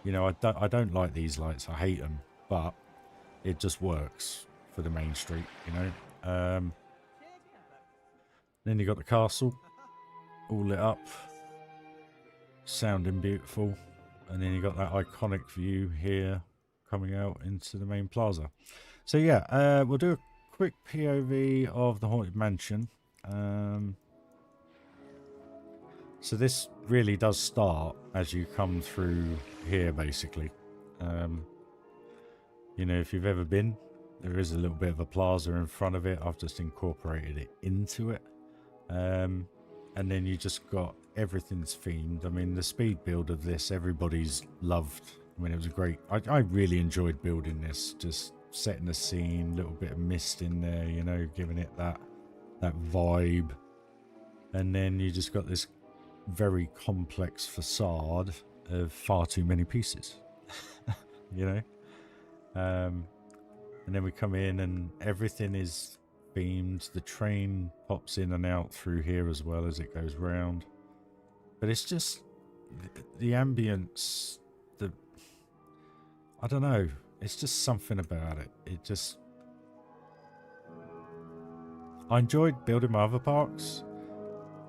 You know, I don't like these lights. I hate them, but it just works for the main street, you know. Then you got the castle, all lit up, sounding beautiful, and then you got that iconic view here coming out into the main plaza. So yeah, we'll do a quick POV of the Haunted Mansion. So this really does start as you come through here, basically. You know, if you've ever been, there is a little bit of a plaza in front of it. I've just incorporated it into it. And then you just got everything's themed. I mean, the speed build of this, everybody's loved. I mean, it was a great... I really enjoyed building this, just setting the scene, little bit of mist in there, you know, giving it that vibe. And then you just got this very complex facade of far too many pieces, you know. And then we come in and everything is themed. The train pops in and out through here as well as it goes round. But it's just the ambience, I don't know, it's just something about it. It just... I enjoyed building my other parks,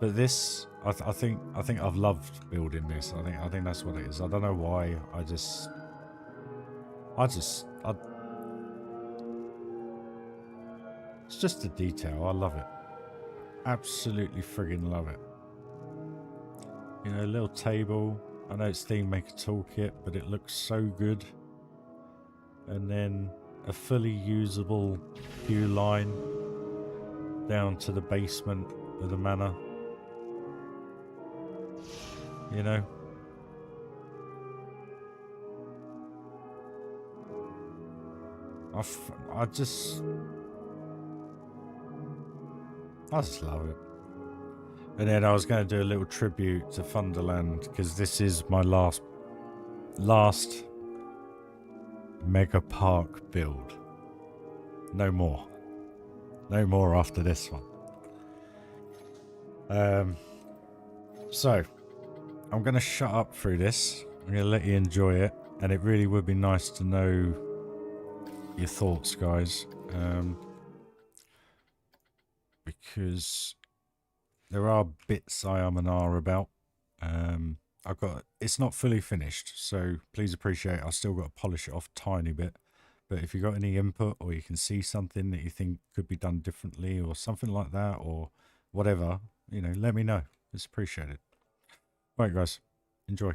but this, I think I've loved building this. I think that's what it is. I don't know why. It's just the detail. I love it. Absolutely friggin' love it. You know, a little table. I know it's Theme Maker Toolkit, but it looks so good. And then a fully usable queue line down to the basement of the manor. You know, I just love it. And then I was going to do a little tribute to Thunderland because this is my last mega park build. No more after this one. So I'm going to shut up through this. I'm going to let you enjoy it, and it really would be nice to know your thoughts, guys, because there are bits I am and are about. It's not fully finished, so please appreciate I've still got to polish it off a tiny bit. But if you got any input, or you can see something that you think could be done differently or something like that, or whatever, you know, let me know. It's appreciated. Right, guys, enjoy.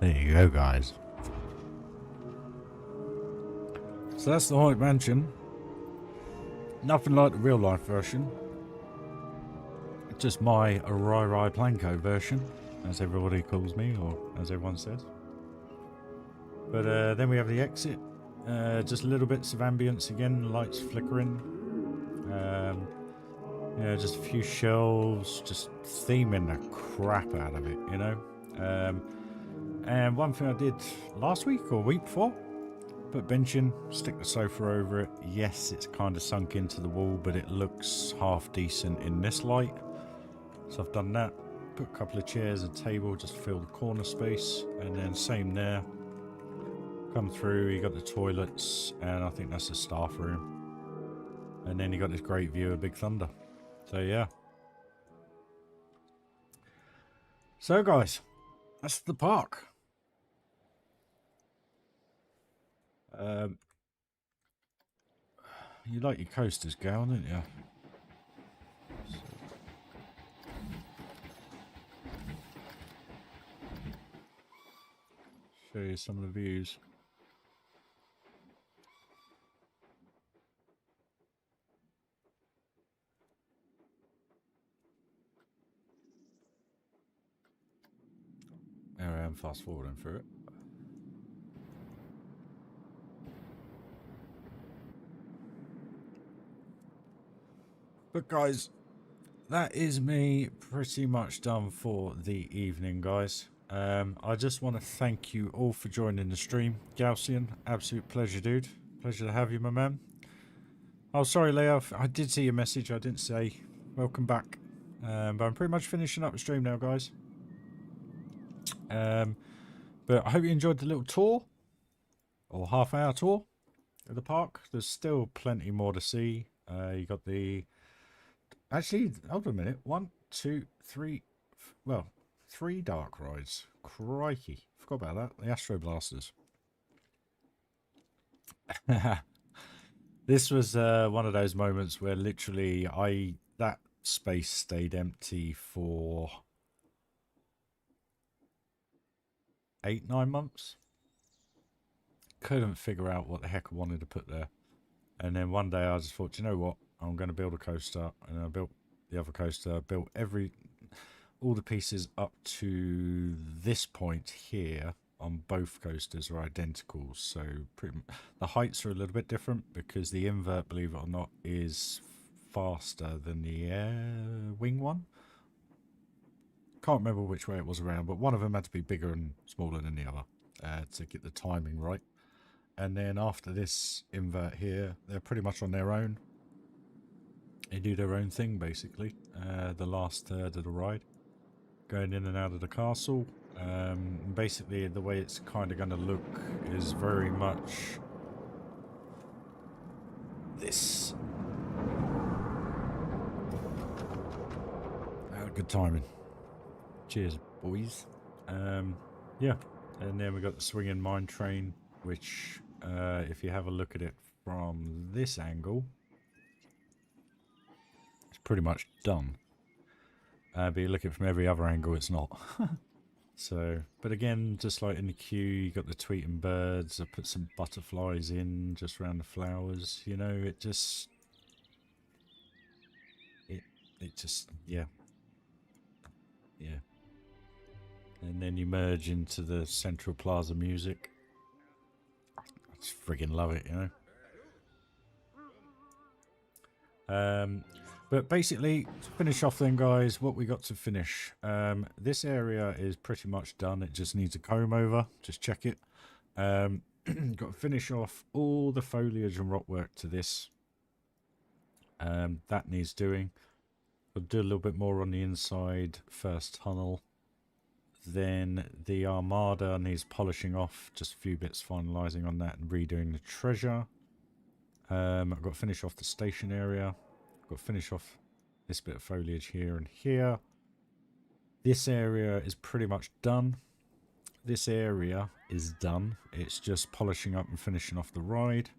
There you go, guys. So that's the Haunted Mansion. Nothing like the real life version. Just my Rai Planko version, as everybody calls me, or as everyone says. But then we have the exit. Just little bits of ambience again, lights flickering. Yeah, just a few shelves, just theming the crap out of it, you know. And one thing I did last week or week before, put benching, stick the sofa over it. Yes, it's kind of sunk into the wall, but it looks half decent in this light. So I've done that. Put a couple of chairs and table, just fill the corner space, and then same there. Come through, you got the toilets, and I think that's the staff room. And then you got this great view of Big Thunder. So yeah. So guys, that's the park. You like your coasters, Gal, didn't you? Show you some of the views. There I am, fast forwarding through it. But guys, that is me pretty much done for the evening, guys. I just want to thank you all for joining the stream. Galcian, absolute pleasure, dude. Pleasure to have you, my man. Oh, sorry, Leo. I did see your message. I didn't say welcome back. But I'm pretty much finishing up the stream now, guys. But I hope you enjoyed the little tour, or half-hour tour of the park. There's still plenty more to see. You got the... Actually, hold on a minute. 1, 2, 3... Well, 3 dark rides. Crikey. Forgot about that. The Astro Blasters. This was one of those moments where literally that space stayed empty for 8, 9 months. Couldn't figure out what the heck I wanted to put there. And then one day I just thought, you know what? I'm going to build a coaster, and I built the other coaster, built all the pieces up to this point here on both coasters are identical. So the heights are a little bit different because the invert, believe it or not, is faster than the air wing one. Can't remember which way it was around, but one of them had to be bigger and smaller than the other to get the timing right. And then after this invert here, they're pretty much on their own. They do their own thing, basically. The last third of the ride, going in and out of the castle. Basically, the way it's kind of going to look is very much this. Good timing. Cheers, boys. Yeah, and then we got the swinging mine train, which, if you have a look at it from this angle, it's pretty much done. But you look at it from every other angle, it's not. So, but again, just like in the queue, you got the tweeting birds. I put some butterflies in just around the flowers. You know, it just, yeah. Yeah. And then you merge into the Central Plaza music. I just friggin' love it, you know. But basically, to finish off then, guys, what we got to finish. This area is pretty much done. It just needs a comb over. Just check it. Got to finish off all the foliage and rock work to this. That needs doing. We'll do a little bit more on the inside first tunnel. Then the Armada needs polishing off. Just a few bits finalising on that and redoing the treasure. I've got to finish off the station area. I've got to finish off this bit of foliage here and here. This area is pretty much done. This area is done. It's just polishing up and finishing off the ride.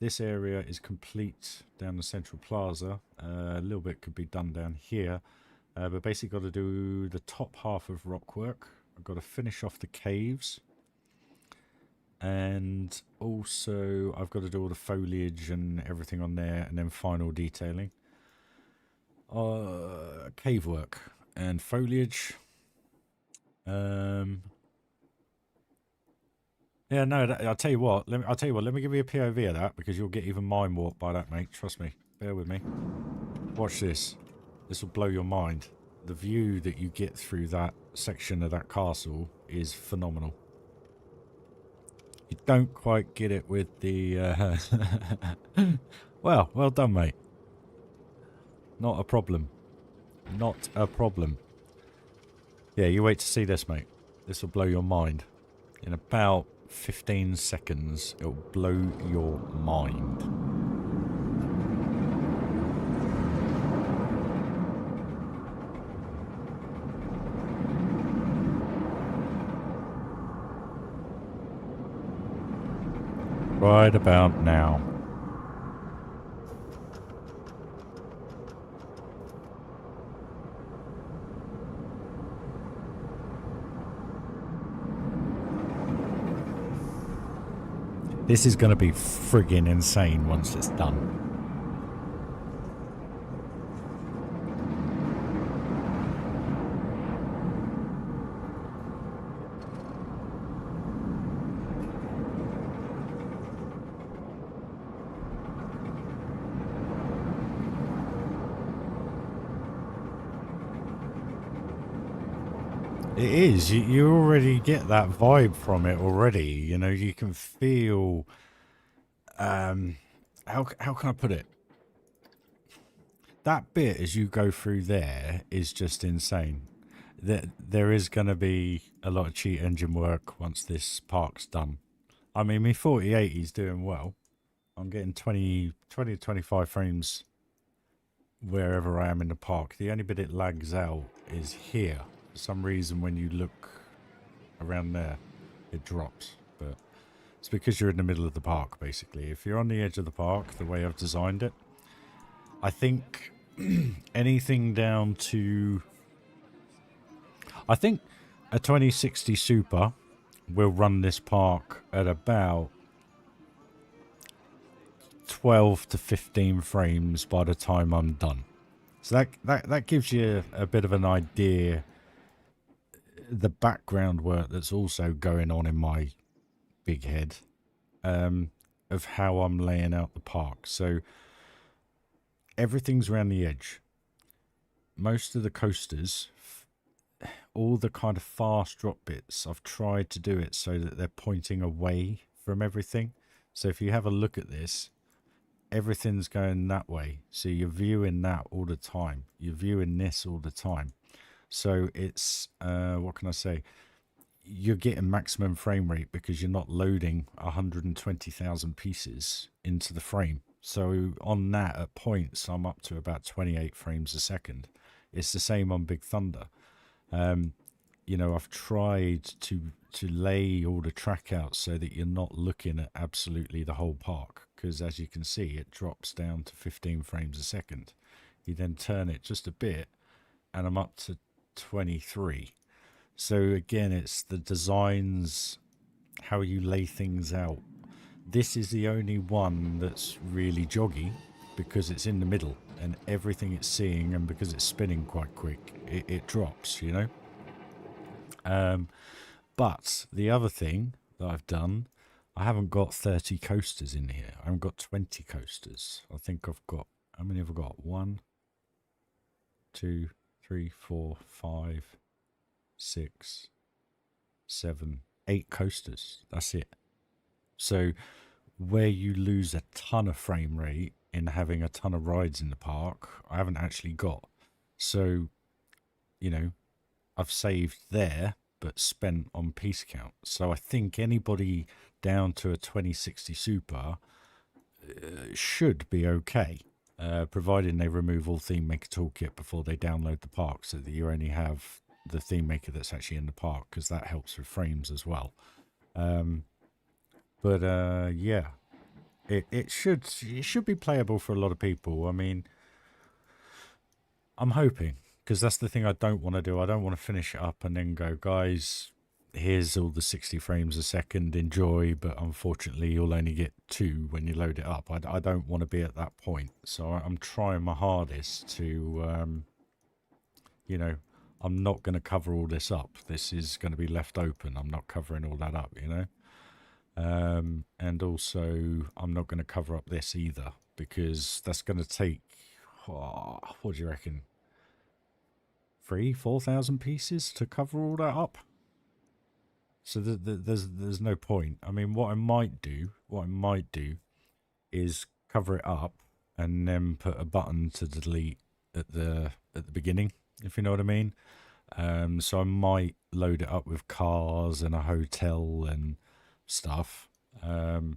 This area is complete down the Central Plaza. A little bit could be done down here. But basically got to do the top half of rock work. I've got to finish off the caves. And also I've got to do all the foliage and everything on there. And then final detailing. Cave work and foliage. Yeah, no, I'll tell you what. Let me give you a POV of that because you'll get even mind warped by that, mate. Trust me. Bear with me. Watch this. This will blow your mind. The view that you get through that section of that castle is phenomenal. You don't quite get it with the... well done, mate. Not a problem. Not a problem. Yeah, you wait to see this, mate. This will blow your mind. In about 15 seconds, it'll blow your mind. Right about now. This is going to be friggin' insane once it's done. It is. You already get that vibe from it already. You know, you can feel... how can I put it? That bit as you go through there is just insane. There is going to be a lot of cheat engine work once this park's done. I mean, my 4080 is doing well. I'm getting 20 to 25 frames wherever I am in the park. The only bit it lags out is here. For some reason, when you look around there, it drops. But it's because you're in the middle of the park, basically. If you're on the edge of the park, the way I've designed it, I think anything down to... I think a 2060 Super will run this park at about 12 to 15 frames by the time I'm done. So that gives you a bit of an idea, the background work that's also going on in my big head, of how I'm laying out the park. So everything's around the edge. Most of the coasters, all the kind of fast drop bits, I've tried to do it so that they're pointing away from everything. So if you have a look at this, everything's going that way. So you're viewing that all the time. You're viewing this all the time. So it's, what can I say? You're getting maximum frame rate because you're not loading 120,000 pieces into the frame. So on that, at points, I'm up to about 28 frames a second. It's the same on Big Thunder. You know, I've tried to lay all the track out so that you're not looking at absolutely the whole park, because as you can see, it drops down to 15 frames a second. You then turn it just a bit and I'm up to 23. So again, it's the designs, how you lay things out. This is the only one that's really joggy because it's in the middle, and everything it's seeing, and because it's spinning quite quick, it drops, you know. But the other thing that I've done, I haven't got 30 coasters in here. I haven't got 20 coasters. I think I've got, how many have I got? 1, 2, 3, 4, 5, 6, 7, 8 coasters. That's it. So where you lose a ton of frame rate in having a ton of rides in the park, I haven't actually got. So, you know, I've saved there, but spent on piece count. So I think anybody down to a 2060 Super should be okay, providing they remove all Theme Maker Toolkit before they download the park, so that you only have the Theme Maker that's actually in the park, because that helps with frames as well. Yeah, it should be playable for a lot of people. I mean, I'm hoping, because that's the thing I don't want to do. I don't want to finish it up and then go, guys, here's all the 60 frames a second, enjoy, but unfortunately you'll only get 2 when you load it up. I don't want to be at that point. So I'm trying my hardest to, you know, I'm not going to cover all this up. This is going to be left open. I'm not covering all that up, you know. And also I'm not going to cover up this either, because that's going to take, what do you reckon? 3,000-4,000 pieces to cover all that up. So there's no point. I mean, what I might do is cover it up and then put a button to delete at the beginning, if you know what I mean. So I might load it up with cars and a hotel and stuff, and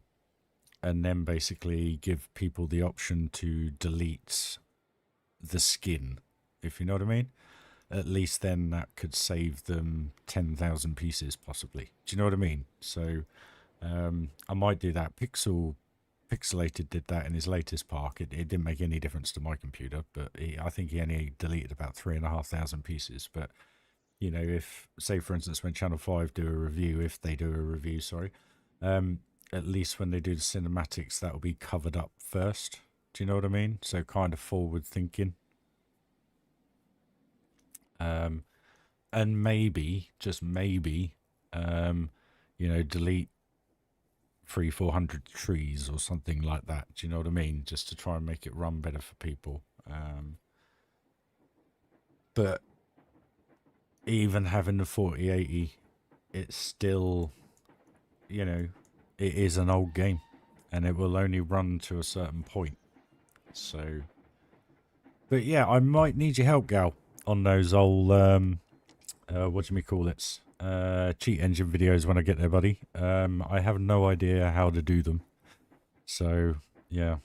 then basically give people the option to delete the skin, if you know what I mean. At least then that could save them 10,000 pieces possibly. Do you know what I mean? So I might do that. Pixelated did that in his latest park. It didn't make any difference to my computer, but I think he only deleted about 3,500 pieces. But you know, if, say for instance, when Channel 5 do a review, if they do a review, sorry, at least when they do the cinematics, that will be covered up first. Do you know what I mean? So kind of forward thinking. And maybe, just maybe, you know, delete 300-400 trees or something like that. Do you know what I mean? Just to try and make it run better for people. But even having the 4080, it's still, you know, it is an old game, and it will only run to a certain point. So, but yeah, I might need your help, Gal, on those old what do we call it, cheat engine videos when I get there, buddy. I have no idea how to do them, so yeah.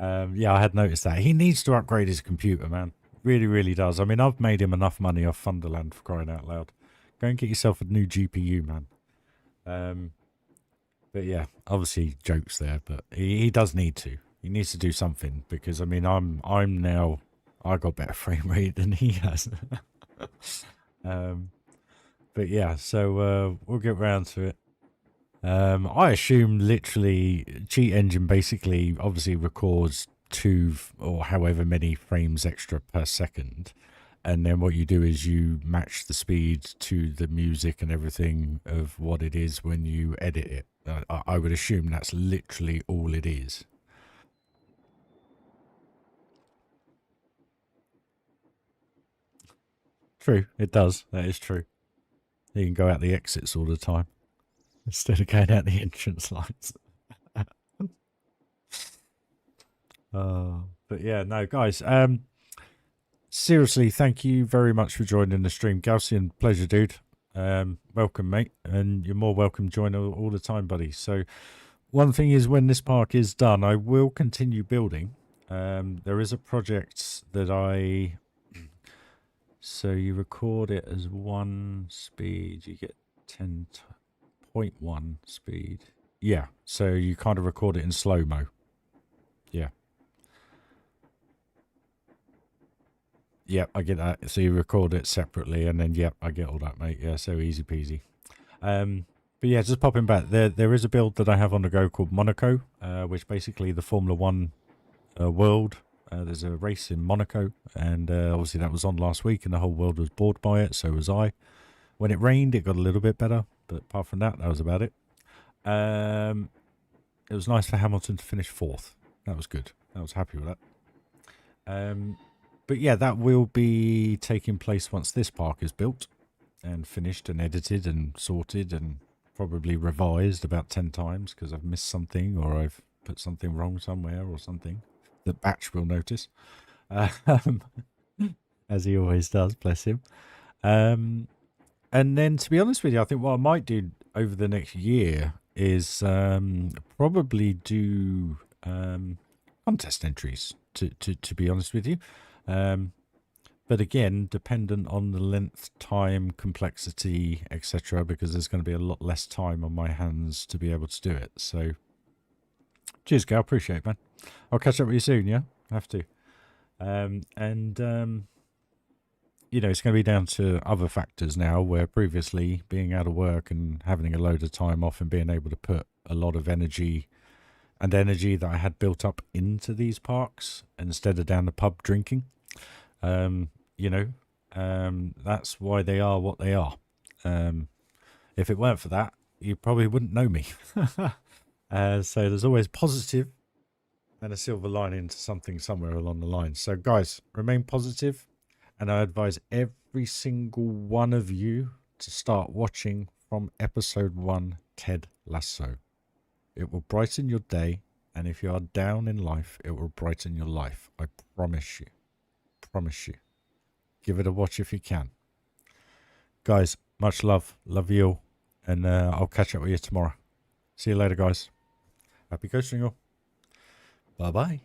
Yeah, I had noticed that he needs to upgrade his computer, man. Really does. I mean, I've made him enough money off Thunderland, for crying out loud. Go and get yourself a new GPU, man. But yeah, obviously jokes there, but he does need to. He needs to do something, because I mean, I'm now, I got better frame rate than he has. But yeah, so we'll get round to it. I assume literally Cheat Engine basically obviously records or however many frames extra per second. And then what you do is you match the speed to the music and everything of what it is when you edit it. I would assume that's literally all it is. True, it does. That is true. You can go out the exits all the time instead of going out the entrance lights. But yeah, no, guys. Seriously, thank you very much for joining the stream, Galcian. Pleasure, dude. Welcome, mate, and you're more welcome. Join all the time, buddy. So, one thing is, when this park is done, I will continue building. There is a project that so you record it as 1 speed, you get 10.1 speed. Yeah, so you kind of record it in slow-mo. Yeah. Yep, I get that. So you record it separately, and then, yep, I get all that, mate. Yeah, so easy peasy. But yeah, just popping back, there is a build that I have on the go called Monaco, which basically the Formula One world. There's a race in Monaco, and obviously that was on last week, and the whole world was bored by it. So was I. When it rained, it got a little bit better, but apart from that, that was about it. It was nice for Hamilton to finish 4th. That was good. I was happy with that. But yeah, that will be taking place once this park is built and finished and edited and sorted and probably revised about 10 times because I've missed something or I've put something wrong somewhere or something that Batch will notice. As he always does, bless him. And then, to be honest with you, I think what I might do over the next year is probably do contest entries, to be honest with you. But again, dependent on the length, time, complexity, etc., because there's going to be a lot less time on my hands to be able to do it. So, cheers, Gal. Appreciate it, man. I'll catch up with you soon, yeah? Have to. You know, it's going to be down to other factors now, where previously being out of work and having a load of time off and being able to put a lot of energy that I had built up into these parks instead of down the pub drinking. You know, that's why they are what they are. If it weren't for that, you probably wouldn't know me. So there's always positive and a silver lining to something somewhere along the line. So guys, remain positive, and I advise every single one of you to start watching from episode 1, Ted Lasso. It will brighten your day, and if you are down in life, it will brighten your life. I promise you. Promise you. Give it a watch if you can. Guys, much love. Love you all. And I'll catch up with you tomorrow. See you later, guys. Happy coasting all. Bye-bye.